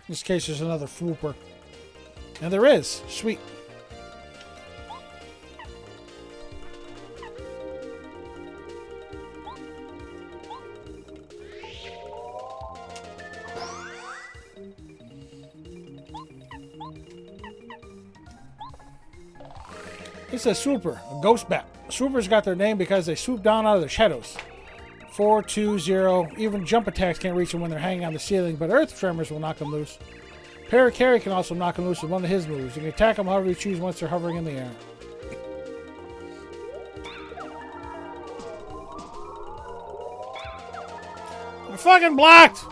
[SPEAKER 1] In this case, there's another Fwooper. And there is. Sweet. It's a Swooper, a ghost bat. Swoopers got their name because they swoop down out of the shadows. 4-2-0. Even jump attacks can't reach them when they're hanging on the ceiling, but earth tremors will knock them loose. Parakarry can also knock them loose with one of his moves. You can attack them however you choose once they're hovering in the air. I'm fucking blocked!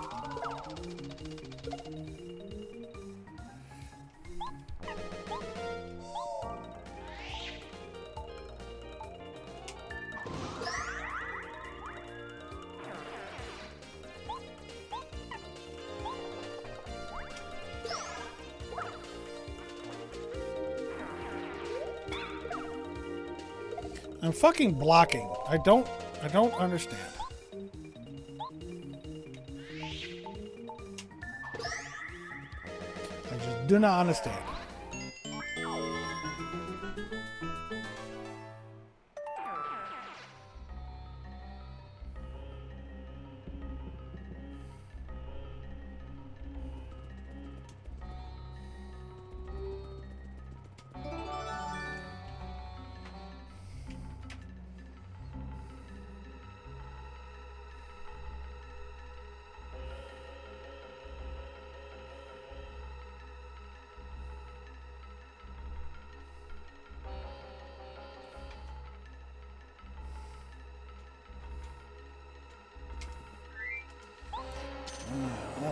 [SPEAKER 1] I'm fucking blocking. I don't understand. I just do not understand.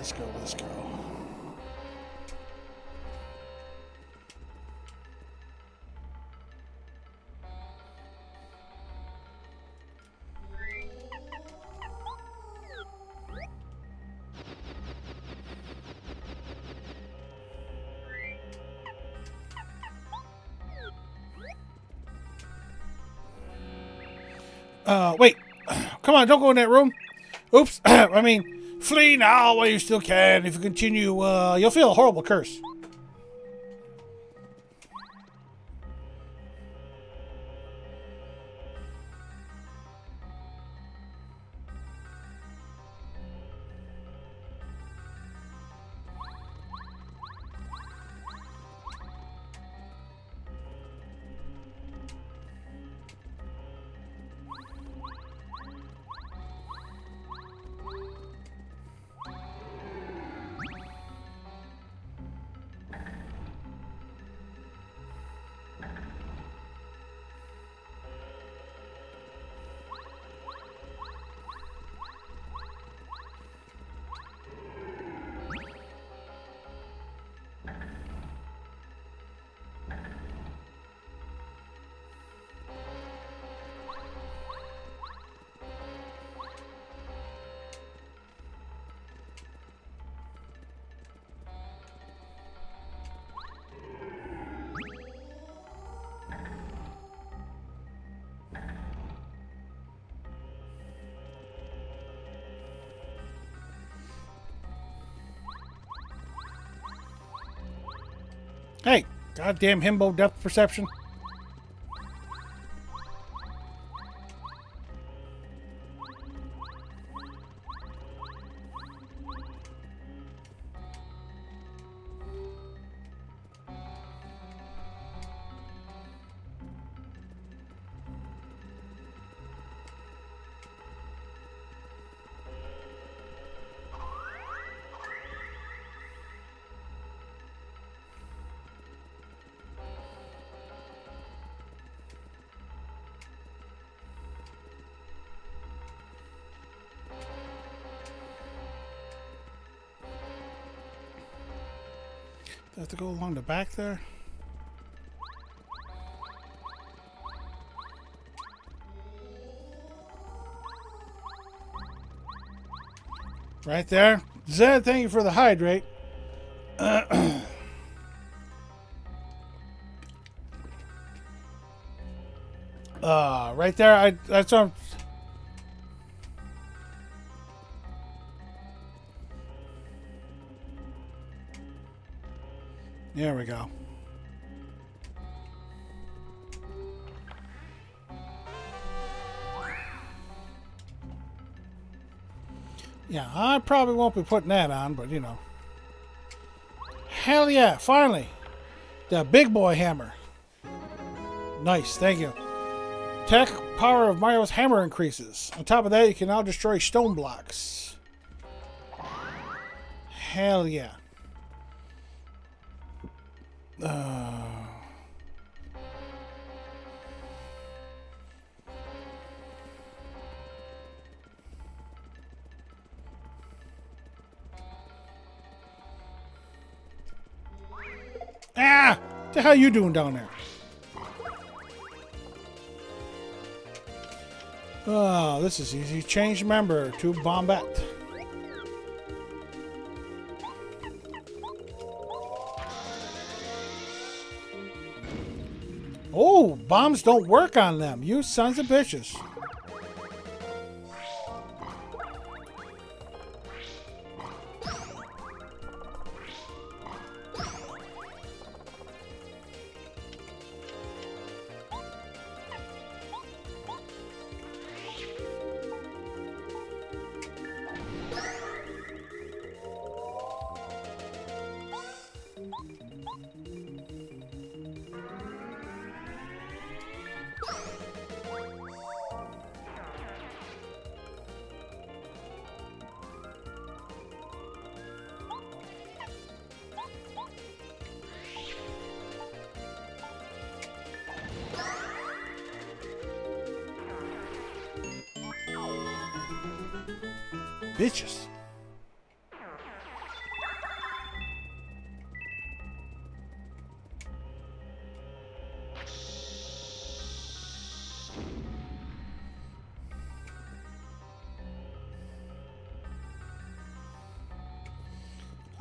[SPEAKER 1] Let's go, let's go. Wait. Come on, don't go in that room. Oops. I mean, flee now while you still can. If you continue, you'll feel a horrible curse. Hey, goddamn himbo depth perception. Do I have to go along the back there? Right there. Zed, thank you for the hydrate. Right there. That's what I'm... There we go. Yeah, I probably won't be putting that on, but you know. Hell yeah, finally. The big boy hammer. Nice, thank you. Attack power of Mario's hammer increases. On top of that, you can now destroy stone blocks. Hell yeah. Ah! What the hell are you doing down there? Oh, this is easy. Change member to Bombette. Oh, bombs don't work on them. You sons of bitches. Bitches.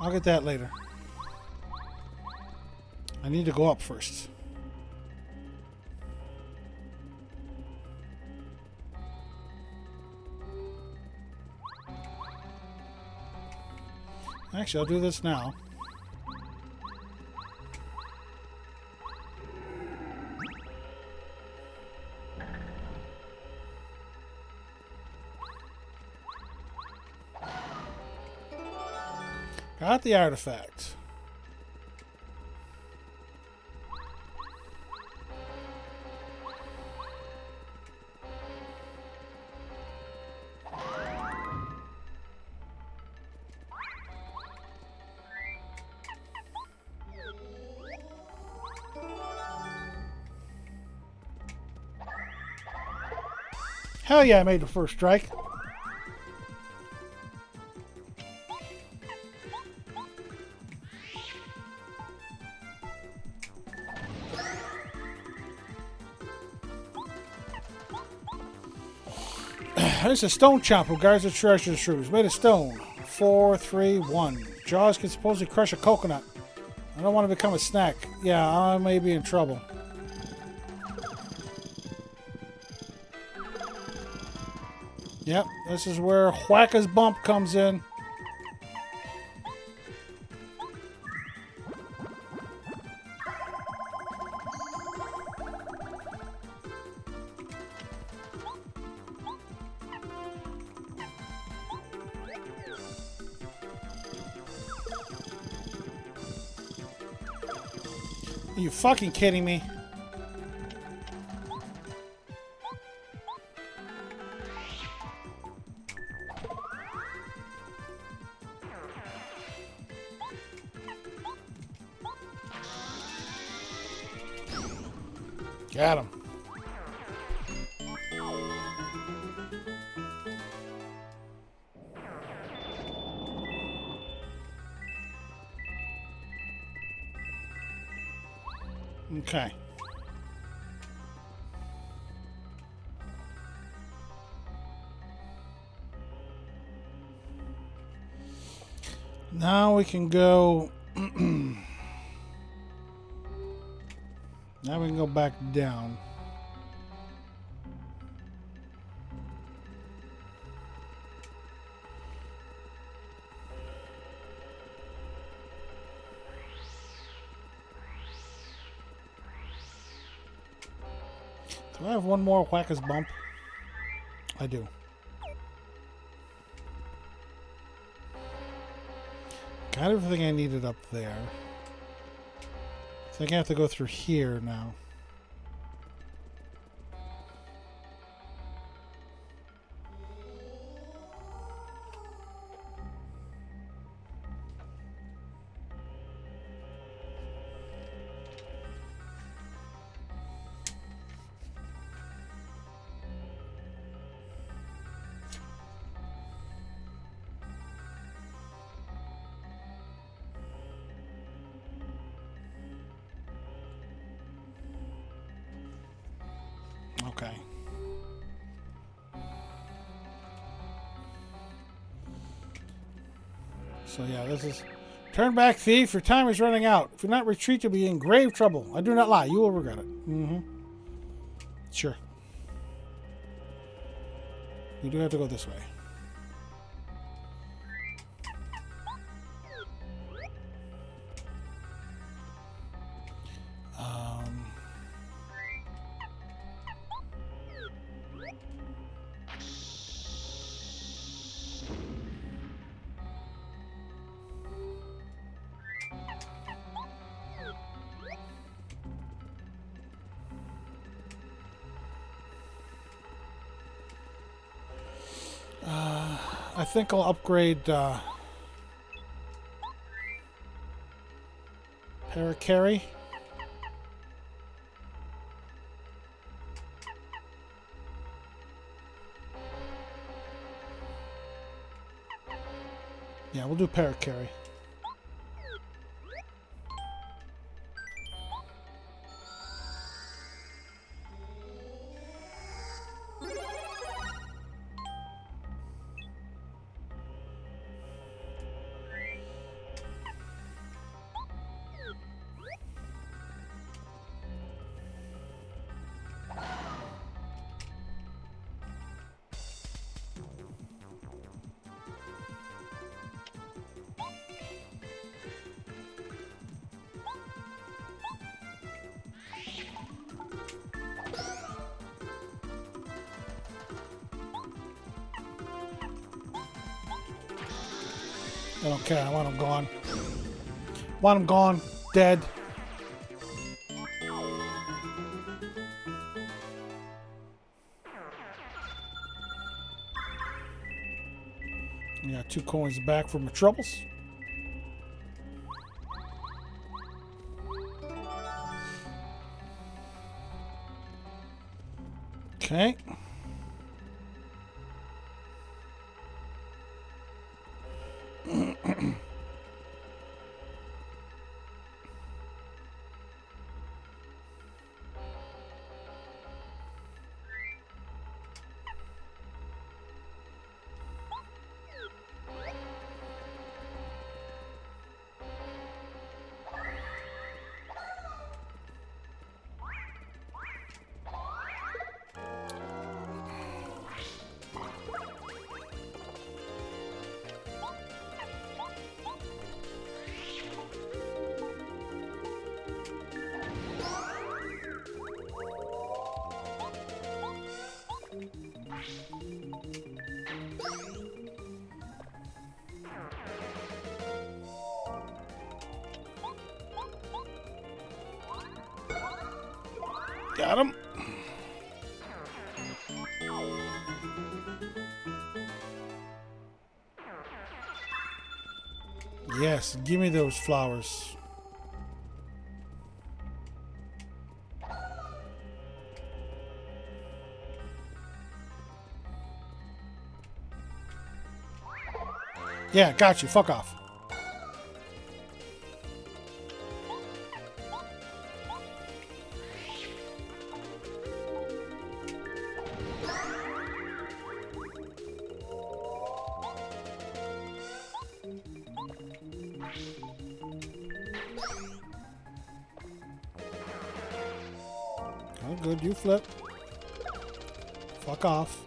[SPEAKER 1] I'll get that later. I need to go up first. Actually, I'll do this now. Got the artifact. Hell yeah, I made the first strike. There's a stone chomp who guards the treasure shrews. Made of stone. 4, 3, 1. Jaws can supposedly crush a coconut. I don't want to become a snack. Yeah, I may be in trouble. Yep, this is where Whacka's Bump comes in. Are you fucking kidding me? Got him. Okay. Now we can go. Now we can go back down. Do I have one more Whacka's Bump? I do. Got everything I needed up there. I think I have to go through here now. Okay. So yeah, this is... Turn back, thief. Your time is running out. If you not retreat, you'll be in grave trouble. I do not lie. You will regret it. Mm-hmm. Sure. You do have to go this way. I think I'll upgrade Parakarry. Yeah, we'll do Parakarry. I don't care. I want him gone. Want him gone. Dead. Yeah, 2 coins back for my troubles. Okay. Got him. Yes, give me those flowers. Yeah, got you. Fuck off. Oh, good. You flip. Fuck off.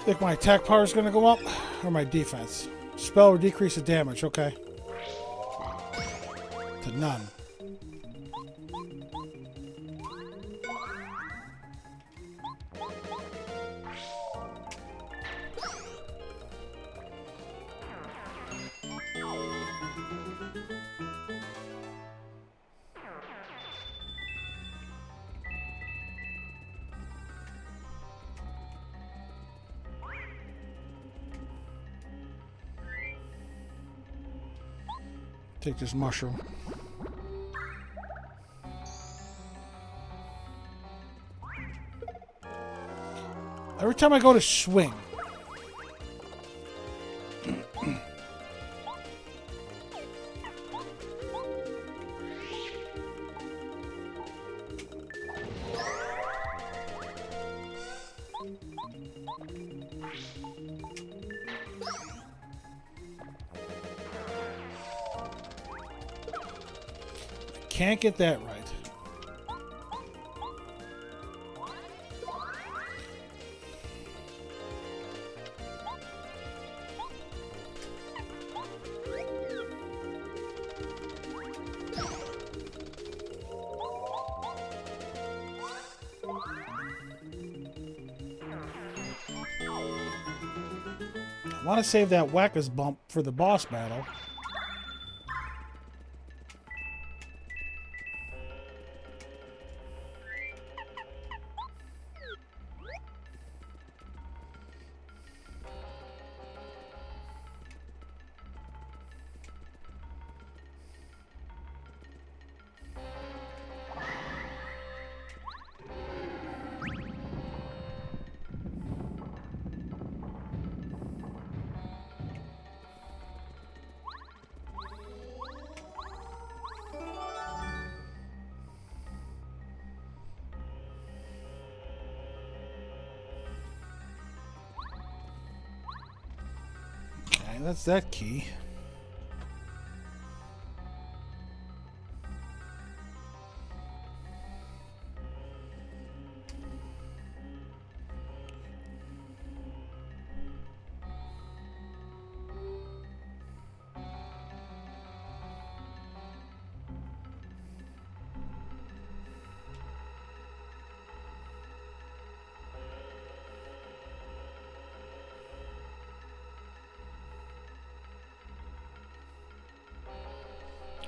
[SPEAKER 1] Think my attack power is going to go up, or my defense? Spell or decrease the damage, okay. To none. Take this mushroom. Every time I go to swing. Can't get that right. I want to save that Whackers bump for the boss battle. that's that key.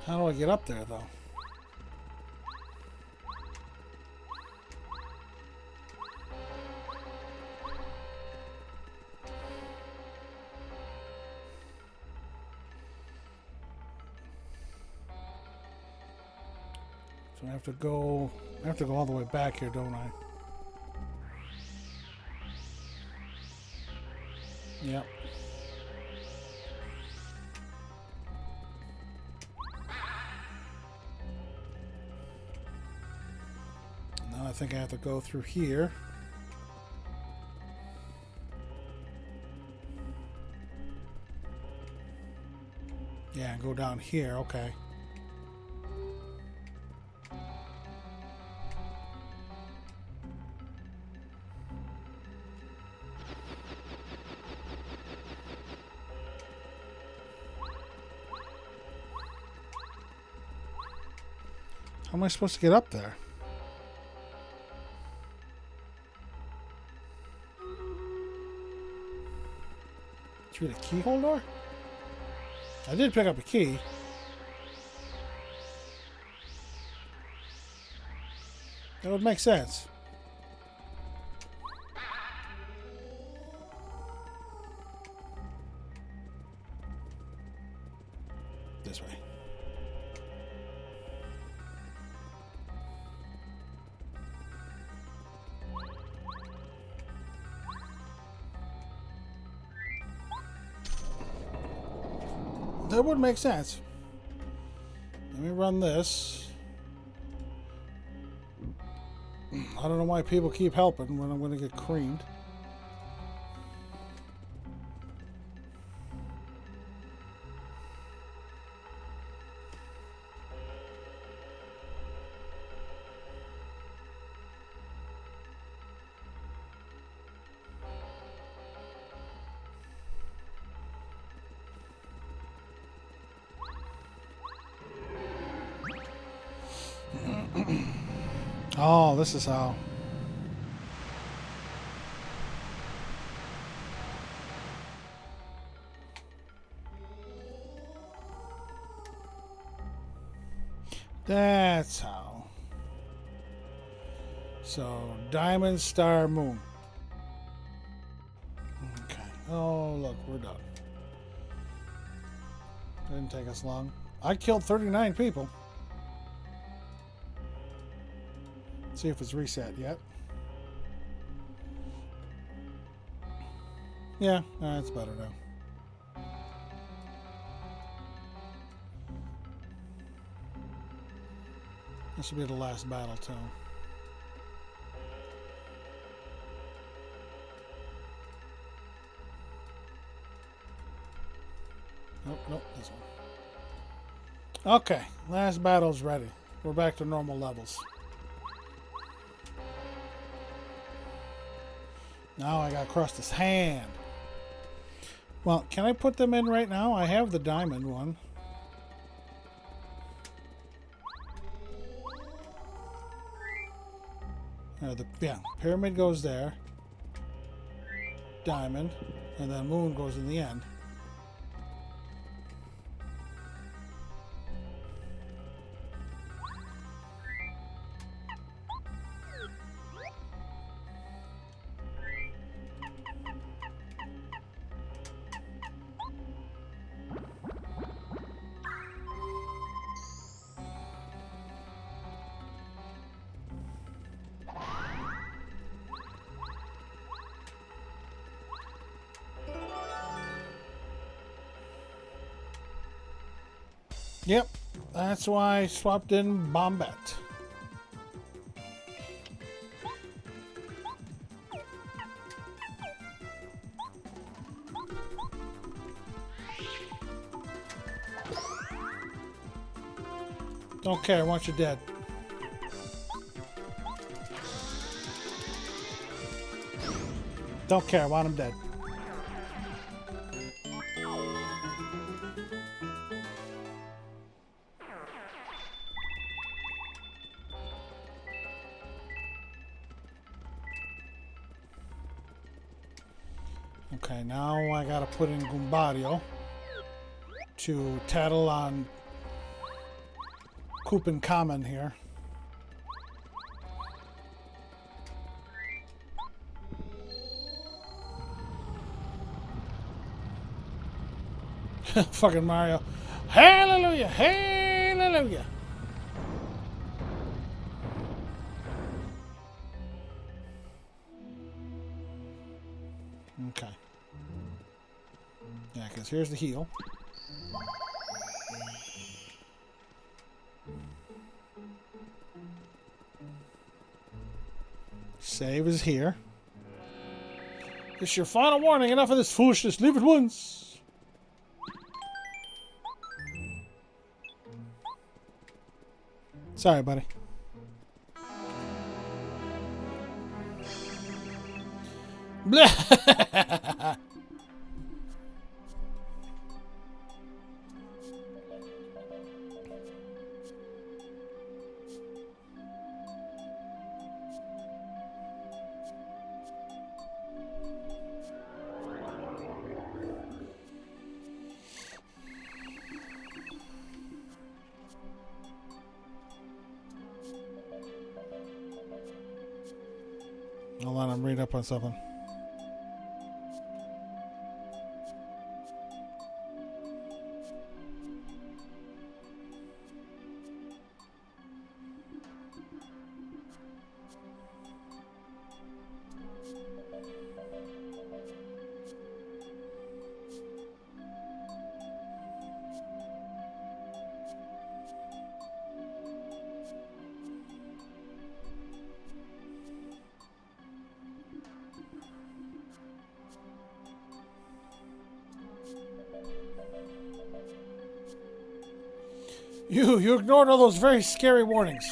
[SPEAKER 1] How do I get up there, though? So I have to go all the way back here, don't I? Yep. Now I think I have to go through here. Yeah, go down here, okay. How am I supposed to get up there? Through the keyhole door? I did pick up a key. That would make sense. This way. That would make sense. Let me run this. I don't know why people keep helping when I'm going to get creamed. Oh, this is how. That's how. So, Diamond, Star, Moon. Okay. Oh, look, we're done. Didn't take us long. I killed 39 people. See if it's reset yet. Yeah, that's better now. This will be the last battle, too. Nope, this one. Okay, last battle's ready. We're back to normal levels. Now I gotta cross this hand. Well, can I put them in right now? I have the diamond one. Yeah, pyramid goes there. Diamond. And then moon goes in the end. Yep, that's why I swapped in Bombette. Don't care. I want you dead. Don't care. I want him dead. Okay, now I gotta put in Goombario to tattle on Coop Common here. Fucking Mario. Hallelujah! Hallelujah! Okay. Yeah, because here's the heal. Save is here. This is your final warning. Enough of this foolishness. Leave at once. Sorry, buddy. Blah. I'll let him read up on something. You ignored all those very scary warnings.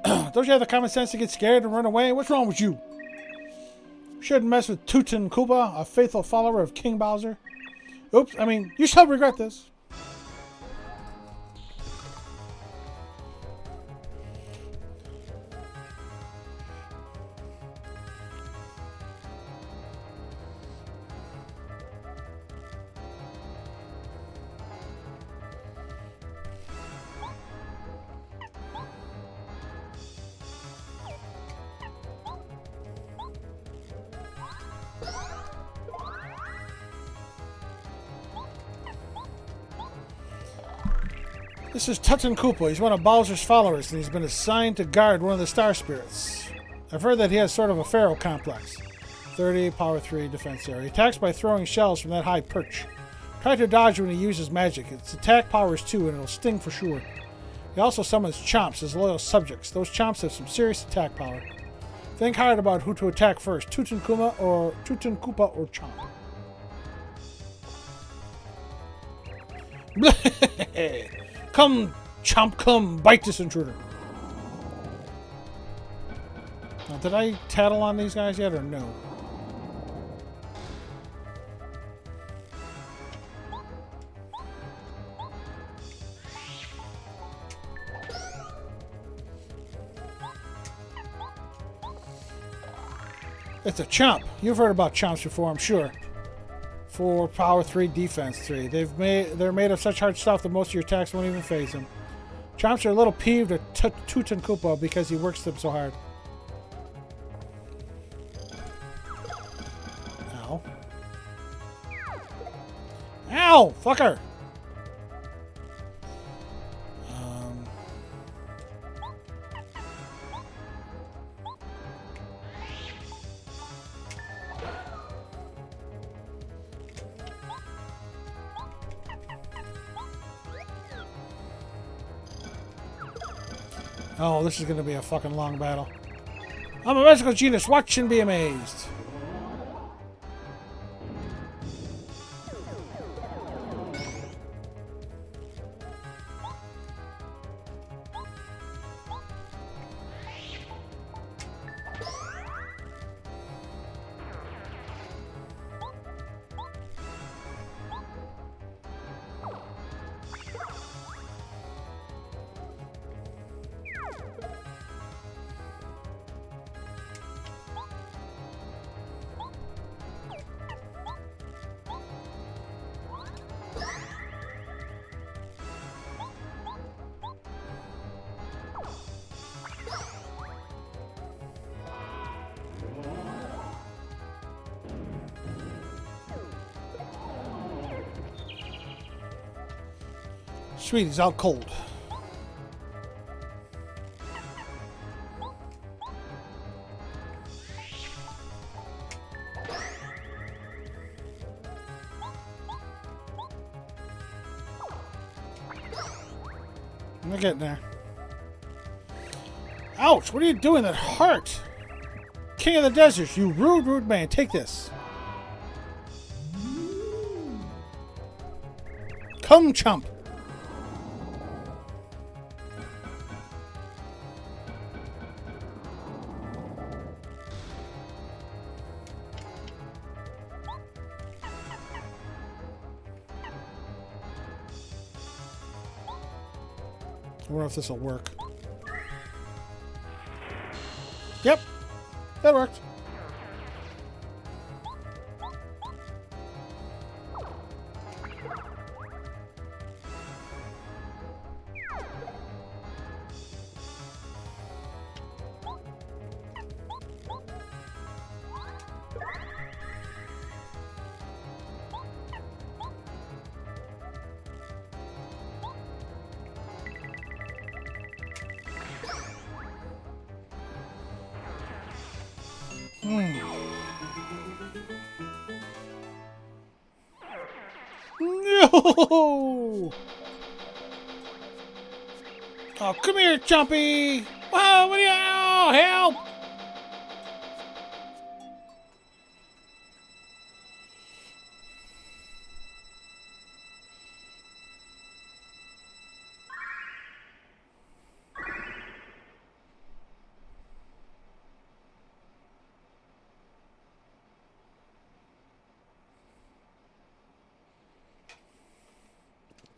[SPEAKER 1] Don't you have the common sense to get scared and run away? What's wrong with you? Shouldn't mess with Tootin' Koopa, a faithful follower of King Bowser. Oops, I mean, you shall regret this. This is Tootin' Koopa. He's one of Bowser's followers, and he's been assigned to guard one of the Star Spirits. I've heard that he has sort of a Pharaoh complex. 30, power 3, defense area. He attacks by throwing shells from that high perch. Try to dodge when he uses magic. Its attack power is 2, and it'll sting for sure. He also summons Chomps as loyal subjects. Those Chomps have some serious attack power. Think hard about who to attack first, Tootin' Koopa or Chomp. Come, Chomp, come, bite this intruder. Now, did I tattle on these guys yet or no? It's a Chomp. You've heard about Chomps before, I'm sure. 4, power 3, defense 3. They're made of such hard stuff that most of your attacks won't even phase them. Chomps are a little peeved at Tootin' Koopa because he works them so hard. Ow. Ow! Fucker! Oh, this is going to be a fucking long battle. I'm a magical genius. Watch and be amazed. Sweet, he's out cold. I'm getting there. Ouch! What are you doing? That hurt! King of the Desert, you rude, rude man. Take this. Come, chump! I wonder if this will work. Yep, that worked. No! Oh, come here, Chumpy! Wow, what are you? Oh, help!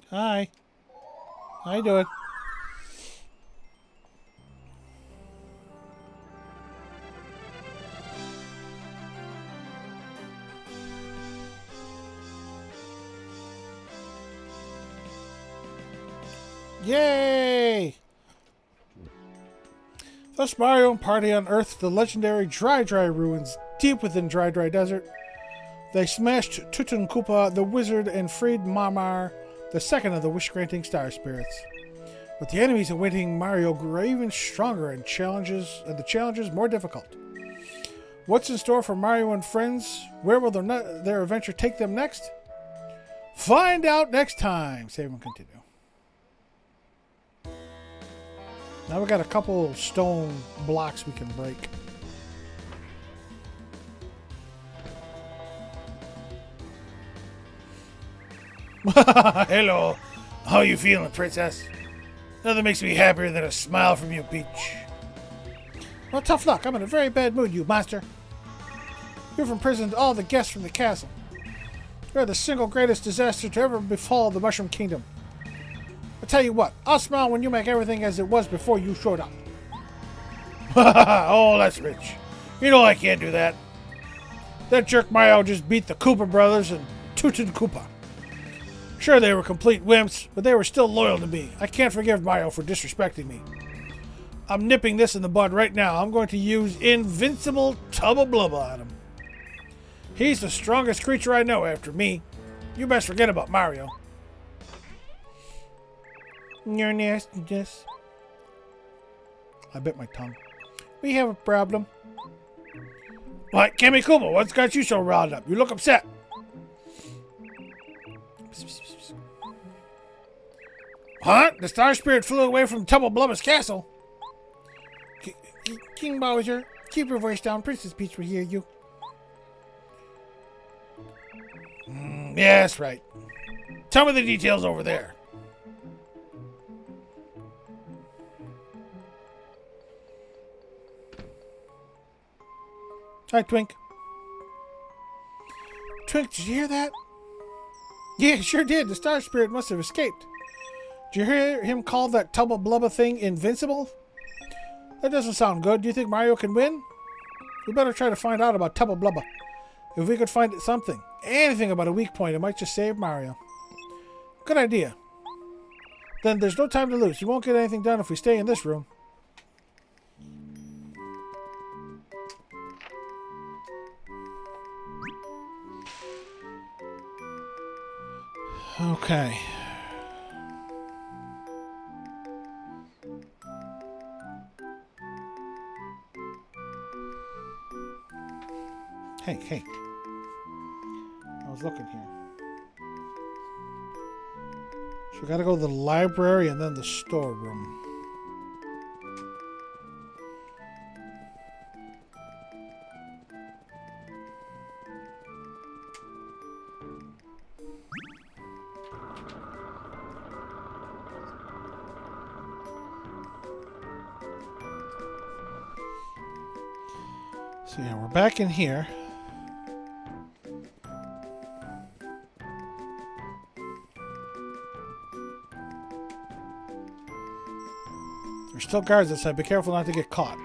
[SPEAKER 1] Hi. How you doing? Yay! Thus Mario and party unearthed the legendary Dry Dry ruins deep within Dry Dry Desert. They smashed Tutun Koopa the wizard and freed Marmar, the second of the wish-granting star spirits. With the enemies awaiting Mario grew even stronger and the challenges more difficult. What's in store for Mario and friends? Where will their adventure take them next? Find out next time. Save and continue. Now we got a couple stone blocks we can break. Hello. How you feeling, princess? Nothing makes me happier than a smile from you, Peach. Well, tough luck. I'm in a very bad mood, you monster. You've imprisoned all the guests from the castle. You're the single greatest disaster to ever befall the Mushroom Kingdom. I'll tell you what, I'll smile when you make everything as it was before you showed up. Oh, that's rich. You know I can't do that. That jerk Mario just beat the Koopa brothers and Tutun Koopa. Sure, they were complete wimps, but they were still loyal to me. I can't forgive Mario for disrespecting me. I'm nipping this in the bud right now. I'm going to use Invincible Tubba Blubba on him. He's the strongest creature I know after me. You best forget about Mario. You're nasty, Jess. I bit my tongue. We have a problem. What? Kammy Koopa, what's got you so riled up? You look upset. Huh? The Star Spirit flew away from Tubba Blubba's castle. King Bowser, keep your voice down. Princess Peach will hear you. Yeah, that's right. Tell me the details over there. Hi, Twink. Twink, did you hear that? Yeah, sure did. The Star Spirit must have escaped. Did you hear him call that Tubba Blubba thing invincible? That doesn't sound good. Do you think Mario can win? We better try to find out about Tubba Blubba. If we could find something, anything about a weak point, it might just save Mario. Good idea. Then there's no time to lose. You won't get anything done if we stay in this room. Okay. Hey. I was looking here. So we gotta go to the library and then the storeroom. So yeah, we're back in here. There's still guards outside. Be careful not to get caught.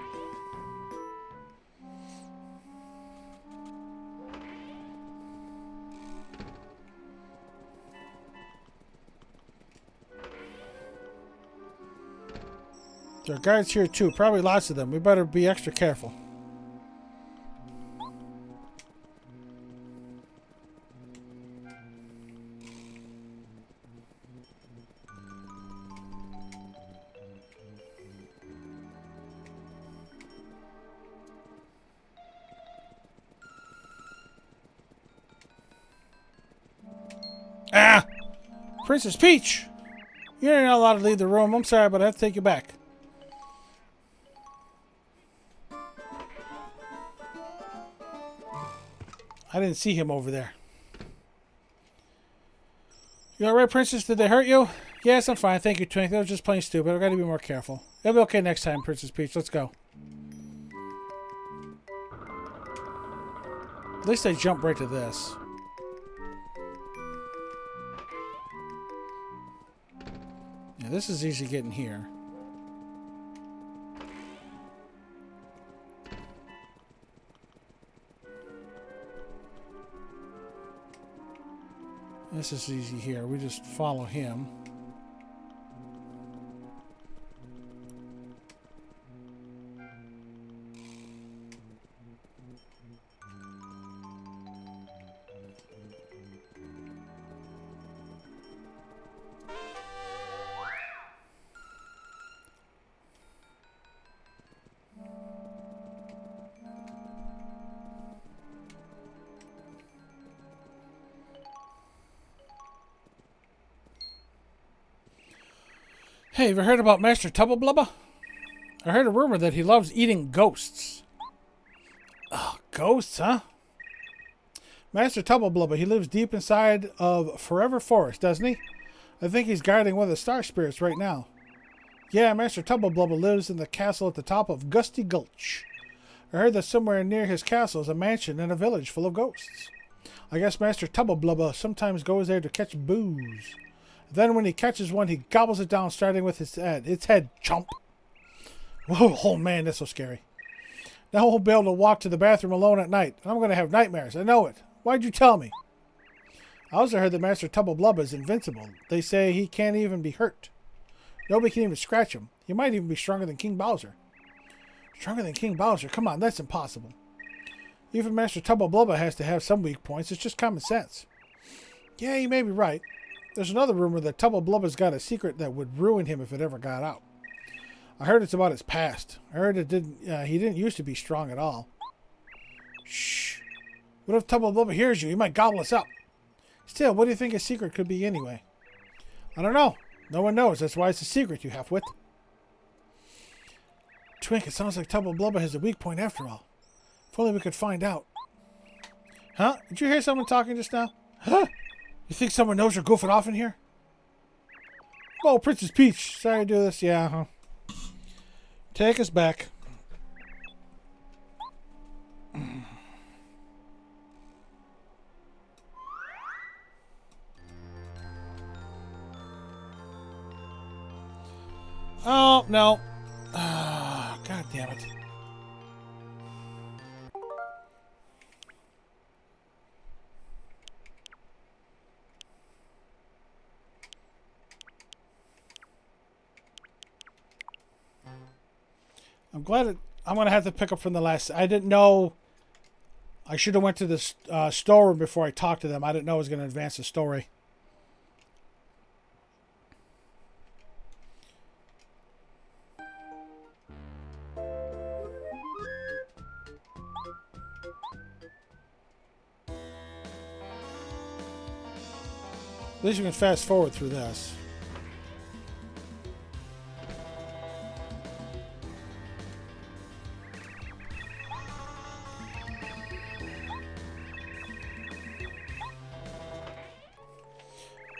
[SPEAKER 1] There are guards here too. Probably lots of them. We better be extra careful. Ah! Princess Peach! You're not allowed to leave the room. I'm sorry, but I have to take you back. I didn't see him over there. You alright, Princess? Did they hurt you? Yes, I'm fine. Thank you, Twink. They were just plain stupid. I've got to be more careful. It'll be okay next time, Princess Peach. Let's go. At least I jump right to this. Yeah, this is easy getting here. This is easy here. We just follow him. Hey, have you heard about Master Tubbleblubba? I heard a rumor that he loves eating ghosts. Oh, ghosts, huh? Master Tubbleblubba, he lives deep inside of Forever Forest, doesn't he? I think he's guarding one of the star spirits right now. Yeah, Master Tubbleblubba lives in the castle at the top of Gusty Gulch. I heard that somewhere near his castle is a mansion and a village full of ghosts. I guess Master Tubbleblubba sometimes goes there to catch booze. Then when he catches one, he gobbles it down, starting with his head. Its head, chomp. Whoa, oh man, that's so scary. Now I won't be able to walk to the bathroom alone at night. I'm going to have nightmares. I know it. Why'd you tell me? I also heard that Master Tubbleblubba is invincible. They say he can't even be hurt. Nobody can even scratch him. He might even be stronger than King Bowser. Stronger than King Bowser? Come on, that's impossible. Even Master Tubbleblubba has to have some weak points. It's just common sense. Yeah, you may be right. There's another rumor that Tubbleblubba's got a secret that would ruin him if it ever got out. I heard it's about his past. I heard he didn't used to be strong at all. Shh. What if Tubbleblubba hears you? He might gobble us up. Still, what do you think his secret could be anyway? I don't know. No one knows. That's why it's a secret, you half-wit. Twink, it sounds like Tubbleblubba has a weak point after all. If only we could find out. Huh? Did you hear someone talking just now? Huh? You think someone knows you're goofing off in here? Oh, Princess Peach. Sorry to do this. Yeah, huh? Take us back. Oh, no. God damn it. I'm glad I'm going to have to pick up from the last. I didn't know. I should have went to the storeroom before I talked to them. I didn't know I was going to advance the story. At least you can fast forward through this.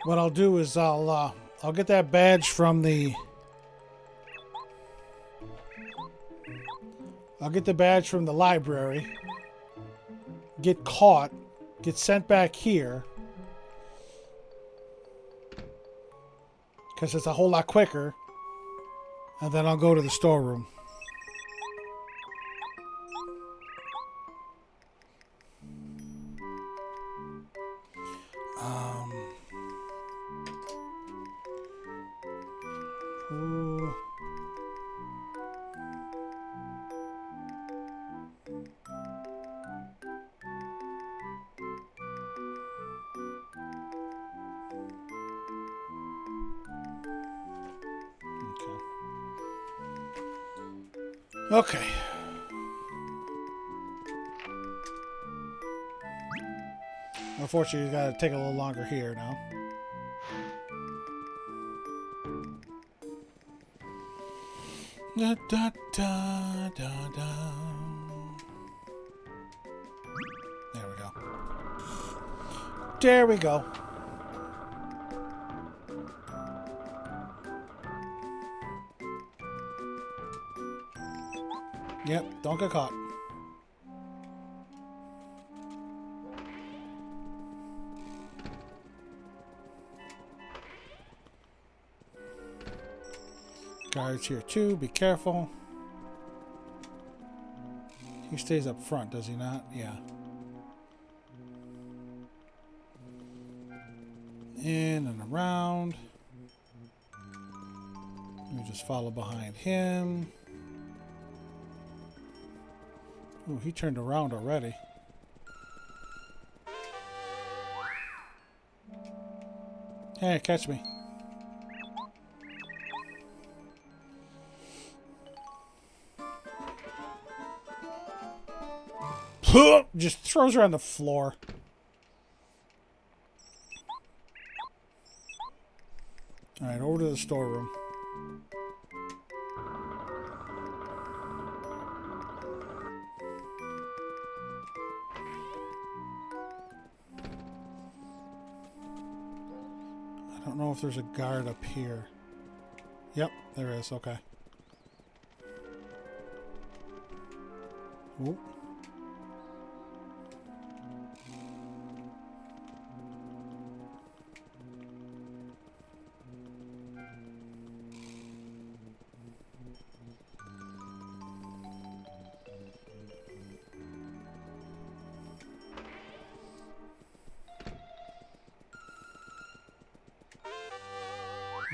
[SPEAKER 1] What I'll do is I'll get that badge from the... I'll get the badge from the library, get caught, get sent back here, because it's a whole lot quicker, and then I'll go to the storeroom. Ooh. Okay. Unfortunately, you gotta take a little longer here now. Da, da, da, da, da. There we go. There we go. Yep, don't get caught. Guards here too, be careful. He stays up front, does he not? Yeah. In and around. You just follow behind him. Ooh, he turned around already. Hey, catch me. Just throws her on the floor. Alright, over to the storeroom. I don't know if there's a guard up here. Yep, there is. Okay. Ooh.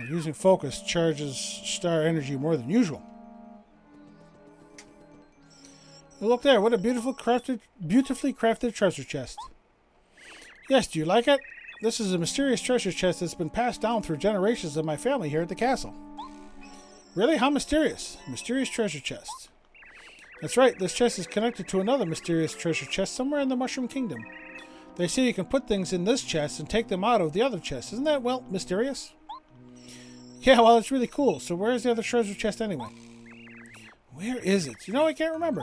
[SPEAKER 1] Using focus charges star energy more than usual. Oh, look there, what a beautifully crafted treasure chest. Yes, do you like it? This is a mysterious treasure chest that's been passed down through generations of my family here at the castle. Really? How mysterious? Mysterious treasure chest. That's right, this chest is connected to another mysterious treasure chest somewhere in the Mushroom Kingdom. They say you can put things in this chest and take them out of the other chest. Isn't that, well, mysterious? Yeah, well, it's really cool. So where's the other treasure chest anyway? Where is it? You know, I can't remember.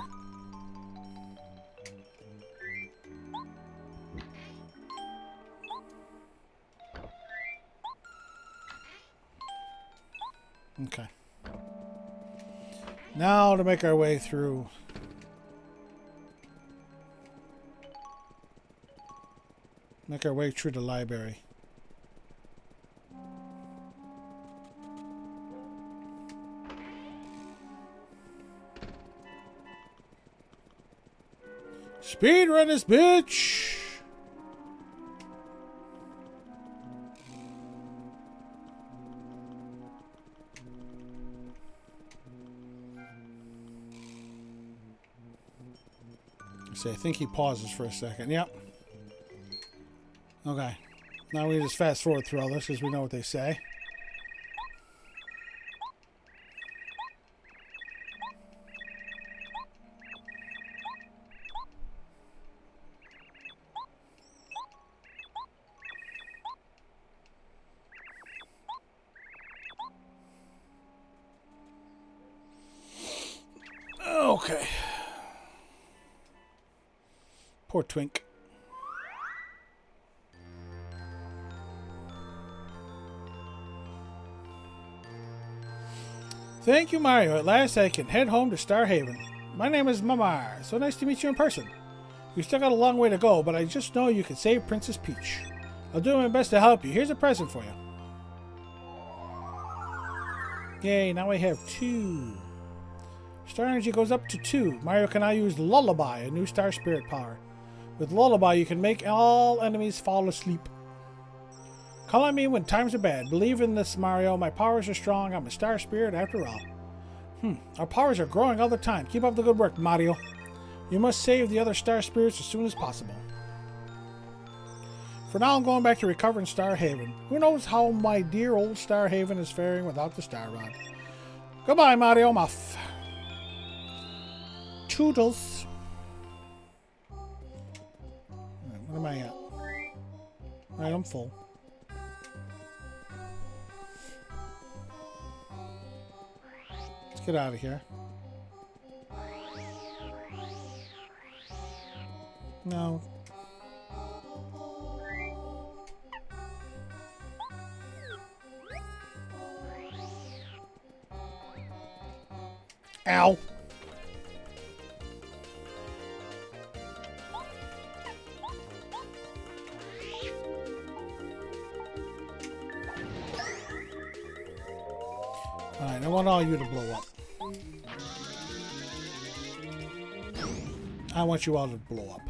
[SPEAKER 1] Okay. Now to make our way through. Make our way through the library. Speed run this bitch! See, I think he pauses for a second. Yep. Okay. Now we just fast forward through all this because we know what they say. Poor Twink. Thank you, Mario. At last I can head home to Star Haven. My name is Mamar. So nice to meet you in person. You still got a long way to go, but I just know you can save Princess Peach. I'll do my best to help you. Here's a present for you. Yay, now I have 2. Star energy goes up to 2. Mario can now use Lullaby, a new star spirit power. With Lullaby, you can make all enemies fall asleep. Call on me when times are bad. Believe in this, Mario. My powers are strong. I'm a star spirit after all. Our powers are growing all the time. Keep up the good work, Mario. You must save the other star spirits as soon as possible. For now, I'm going back to recovering Star Haven. Who knows how my dear old Star Haven is faring without the Star Rod. Goodbye, Mario. I'm off. Toodles. Right, what am I at? Right, I'm full. Let's get out of here. No. Ow. Alright, I want all you to blow up. I want you all to blow up.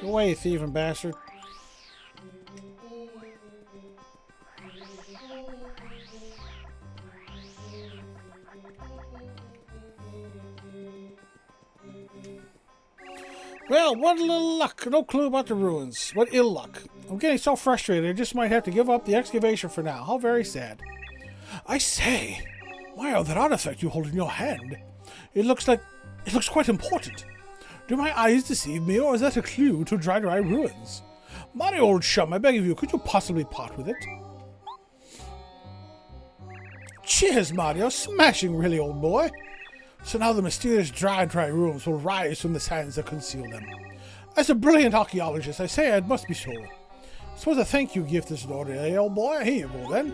[SPEAKER 1] Go away, you thieving bastard. Well, what a little luck. No clue about the ruins. What ill luck. I'm getting so frustrated I just might have to give up the excavation for now. How very sad. I say, Mario, that artifact you hold in your hand. It looks quite important. Do my eyes deceive me, or is that a clue to Dry ruins? Mario, old chum, I beg of you, could you possibly part with it? Cheers, Mario. Smashing, really, old boy. So now the mysterious Dry ruins will rise from the sands that conceal them. As a brilliant archaeologist, I say it must be so. Suppose a thank you gift is in order, eh, old boy? Here you go, then.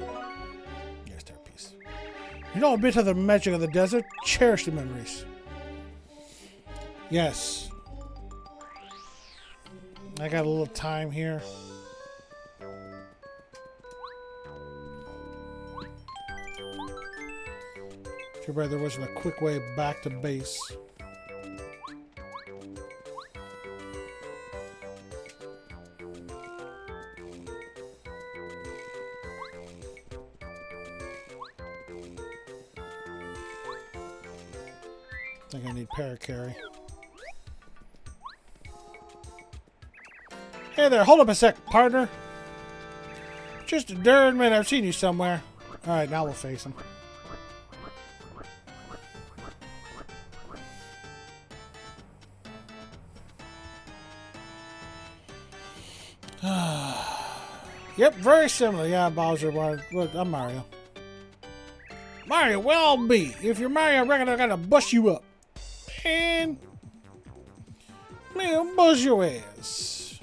[SPEAKER 1] Yes, there, peace. You know a bit of the magic of the desert? Cherish the memories. Yes. I got a little time here. Too bad there wasn't a quick way back to base. I think I need Paracarry. Hey there, hold up a sec, partner. Just a darn minute, I've seen you somewhere. Alright, now we'll face him. Yep, very similar. Yeah, Bowser. Look, I'm Mario. Mario, well, I'll be. If you're Mario, I reckon I gotta bust you up. And... man, buzz your ass.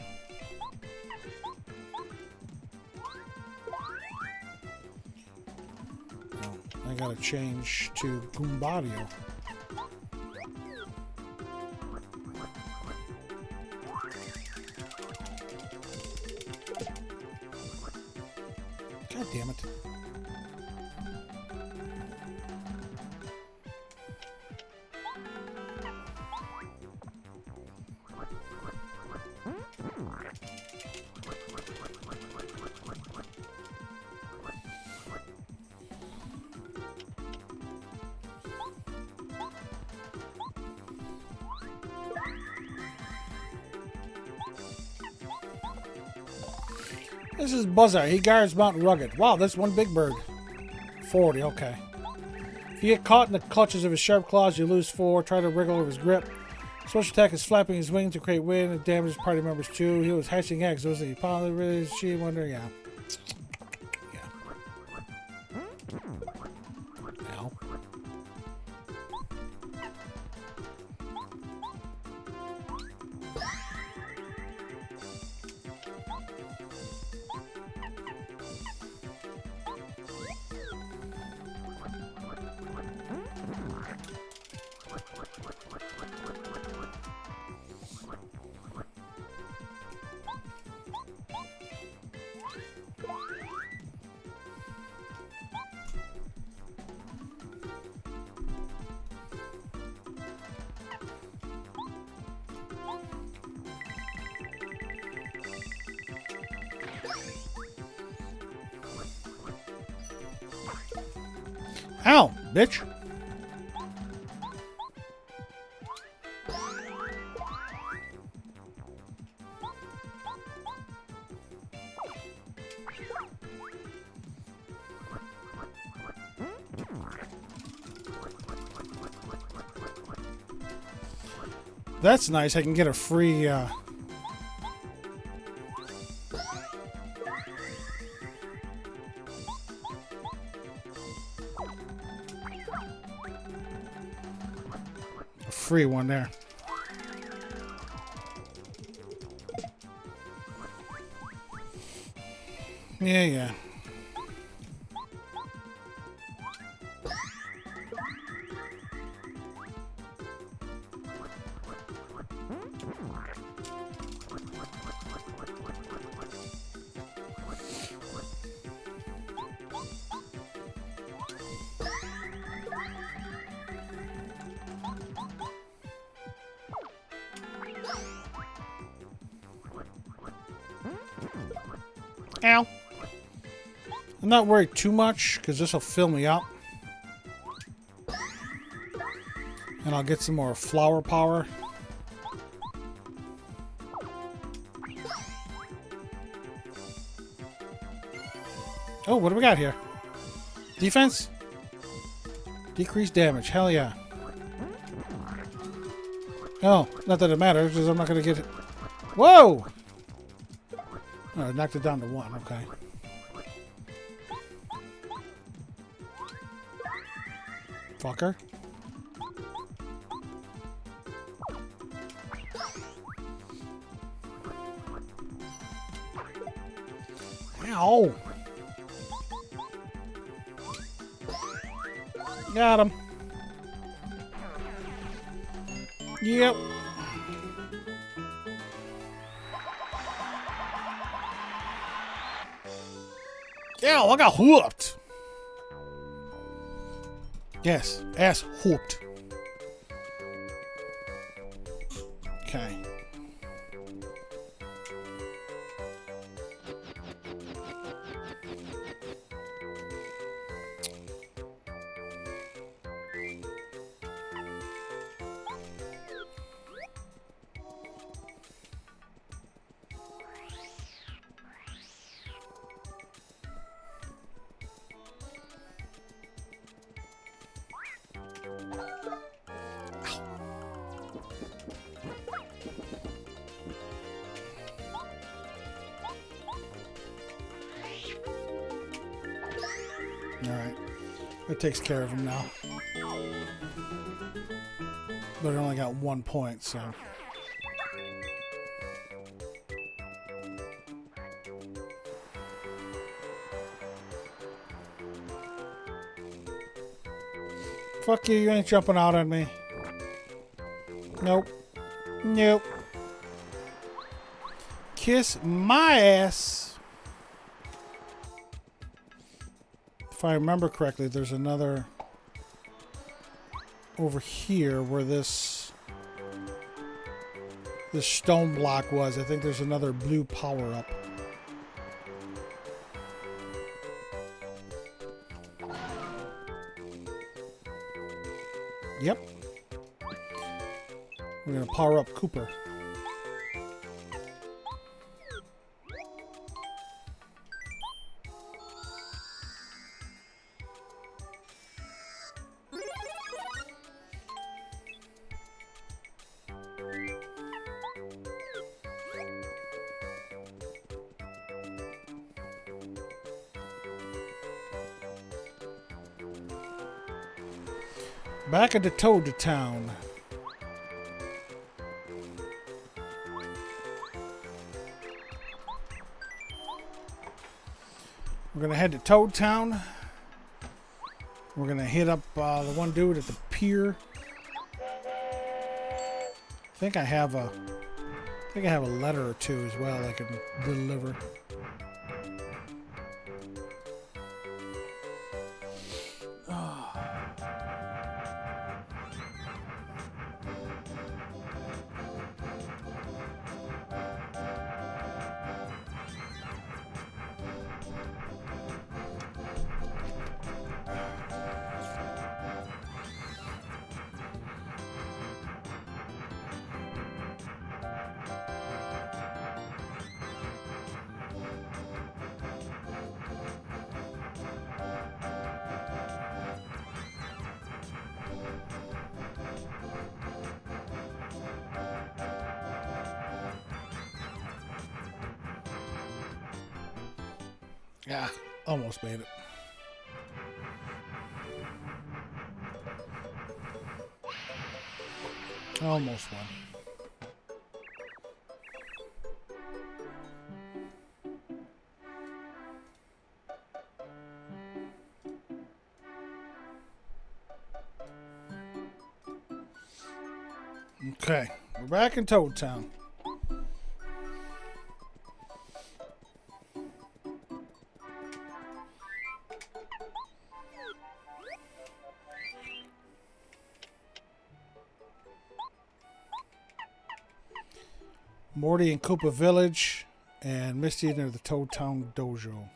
[SPEAKER 1] Oh, I gotta change to Goombadio. God damn it. This is Buzzar. He guards Mount Rugged. Wow, that's one big bird. 40, okay. If you get caught in the clutches of his sharp claws, you lose 4. Try to wriggle of his grip. Special attack is flapping his wings to create wind and damages party members too. He was hatching eggs, wasn't he? Probably really she wondering, yeah. Ow. Ow, bitch. That's nice. I can get a free free one there. Yeah. Ow. I'm not worried too much because this will fill me up. And I'll get some more flower power. Oh, what do we got here? Defense? Decreased damage. Hell yeah. Oh, not that it matters because I'm not going to get it. Whoa! Oh, I knocked it down to 1. Okay. Fucker. Ow! Got him. Yep. Yeah, I got whooped. Yes, ass whooped. Okay. Alright. That takes care of him now. But I only got 1 point, so. Fuck you, you ain't jumping out on me. Nope. Nope. Kiss my ass. If I remember correctly, there's another over here where this stone block was. I think there's another blue power-up. Yep. We're gonna power up Cooper. Back into Toad Town. We're gonna head to Toad Town. We're gonna hit up the one dude at the pier. I think I have a letter or two as well I can deliver. Yeah, almost made it. Almost won. Okay, we're back in Toad Town. Morty and Koopa Village, and Misty near the Toad Town Dojo.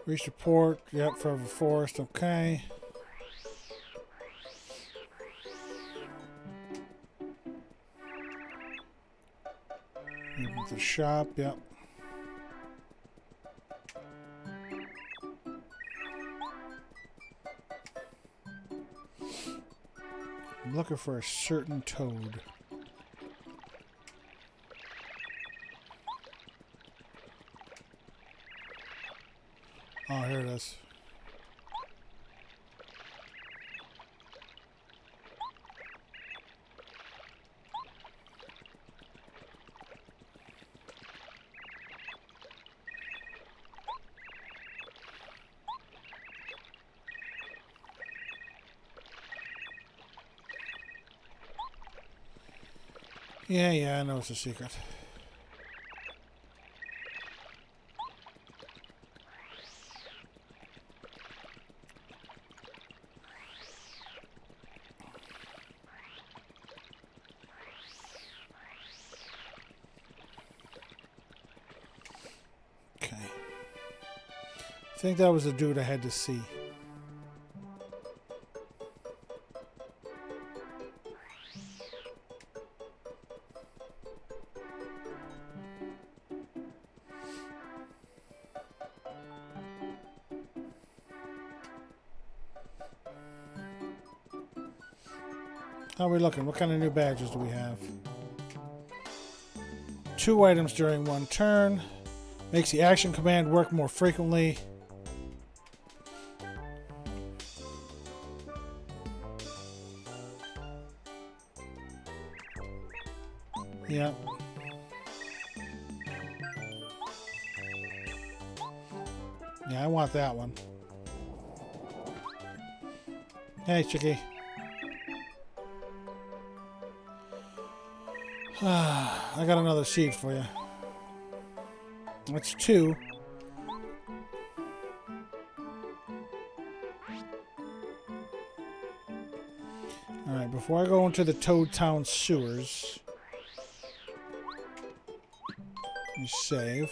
[SPEAKER 1] Reach the port. Yep, Forever Forest. Okay. The shop. Yep. I'm looking for a certain toad. Oh, here it is. Yeah, I know it's a secret. Okay. I think that was the dude I had to see. How are we looking? What kind of new badges do we have? 2 items during 1 turn. Makes the action command work more frequently. Yep. Yeah, I want that one. Hey, Chicky. I got another sheet for you. That's 2. Alright, before I go into the Toad Town sewers, let me save.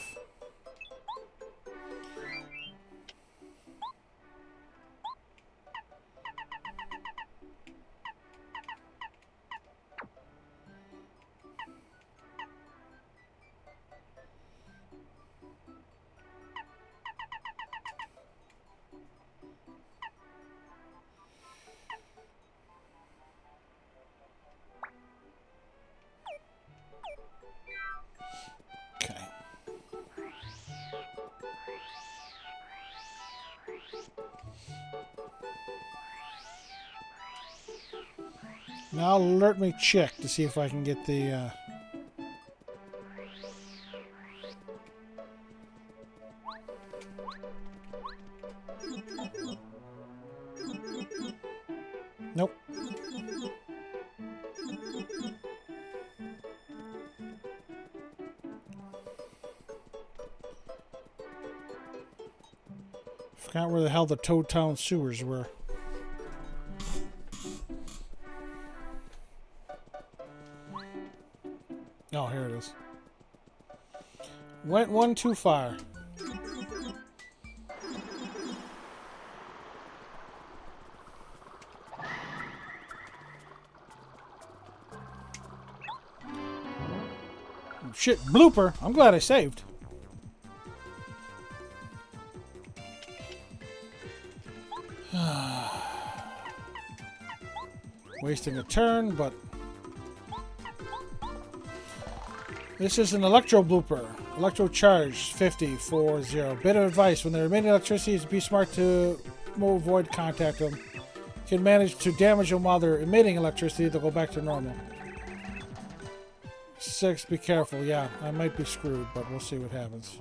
[SPEAKER 1] Now let me check to see if I can get the... Nope. Forgot where the hell the Toad Town sewers were. Oh, here it is. Went one too far. Shit, blooper. I'm glad I saved. Wasting a turn, but... This is an electro blooper. Electro charge 5040. Bit of advice: when they're emitting electricity, be smart to avoid contact them. You can manage to damage them while they're emitting electricity. They'll go back to normal. 6. Be careful. Yeah, I might be screwed, but we'll see what happens.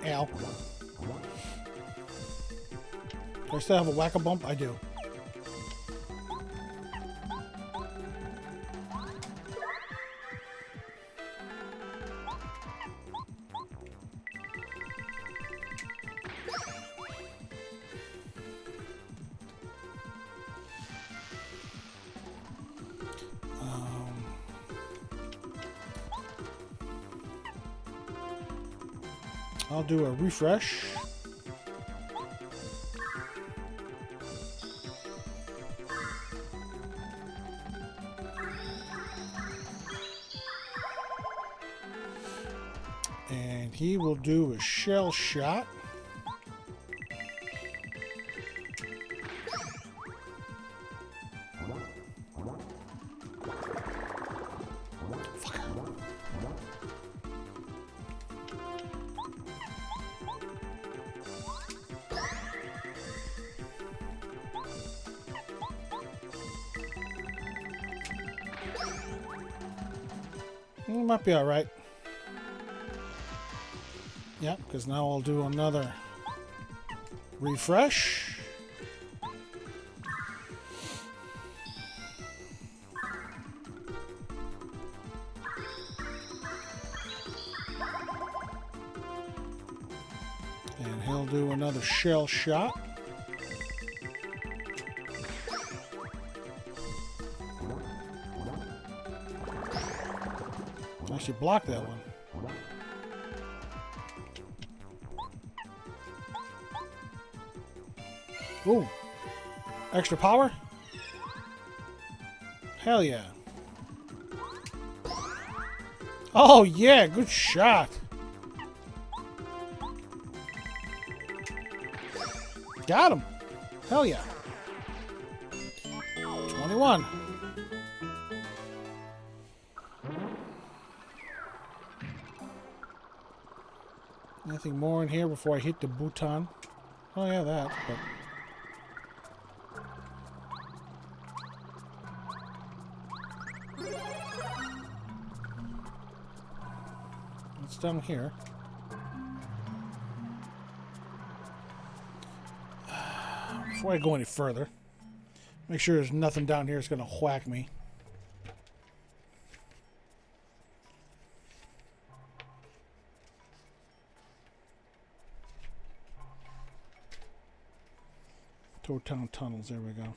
[SPEAKER 1] Ow. Do I still have a whack-a-bump? I do. I'll do a refresh. And he will do a shell shot. Might be all right. Yep, because now I'll do another refresh. And he'll do another shell shot. Actually blocked that one. Ooh. Extra power? Hell yeah. Oh yeah, good shot. Got him. Hell yeah. 21. Anything more in here before I hit the button? Oh yeah, that, but... It's down here. Before I go any further, make sure there's nothing down here that's going to whack me. Toad Town tunnels, there we go.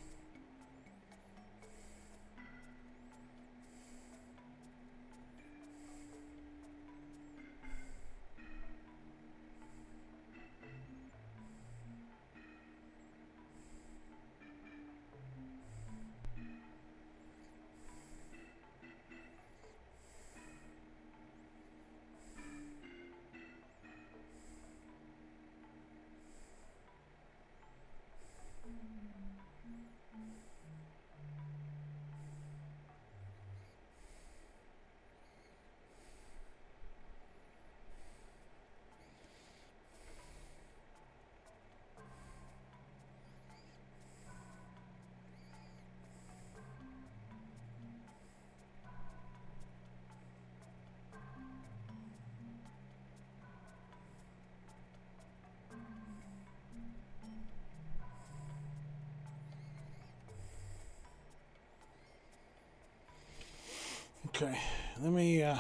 [SPEAKER 1] Okay, let me go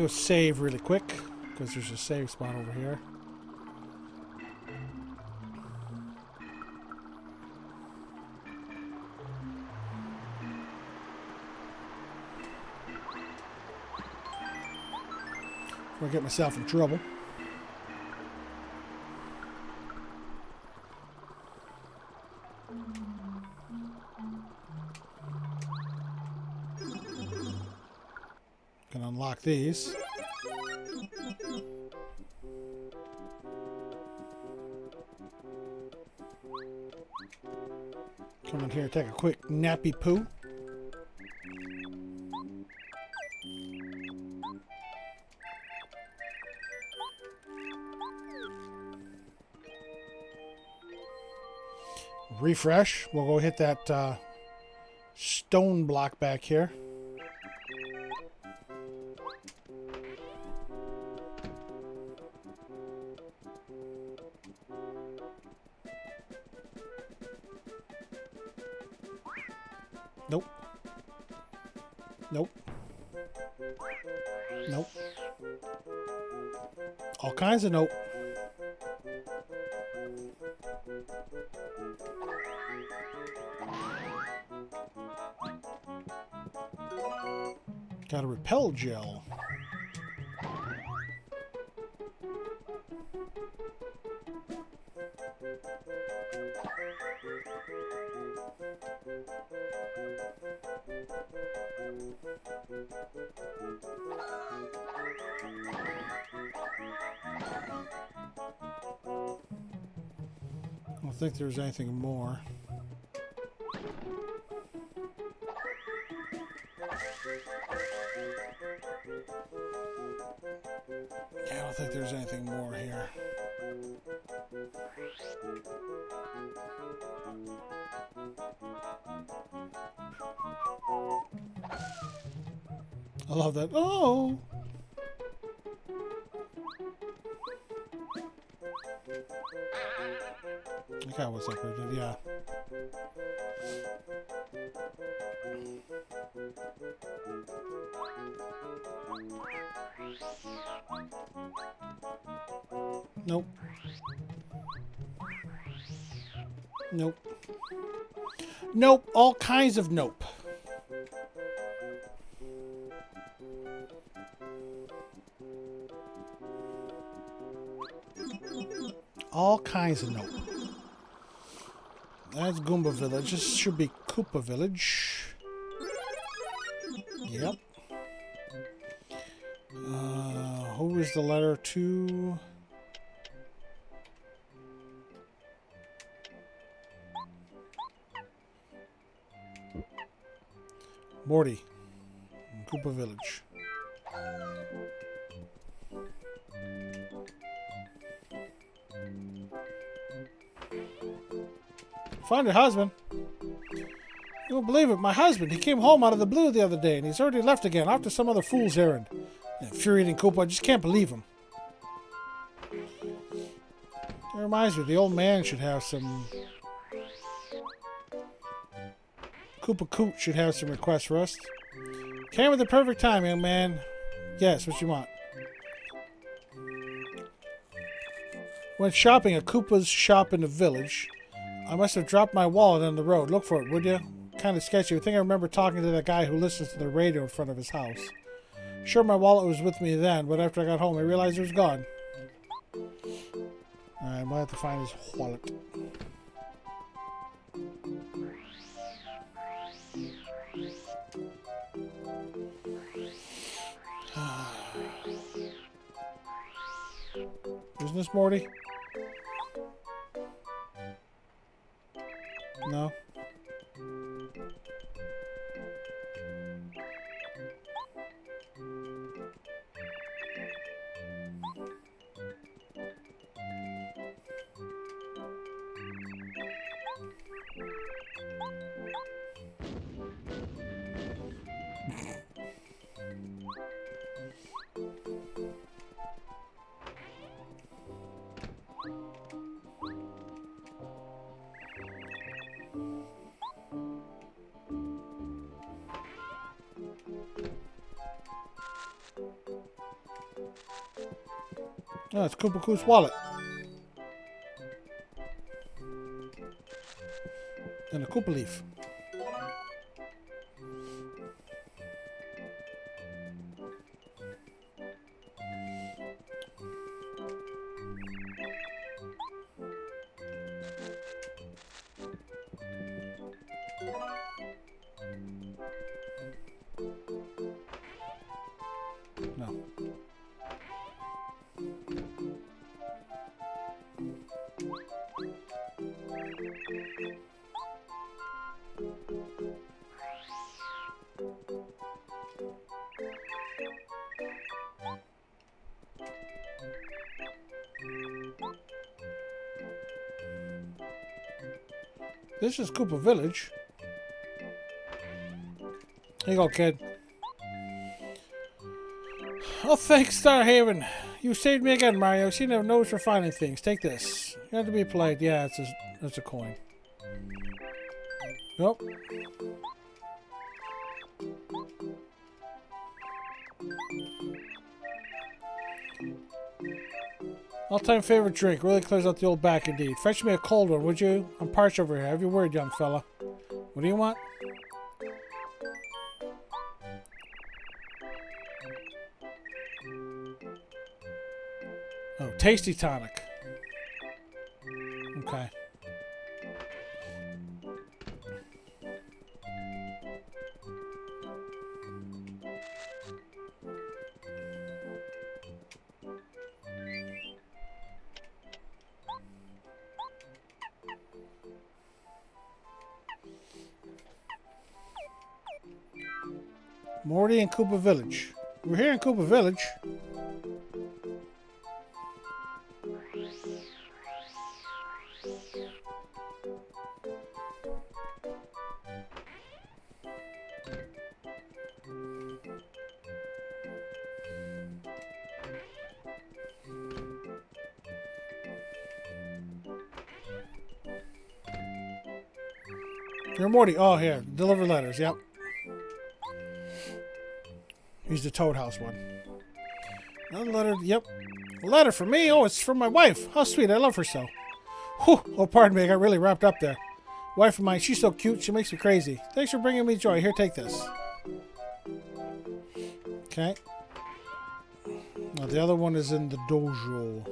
[SPEAKER 1] save really quick, because there's a save spot over here. Before I get myself in trouble. Can unlock these. Come in here and take a quick nappy poo. Refresh. We'll go hit that stone block back here. Nope. Nope. Nope. All kinds of nope. Got a repel gel. I don't think there's anything more. Yeah, I don't think there's anything more here. I love that. Oh! Okay, what's up here? Yeah. Nope. Nope. Nope. All kinds of nope. All kinds of nope. That's Goomba Village. This should be Koopa Village. Yep. Who is the letter to? Morty. Koopa Village. Find your husband. You won't believe it. My husband. He came home out of the blue the other day, and he's already left again, off to some other fool's errand. Infuriating Koopa. I just can't believe him. It reminds me, the old man should have some... Koopa Coot should have some requests for us. Came at the perfect time, young man. Yes, what you want? Went shopping at Koopa's shop in the village. I must have dropped my wallet on the road. Look for it, would you? Kind of sketchy. I think I remember talking to that guy who listens to the radio in front of his house. Sure, my wallet was with me then, but after I got home, I realized it was gone. Alright, we'll have to find his wallet. Isn't this Morty? No. Oh, it's Koopa Koop's wallet. And a Koopa leaf. No. This is Koopa Village. Here you go, kid. Oh, thanks, Starhaven. You saved me again, Mario. She never knows for finding things. Take this. You have to be polite. Yeah, it's a coin. Nope. All-time favorite drink. Really clears out the old back indeed. Fetch me a cold one, would you? I'm parched over here. Have your word, young fella. What do you want? Oh, tasty tonic. Okay. Morty and Koopa Village. We're here in Koopa Village. You're Morty. Oh, here. Deliver letters. Yep. He's the Toad House one. Another letter. Yep. A letter for me? Oh, it's from my wife. How sweet. I love her so. Whew. Oh, pardon me. I got really wrapped up there. Wife of mine. She's so cute. She makes me crazy. Thanks for bringing me joy. Here, take this. Okay. Now, the other one is in the dojo.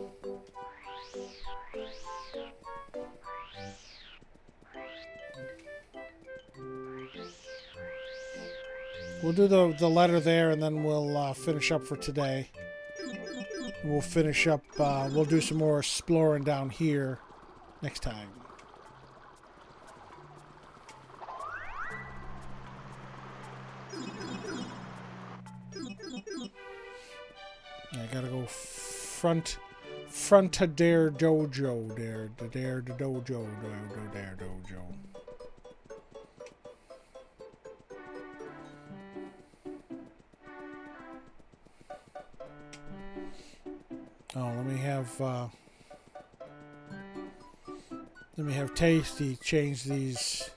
[SPEAKER 1] We'll do the letter there, and then we'll finish up for today. We'll finish up, we'll do some more exploring down here next time. I gotta go front to Dare Dojo, Dare Dojo. Oh, let me have Tasty change these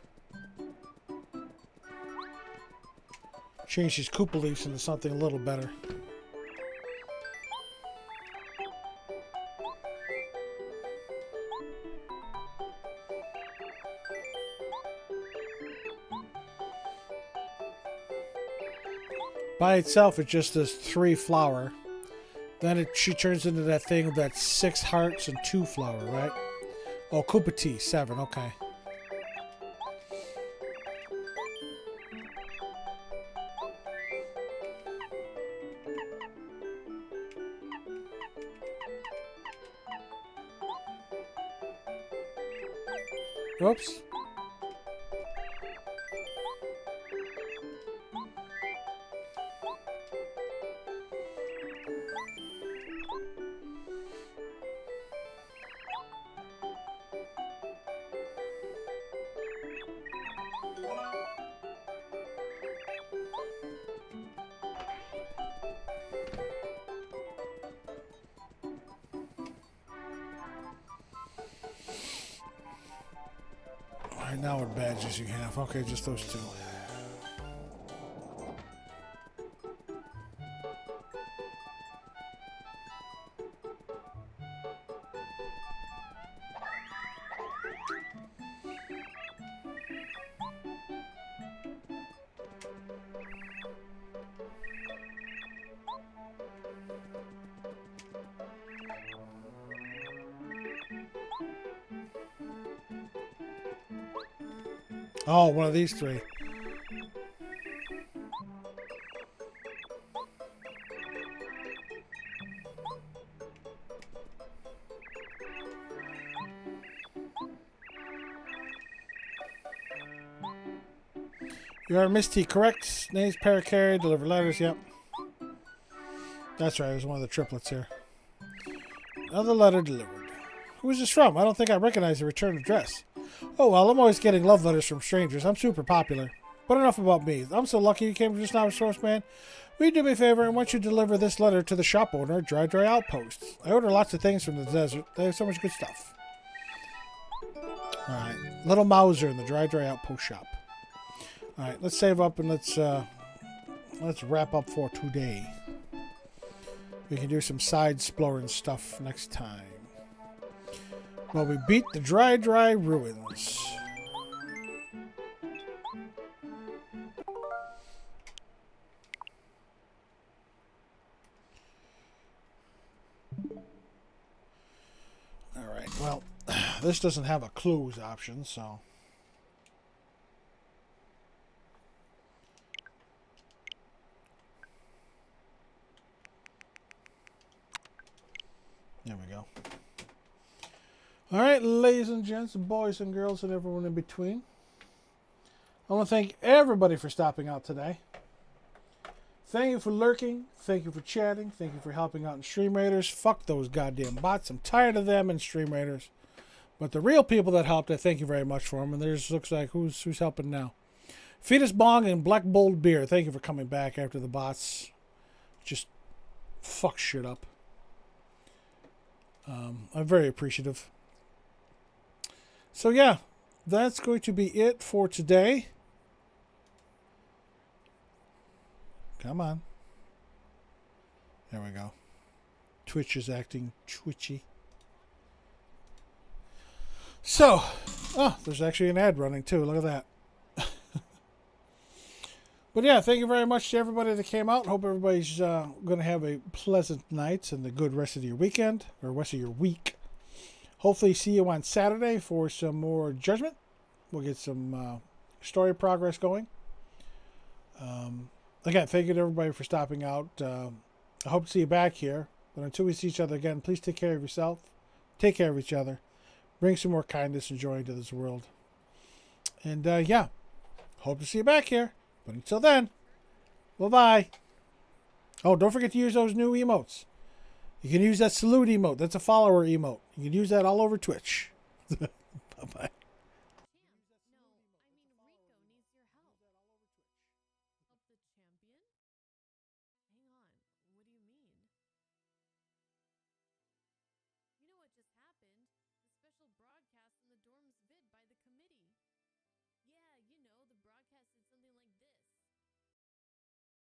[SPEAKER 1] Koopa Leafs into something a little better. By itself, it's just this 3 flower. Then she turns into that thing that's 6 hearts and 2 flower, right? Oh, Koopa Tea, 7, okay. Whoops. Alright, now what badges you have? Okay, just those 2. Oh, one of these three. You are Miss T, correct? Name's Paracarry, deliver letters, yep. That's right, it was one of the triplets here. Another letter delivered. Who is this from? I don't think I recognize the return address. Oh, well, I'm always getting love letters from strangers. I'm super popular. But enough about me. I'm so lucky you came just now, Source Man. Will you do me a favor and want you to deliver this letter to the shop owner, Dry Outpost? I order lots of things from the desert. They have so much good stuff. Alright. Little Mauser in the Dry Outpost shop. Alright, let's save up and let's wrap up for today. We can do some side exploring stuff next time. Well, we beat the Dry Ruins. Alright, well, this doesn't have a clues option, so... There we go. Alright, ladies and gents, boys and girls, and everyone in between. I want to thank everybody for stopping out today. Thank you for lurking. Thank you for chatting. Thank you for helping out in Stream Raiders. Fuck those goddamn bots. I'm tired of them in Stream Raiders. But the real people that helped, I thank you very much for them. And there's looks like who's helping now. Fetus Bong and Black Bold Beer. Thank you for coming back after the bots just fuck shit up. I'm very appreciative. So yeah, that's going to be it for today. Come on. There we go. Twitch is acting twitchy. So, oh, there's actually an ad running too. Look at that. But yeah, thank you very much to everybody that came out. Hope everybody's going to have a pleasant night and a good rest of your weekend, or rest of your week. Hopefully see you on Saturday for some more Judgment. We'll get some story progress going. Again, thank you to everybody for stopping out. I hope to see you back here. But until we see each other again, please take care of yourself. Take care of each other. Bring some more kindness and joy into this world. And yeah, hope to see you back here. But until then, bye-bye. Oh, don't forget to use those new emotes. You can use that salute emote. That's a follower emote. You can use that all over Twitch. Bye-bye.